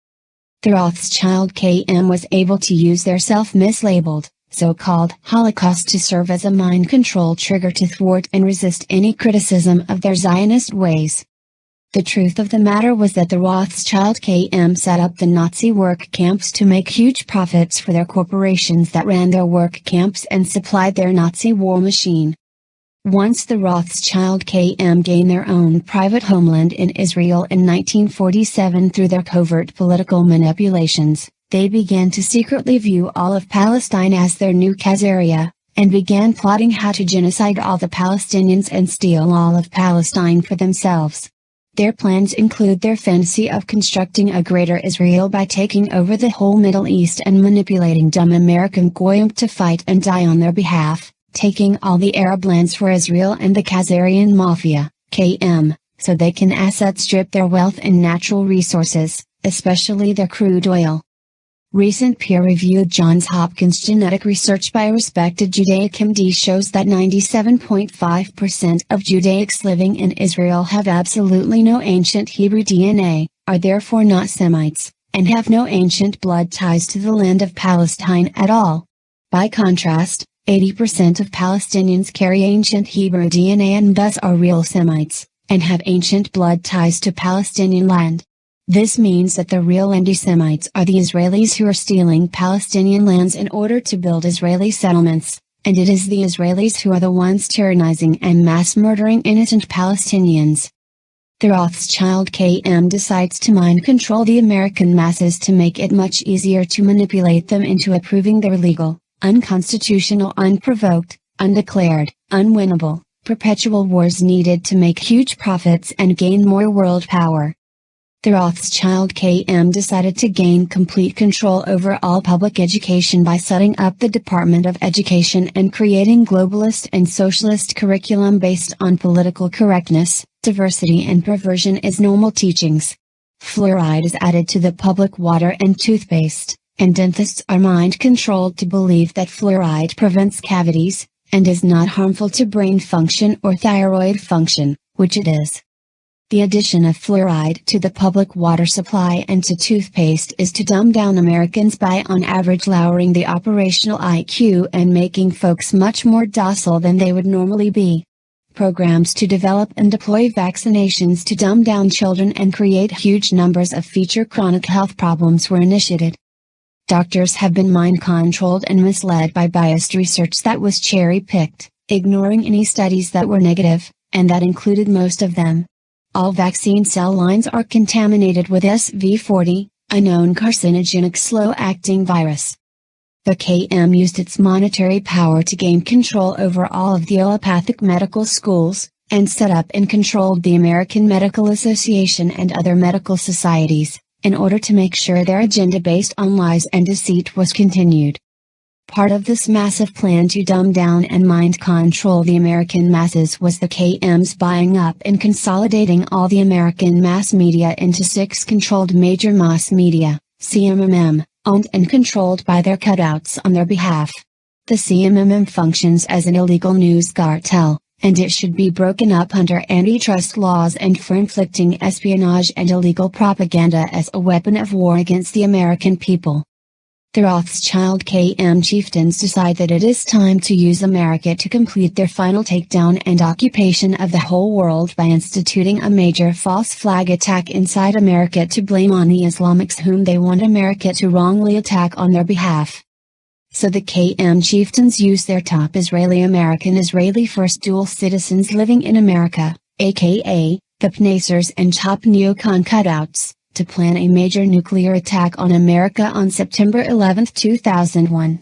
The Rothschild KM was able to use their self-mislabeled, so-called Holocaust to serve as a mind control trigger to thwart and resist any criticism of their Zionist ways. The truth of the matter was that the Rothschild KM set up the Nazi work camps to make huge profits for their corporations that ran their work camps and supplied their Nazi war machine. Once the Rothschild KM gained their own private homeland in Israel in 1947 through their covert political manipulations, they began to secretly view all of Palestine as their new Khazaria, and began plotting how to genocide all the Palestinians and steal all of Palestine for themselves. Their plans include their fantasy of constructing a greater Israel by taking over the whole Middle East and manipulating dumb American goyim to fight and die on their behalf, taking all the Arab lands for Israel and the Khazarian Mafia, KM, so they can asset strip their wealth and natural resources, especially their crude oil. Recent peer-reviewed Johns Hopkins genetic research by a respected Judaic MD shows that 97.5% of Judaics living in Israel have absolutely no ancient Hebrew DNA, are therefore not Semites, and have no ancient blood ties to the land of Palestine at all. By contrast, 80% of Palestinians carry ancient Hebrew DNA and thus are real Semites, and have ancient blood ties to Palestinian land. This means that the real anti-Semites are the Israelis who are stealing Palestinian lands in order to build Israeli settlements, and it is the Israelis who are the ones tyrannizing and mass murdering innocent Palestinians. The Rothschild KM decides to mind control the American masses to make it much easier to manipulate them into approving their legal, unconstitutional, unprovoked, undeclared, unwinnable, perpetual wars needed to make huge profits and gain more world power. The Rothschild KM decided to gain complete control over all public education by setting up the Department of Education and creating globalist and socialist curriculum based on political correctness, diversity and perversion as normal teachings. Fluoride is added to the public water and toothpaste, and dentists are mind-controlled to believe that fluoride prevents cavities, and is not harmful to brain function or thyroid function, which it is. The addition of fluoride to the public water supply and to toothpaste is to dumb down Americans by on average lowering the operational IQ and making folks much more docile than they would normally be. Programs to develop and deploy vaccinations to dumb down children and create huge numbers of future chronic health problems were initiated. Doctors have been mind-controlled and misled by biased research that was cherry-picked, ignoring any studies that were negative, and that included most of them. All vaccine cell lines are contaminated with SV40, a known carcinogenic slow-acting virus. The KM used its monetary power to gain control over all of the allopathic medical schools, and set up and controlled the American Medical Association and other medical societies, in order to make sure their agenda based on lies and deceit was continued. Part of this massive plan to dumb down and mind control the American masses was the KM's buying up and consolidating all the American mass media into 6 controlled major mass media, CMMM, owned and controlled by their cutouts on their behalf. The CMMM functions as an illegal news cartel, and it should be broken up under antitrust laws and for inflicting espionage and illegal propaganda as a weapon of war against the American people. The Rothschild KM chieftains decide that it is time to use America to complete their final takedown and occupation of the whole world by instituting a major false flag attack inside America to blame on the Islamics whom they want America to wrongly attack on their behalf. So the KM chieftains use their top Israeli-American Israeli first dual citizens living in America, aka, the Pnacers and top neocon cutouts, to plan a major nuclear attack on America on September 11, 2001.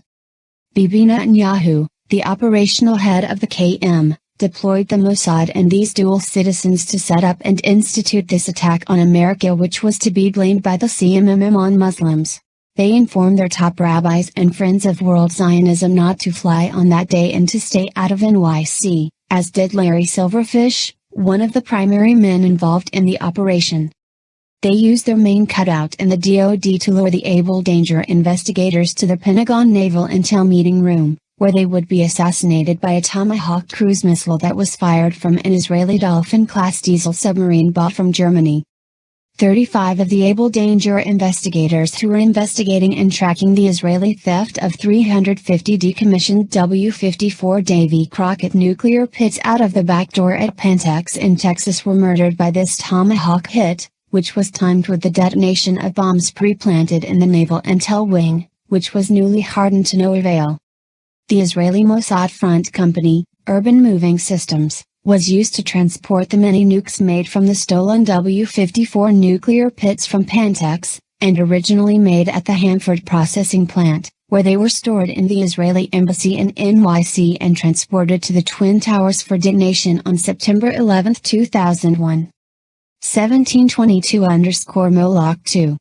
Bibi Netanyahu, the operational head of the KM, deployed the Mossad and these dual citizens to set up and institute this attack on America, which was to be blamed by the CMMM on Muslims. They informed their top rabbis and friends of world Zionism not to fly on that day and to stay out of NYC, as did Larry Silverfish, one of the primary men involved in the operation. They used their main cutout in the DoD to lure the able danger investigators to the Pentagon Naval Intel meeting room, where they would be assassinated by a Tomahawk cruise missile that was fired from an Israeli Dolphin-class diesel submarine bought from Germany. 35 of the able danger investigators who were investigating and tracking the Israeli theft of 350 decommissioned W-54 Davy Crockett nuclear pits out of the back door at Pantex in Texas were murdered by this Tomahawk hit, which was timed with the detonation of bombs pre-planted in the Naval Intel Wing, which was newly hardened to no avail. The Israeli Mossad front company, Urban Moving Systems, was used to transport the many nukes made from the stolen W-54 nuclear pits from Pantex, and originally made at the Hanford processing plant, where they were stored in the Israeli embassy in NYC and transported to the Twin Towers for detonation on September 11, 2001. 1722_Moloch 2.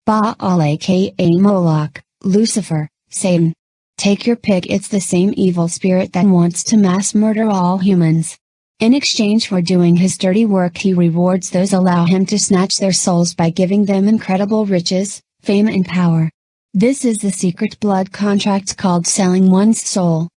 Baal aka Moloch, Lucifer, Satan. Take your pick, it's the same evil spirit that wants to mass murder all humans. In exchange for doing his dirty work, he rewards those allow him to snatch their souls by giving them incredible riches, fame and power. This is the secret blood contract called selling one's soul.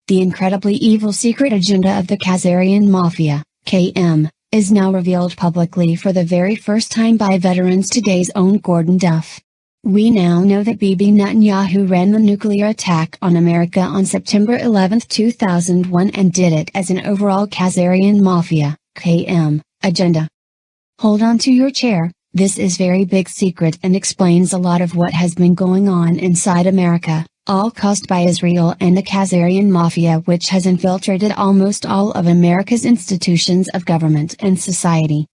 The incredibly evil secret agenda of the Khazarian Mafia, KM, is now revealed publicly for the very first time by Veterans Today's own Gordon Duff. We now know that Bibi Netanyahu ran the nuclear attack on America on September 11, 2001 and did it as an overall Khazarian Mafia, KM, agenda. Hold on to your chair, this is very big secret and explains a lot of what has been going on inside America, all caused by Israel and the Khazarian Mafia, which has infiltrated almost all of America's institutions of government and society.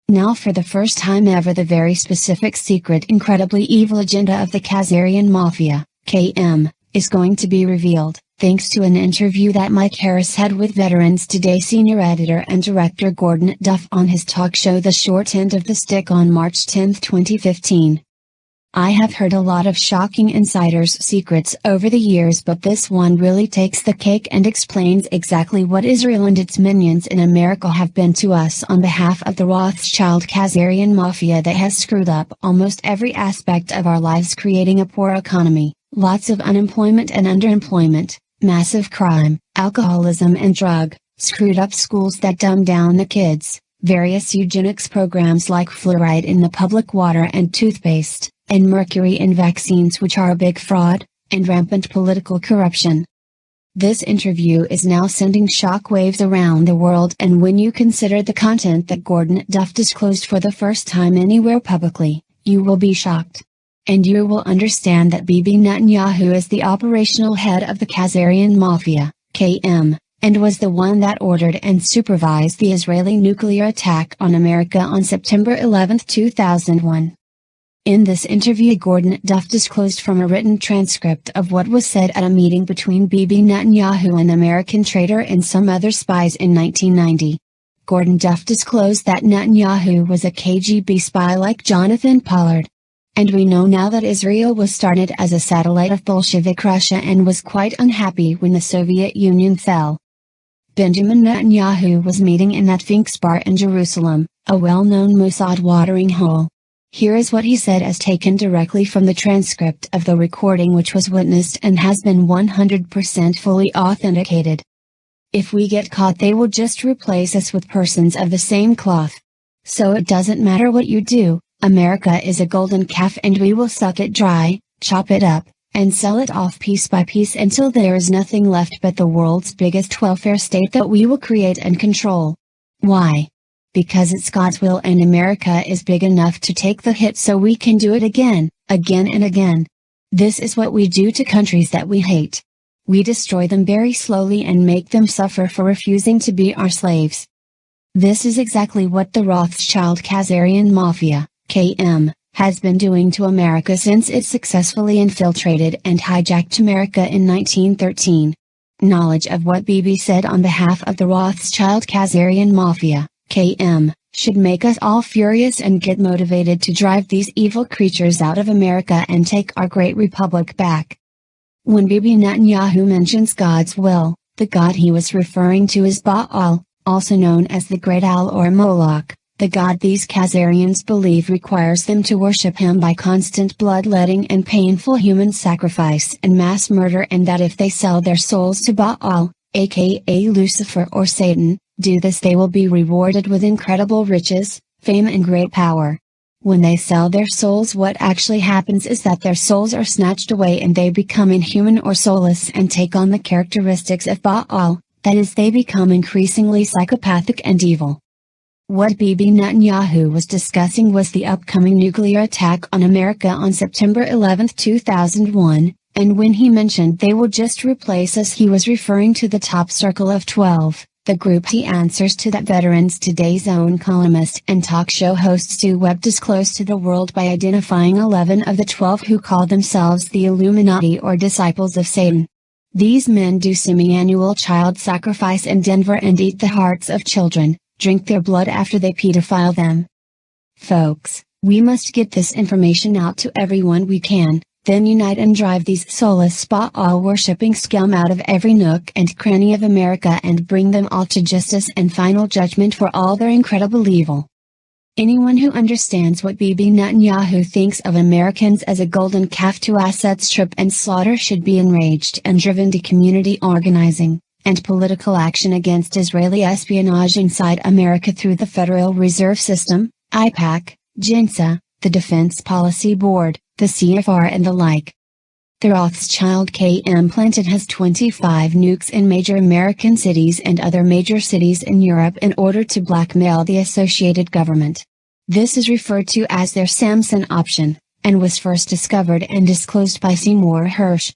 Now for the first time ever, the very specific, secret, incredibly evil agenda of the Khazarian Mafia, KM, is going to be revealed, thanks to an interview that Mike Harris had with Veterans Today senior editor and director Gordon Duff on his talk show The Short End of the Stick on March 10, 2015. I have heard a lot of shocking insiders' secrets over the years, but this one really takes the cake and explains exactly what Israel and its minions in America have been to us on behalf of the Rothschild Khazarian Mafia that has screwed up almost every aspect of our lives, creating a poor economy, lots of unemployment and underemployment, massive crime, alcoholism and drug, screwed up schools that dumb down the kids, various eugenics programs like fluoride in the public water and toothpaste, and mercury in vaccines, which are a big fraud, and rampant political corruption. This interview is now sending shockwaves around the world, and when you consider the content that Gordon Duff disclosed for the first time anywhere publicly, you will be shocked. And you will understand that Bibi Netanyahu is the operational head of the Khazarian Mafia, KM, and was the one that ordered and supervised the Israeli nuclear attack on America on September 11, 2001. In this interview, Gordon Duff disclosed from a written transcript of what was said at a meeting between Bibi Netanyahu, an American traitor, and some other spies in 1990. Gordon Duff disclosed that Netanyahu was a KGB spy like Jonathan Pollard. And we know now that Israel was started as a satellite of Bolshevik Russia and was quite unhappy when the Soviet Union fell. Benjamin Netanyahu was meeting in that Finks bar in Jerusalem, a well-known Mossad watering hole. Here is what he said as taken directly from the transcript of the recording, which was witnessed and has been 100% fully authenticated. If we get caught, they will just replace us with persons of the same cloth. So it doesn't matter what you do, America is a golden calf and we will suck it dry, chop it up, and sell it off piece by piece until there is nothing left but the world's biggest welfare state that we will create and control. Why? Because it's God's will and America is big enough to take the hit, so we can do it again, again and again. This is what we do to countries that we hate. We destroy them very slowly and make them suffer for refusing to be our slaves. This is exactly what the Rothschild Khazarian Mafia, KM, has been doing to America since it successfully infiltrated and hijacked America in 1913. Knowledge of what Bibi said on behalf of the Rothschild Khazarian Mafia, KM, should make us all furious and get motivated to drive these evil creatures out of America and take our great republic back. When Bibi Netanyahu mentions God's will, the God he was referring to is Baal, also known as the Great Owl or Moloch, the God these Khazarians believe requires them to worship him by constant bloodletting and painful human sacrifice and mass murder, and that if they sell their souls to Baal, aka Lucifer or Satan, do this they will be rewarded with incredible riches, fame and great power. When they sell their souls, what actually happens is that their souls are snatched away and they become inhuman or soulless and take on the characteristics of Baal, that is, they become increasingly psychopathic and evil. What Bibi Netanyahu was discussing was the upcoming nuclear attack on America on September 11, 2001, and when he mentioned they will just replace us, he was referring to the Top Circle of 12. The group he answers to that Veterans Today's own columnist and talk show host Stu Webb disclosed to the world by identifying 11 of the 12 who call themselves the Illuminati or disciples of Satan. These men do semi-annual child sacrifice in Denver and eat the hearts of children, drink their blood after they pedophile them. Folks, we must get this information out to everyone we can, then unite and drive these soulless Baal-worshipping scum out of every nook and cranny of America and bring them all to justice and final judgment for all their incredible evil. Anyone who understands what Bibi Netanyahu thinks of Americans as a golden calf to asset strip and slaughter should be enraged and driven to community organizing and political action against Israeli espionage inside America through the Federal Reserve System, IPAC, JINSA, the Defense Policy Board, the CFR and the like. The Rothschild KM planted has 25 nukes in major American cities and other major cities in Europe in order to blackmail the associated government. This is referred to as their Samson option, and was first discovered and disclosed by Seymour Hersh.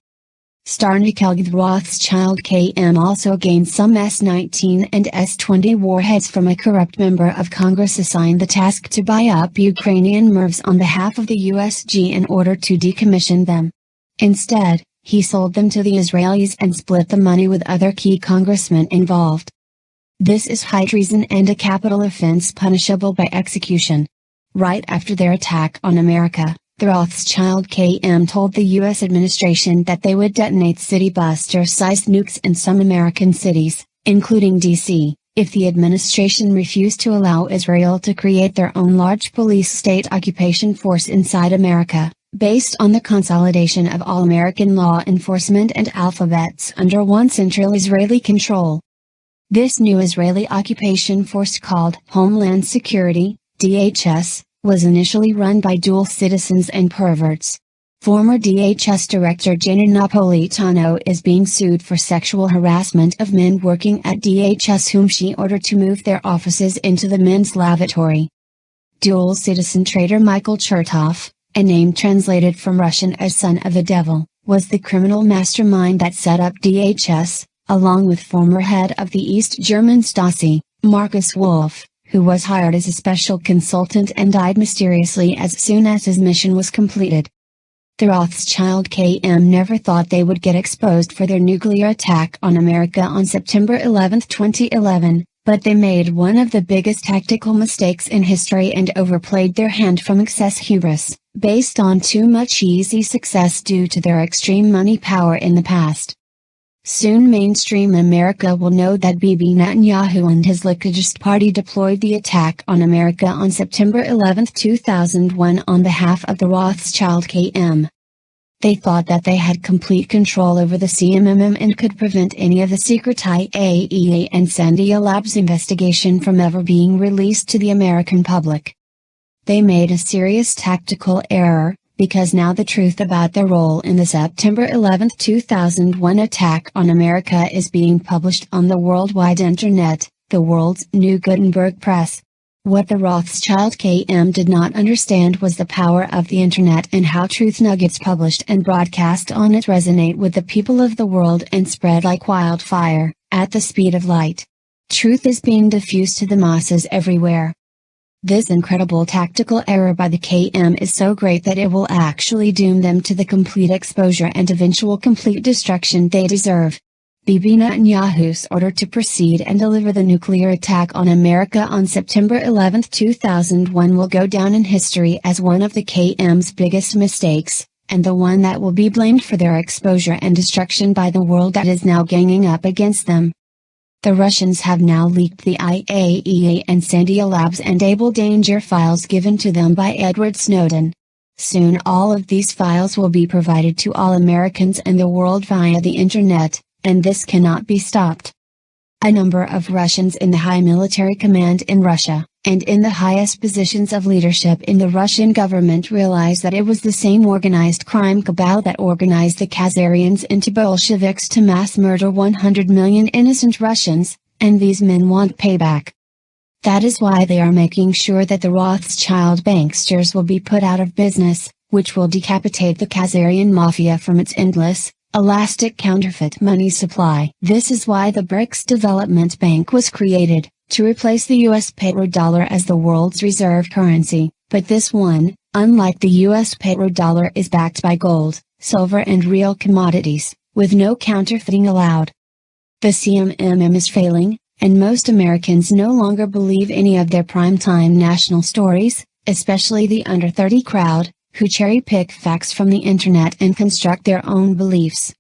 Starnikel, the Rothschild KM also gained some S-19 and S-20 warheads from a corrupt member of Congress assigned the task to buy up Ukrainian MIRVs on behalf of the USG in order to decommission them. Instead, he sold them to the Israelis and split the money with other key congressmen involved. This is high treason and a capital offense punishable by execution. Right after their attack on America, the Rothschild KM told the U.S. administration that they would detonate city buster-sized nukes in some American cities, including D.C., if the administration refused to allow Israel to create their own large police state occupation force inside America, based on the consolidation of all American law enforcement and alphabets under one central Israeli control. This new Israeli occupation force, called Homeland Security, DHS, was initially run by dual citizens and perverts. Former DHS Director Gina Napolitano is being sued for sexual harassment of men working at DHS whom she ordered to move their offices into the men's lavatory. Dual citizen traitor Michael Chertoff, a name translated from Russian as son of the devil, was the criminal mastermind that set up DHS, along with former head of the East German Stasi, Markus Wolf, who was hired as a special consultant and died mysteriously as soon as his mission was completed. The Rothschild KM never thought they would get exposed for their nuclear attack on America on September 11, 2011, but they made one of the biggest tactical mistakes in history and overplayed their hand from excess hubris, based on too much easy success due to their extreme money power in the past. Soon mainstream America will know that Bibi Netanyahu and his Likud party deployed the attack on America on September 11, 2001 on behalf of the Rothschild KM. They thought that they had complete control over the CMMM and could prevent any of the secret IAEA and Sandia Labs investigation from ever being released to the American public. They made a serious tactical error, because now the truth about their role in the September 11, 2001 attack on America is being published on the worldwide internet, the world's new Gutenberg press. What the Rothschild KM did not understand was the power of the internet and how truth nuggets published and broadcast on it resonate with the people of the world and spread like wildfire, at the speed of light. Truth is being diffused to the masses everywhere. This incredible tactical error by the KM is so great that it will actually doom them to the complete exposure and eventual complete destruction they deserve. Bibi Netanyahu's order to proceed and deliver the nuclear attack on America on September 11, 2001 will go down in history as one of the KM's biggest mistakes, and the one that will be blamed for their exposure and destruction by the world that is now ganging up against them. The Russians have now leaked the IAEA and Sandia Labs and Able Danger files given to them by Edward Snowden. Soon all of these files will be provided to all Americans and the world via the internet, and this cannot be stopped. A number of Russians in the high military command in Russia, and in the highest positions of leadership in the Russian government realize that it was the same organized crime cabal that organized the Khazarians into Bolsheviks to mass murder 100 million innocent Russians, and these men want payback. That is why they are making sure that the Rothschild banksters will be put out of business, which will decapitate the Khazarian Mafia from its endless, elastic counterfeit money supply. This is why the BRICS Development Bank was created, to replace the US petrodollar as the world's reserve currency, but this one, unlike the US petrodollar, is backed by gold, silver and real commodities, with no counterfeiting allowed. The CMMM is failing, and most Americans no longer believe any of their primetime national stories, especially the under 30 crowd, who cherry-pick facts from the internet and construct their own beliefs.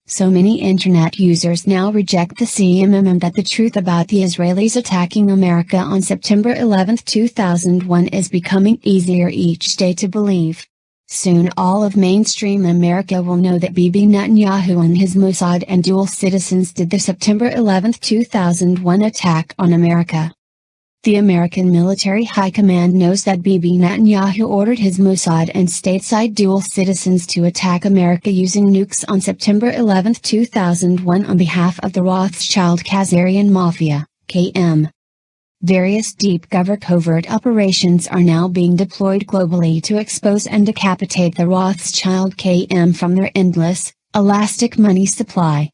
So many internet users now reject the CMMM that the truth about the Israelis attacking America on September 11, 2001 is becoming easier each day to believe. Soon all of mainstream America will know that Bibi Netanyahu and his Mossad and dual citizens did the September 11, 2001 attack on America. The American military high command knows that Bibi Netanyahu ordered his Mossad and stateside dual citizens to attack America using nukes on September 11, 2001 on behalf of the Rothschild Khazarian Mafia, KM. Various deep cover covert operations are now being deployed globally to expose and decapitate the Rothschild KM from their endless, elastic money supply.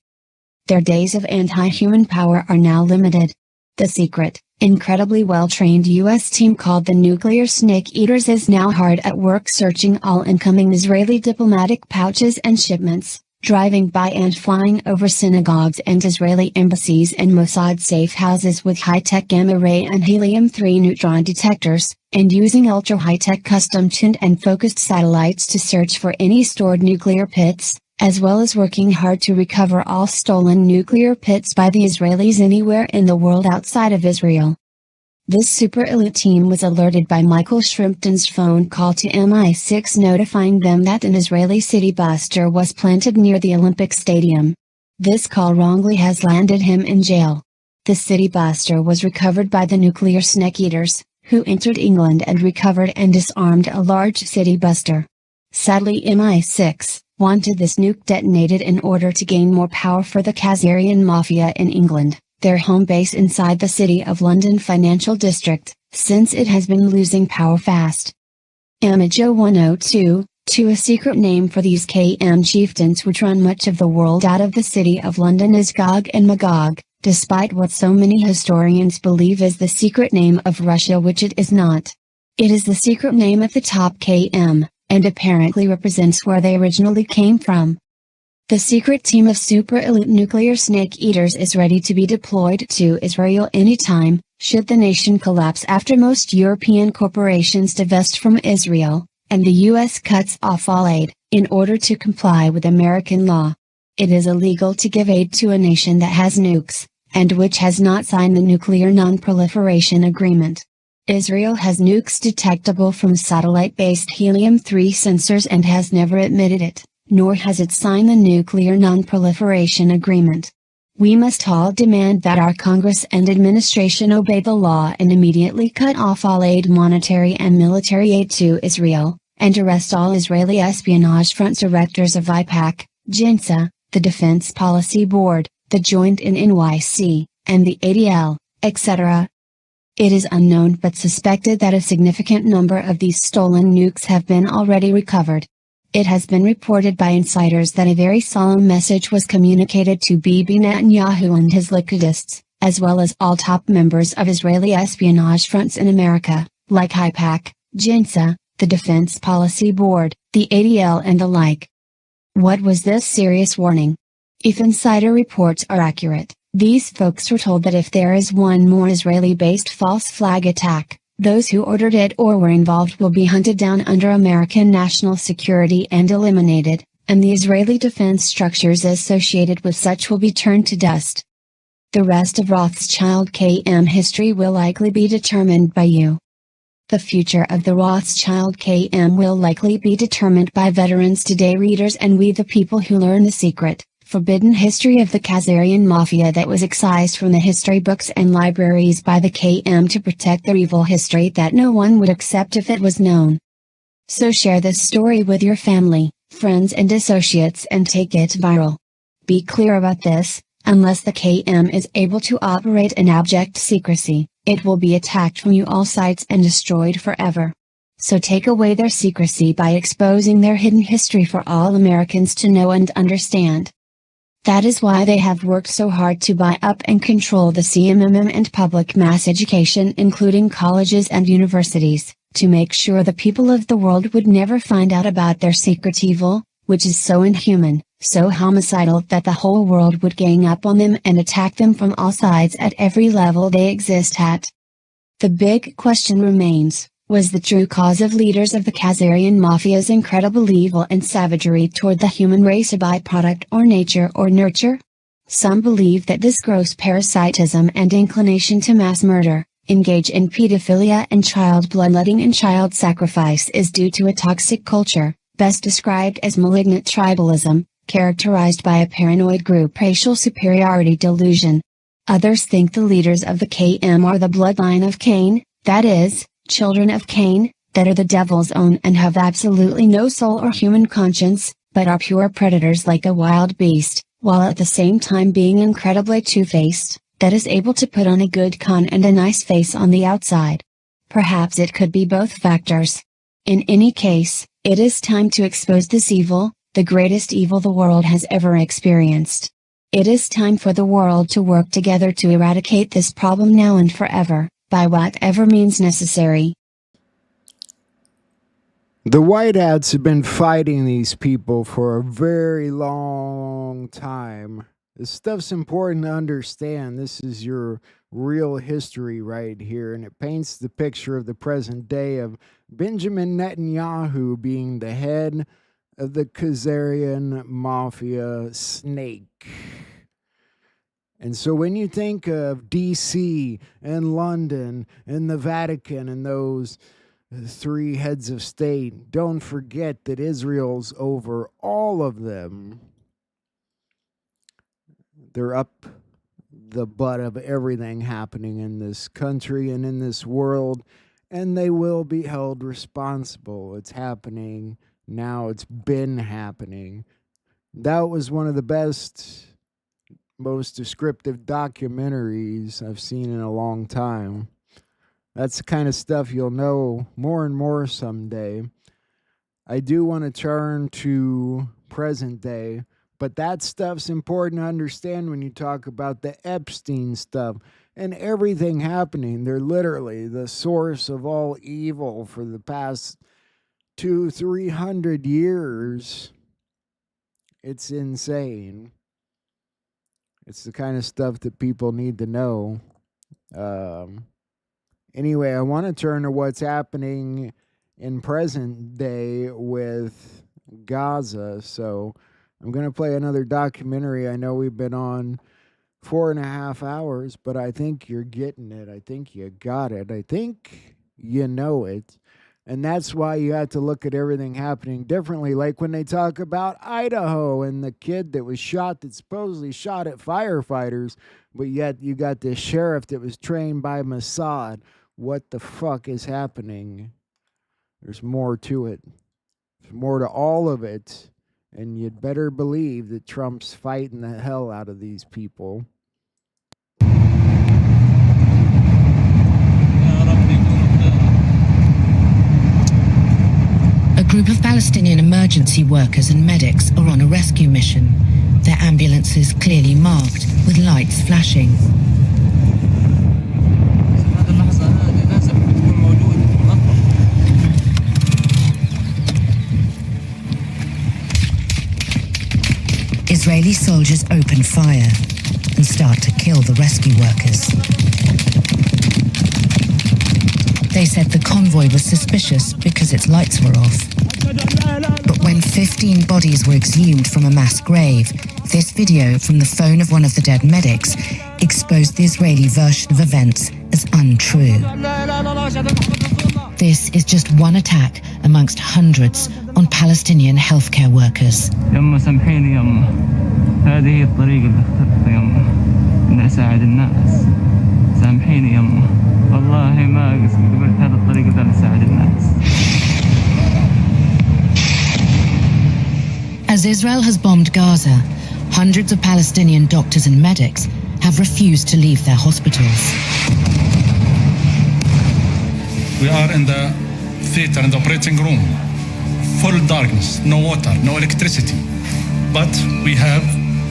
Their days of anti-human power are now limited. The secret, incredibly well-trained U.S. team called the Nuclear Snake Eaters is now hard at work searching all incoming Israeli diplomatic pouches and shipments, driving by and flying over synagogues and Israeli embassies and Mossad safe houses with high-tech gamma-ray and helium-3 neutron detectors, and using ultra-high-tech custom-tuned and focused satellites to search for any stored nuclear pits, as well as working hard to recover all stolen nuclear pits by the Israelis anywhere in the world outside of Israel. This super elite team was alerted by Michael Shrimpton's phone call to MI6 notifying them that an Israeli city buster was planted near the Olympic Stadium. This call wrongly has landed him in jail. The city buster was recovered by the Nuclear Snake Eaters, who entered England and recovered and disarmed a large city buster. Sadly, MI6 wanted this nuke detonated in order to gain more power for the Khazarian Mafia in England, their home base inside the City of London financial district, since it has been losing power fast. Image 0102, a secret name for these KM chieftains which run much of the world out of the City of London is Gog and Magog, despite what so many historians believe is the secret name of Russia, which it is not. It is the secret name of the top KM, and apparently represents where they originally came from. The secret team of super elite nuclear snake eaters is ready to be deployed to Israel anytime, should the nation collapse after most European corporations divest from Israel, and the U.S. cuts off all aid, in order to comply with American law. It is illegal to give aid to a nation that has nukes, and which has not signed the Nuclear Non-Proliferation Agreement. Israel has nukes detectable from satellite-based helium-3 sensors and has never admitted it, nor has it signed the Nuclear Non-Proliferation Agreement. We must all demand that our Congress and administration obey the law and immediately cut off all aid, monetary and military aid to Israel, and arrest all Israeli espionage front directors of IPAC, JINSA, the Defense Policy Board, the Joint in NYC, and the ADL, etc. It is unknown but suspected that a significant number of these stolen nukes have been already recovered. It has been reported by insiders that a very solemn message was communicated to Bibi Netanyahu and his liquidists, as well as all top members of Israeli espionage fronts in America, like IPAC, JINSA, the Defense Policy Board, the ADL and the like. What was this serious warning? If insider reports are accurate, these folks were told that if there is one more Israeli-based false flag attack, those who ordered it or were involved will be hunted down under American national security and eliminated, and the Israeli defense structures associated with such will be turned to dust. The rest of Rothschild KM history will likely be determined by you. The future of the Rothschild KM will likely be determined by Veterans Today readers and we the people who learn the secret, forbidden history of the Khazarian Mafia that was excised from the history books and libraries by the KM to protect their evil history that no one would accept if it was known. So share this story with your family, friends and associates and take it viral. Be clear about this, unless the KM is able to operate in abject secrecy, it will be attacked from all sides and destroyed forever. So take away their secrecy by exposing their hidden history for all Americans to know and understand. That is why they have worked so hard to buy up and control the CMMM and public mass education including colleges and universities, to make sure the people of the world would never find out about their secret evil, which is so inhuman, so homicidal that the whole world would gang up on them and attack them from all sides at every level they exist at. The big question remains, was the true cause of leaders of the Khazarian Mafia's incredible evil and savagery toward the human race a byproduct or nature or nurture? Some believe that this gross parasitism and inclination to mass murder, engage in pedophilia and child bloodletting and child sacrifice is due to a toxic culture, best described as malignant tribalism, characterized by a paranoid group racial superiority delusion. Others think the leaders of the KM are the bloodline of Cain, that is, children of Cain, that are the devil's own and have absolutely no soul or human conscience, but are pure predators like a wild beast, while at the same time being incredibly two-faced, that is able to put on a good con and a nice face on the outside. Perhaps it could be both factors. In any case, it is time to expose this evil, the greatest evil the world has ever experienced. It is time for the world to work together to eradicate this problem now and forever, by whatever means necessary. The white hats have been fighting these people for a very long time. This stuff's important to understand. This is your real history right here, and it paints the picture of the present day of Benjamin Netanyahu being the head of the Khazarian Mafia snake. And so when you think of DC and London and the Vatican and those three heads of state, don't forget that Israel's over all of them. They're up the butt of everything happening in this country and in this world, and they will be held responsible. It's happening now. It's been happening. That was one of the best, most descriptive documentaries I've seen in a long time. That's the kind of stuff you'll know more and more someday. I do want to turn to present day, but that stuff's important to understand when you talk about the Epstein stuff and everything happening. They're literally the source of all evil for the past 200-300 years. It's insane. It's the kind of stuff that people need to know. Anyway, I want to turn to what's happening in present day with Gaza. So I'm going to play another documentary. I know we've been on 4.5 hours, but I think you're getting it. I think you got it. I think you know it. And that's why you have to look at everything happening differently. Like when they talk about Idaho and the kid that was shot, that supposedly shot at firefighters, but yet you got this sheriff that was trained by Mossad. What the fuck is happening? There's more to it. There's more to all of it. And you'd better believe that Trump's fighting the hell out of these people. A group of Palestinian emergency workers and medics are on a rescue mission. Their ambulances clearly marked with lights flashing. Israeli soldiers open fire and start to kill the rescue workers. They said the convoy was suspicious because its lights were off. But when 15 bodies were exhumed from a mass grave, this video from the phone of one of the dead medics exposed the Israeli version of events as untrue. This is just one attack amongst hundreds on Palestinian healthcare workers. يما سامحيني يما هذه هي الطريقة اللي اخترتها يما إني أساعد الناس سامحيني يما والله ما قلت هذه الطريقة اللي أساعد الناس. As Israel has bombed Gaza, hundreds of Palestinian doctors and medics have refused to leave their hospitals. We are in the theater, in the operating room. Full darkness, no water, no electricity. But we have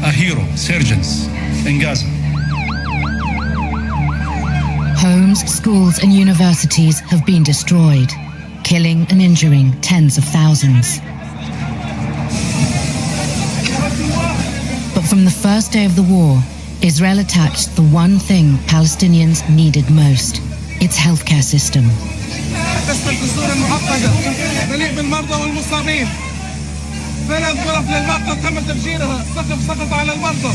a hero, surgeons in Gaza. Homes, schools and universities have been destroyed, killing and injuring tens of thousands. But from the first day of the war, Israel attacked the one thing Palestinians needed most, its healthcare system. تسقط الصورة المعقدة مليء بالمرضى والمصابين. 3 غرف للمرضى تم تفجيرها. سقط على المرضى.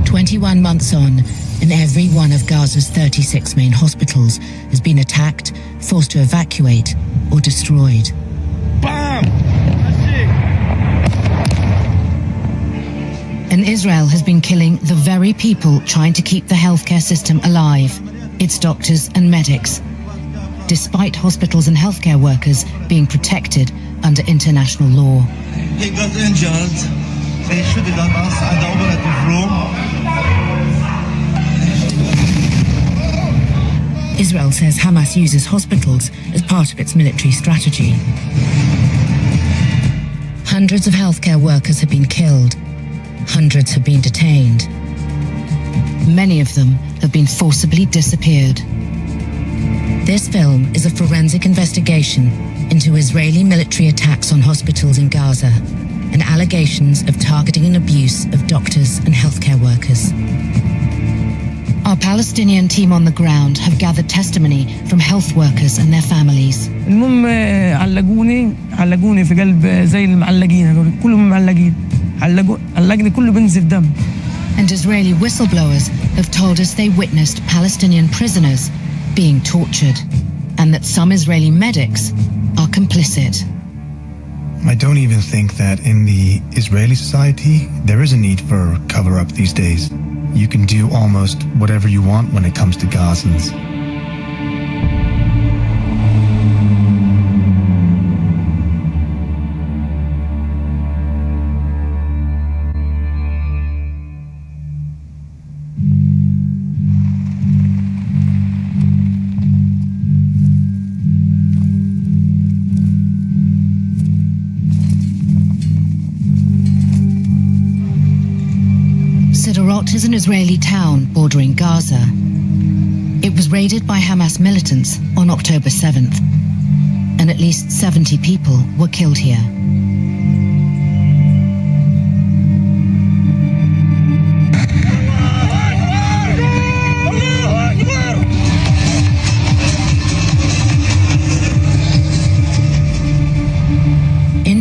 21 months on, and every one of Gaza's 36 main hospitals has been attacked, forced to evacuate, or destroyed. Bam! And Israel has been killing the very people trying to keep the healthcare system alive, its doctors and medics, despite hospitals and healthcare workers being protected under international law. He got injured. They shot at us at the operative room. Israel says Hamas uses hospitals as part of its military strategy. Hundreds of healthcare workers have been killed. Hundreds have been detained. Many of them have been forcibly disappeared. This film is a forensic investigation into Israeli military attacks on hospitals in Gaza and allegations of targeting and abuse of doctors and healthcare workers. Our Palestinian team on the ground have gathered testimony from health workers and their families. المهم علقوني في قلب زي المعلقين كلهم معلقين علقني كله بنزف دم. And Israeli whistleblowers have told us they witnessed Palestinian prisoners being tortured, and that some Israeli medics are complicit. I don't even think that in the Israeli society there is a need for cover-up these days. You can do almost whatever you want when it comes to Gazans. Sderot is an Israeli town bordering Gaza. It was raided by Hamas militants on October 7th, and at least 70 people were killed here.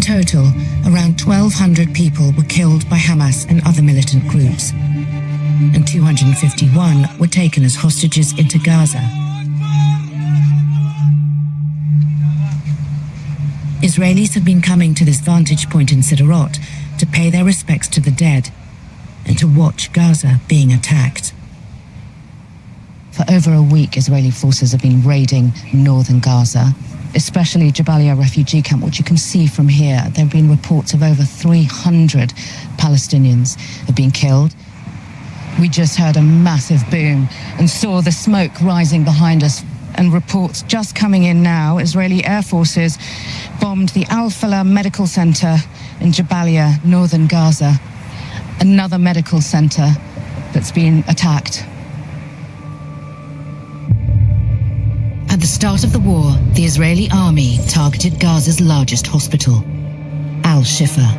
total, around 1,200 people were killed by Hamas and other militant groups, and 251 were taken as hostages into Gaza. Israelis have been coming to this vantage point in Sderot to pay their respects to the dead and to watch Gaza being attacked. For over a week, Israeli forces have been raiding northern Gaza, especially Jabalia refugee camp, which you can see from here. There have been reports of over 300 Palestinians have been killed. We just heard a massive boom and saw the smoke rising behind us, and reports just coming in now. Israeli air forces bombed the Al-Falah medical center in Jabalia, northern Gaza, another medical center that's been attacked. At the start of the war, the Israeli army targeted Gaza's largest hospital, Al-Shifa.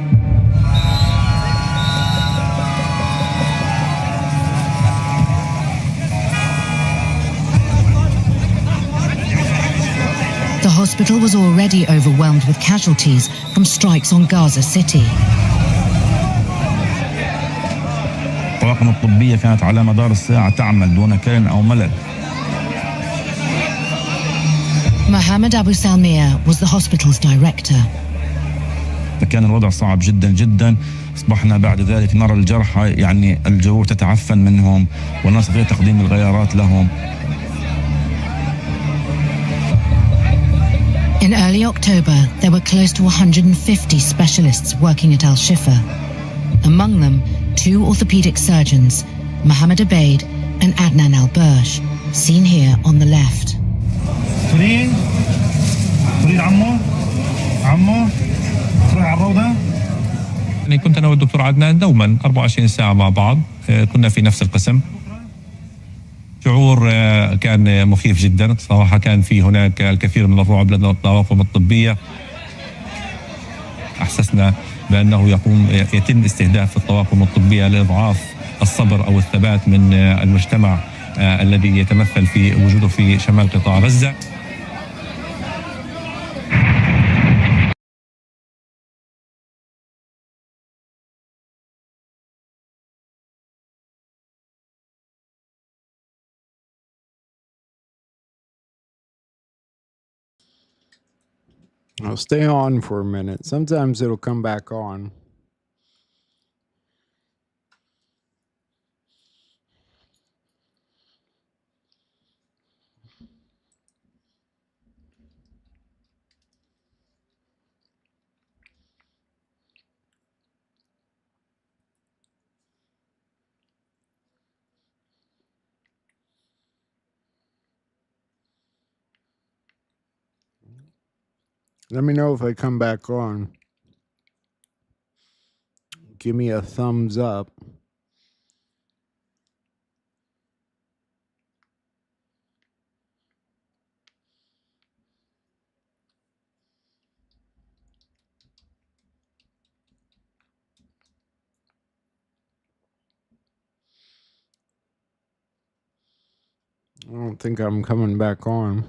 The hospital was already overwhelmed with casualties from strikes on Gaza City. الطواقم الطبية كانت على مدار الساعة تعمل دون كلن أو ملل. Mohammed Abu Salmir was the hospital's director. كان الوضع صعب جدا جدا. أصبحنا بعد ذلك نرى الجرحى يعني الجروح تتعفن منهم ولا نستطيع تقديم الغيارات لهم. In early October, there were close to 150 specialists working at Al-Shifa. Among them, 2 orthopedic surgeons, Mohammed Abaid and Adnan Al-Bursh, seen here on the left. تريد عمو تروح على الروضة. يعني كنت أنا والدكتور عدنان دوما 24 ساعة مع بعض، كنا في نفس القسم. شعور كان مخيف جدا صراحة. كان في هناك الكثير من الرعب لدى الطواقم الطبية. أحسسنا بأنه يتم استهداف الطواقم الطبية لإضعاف الصبر أو الثبات من المجتمع الذي يتمثل في وجوده في شمال قطاع غزة. I'll stay on for a minute. Sometimes it'll come back on. Let me know if I come back on. Give me a thumbs up. I don't think I'm coming back on.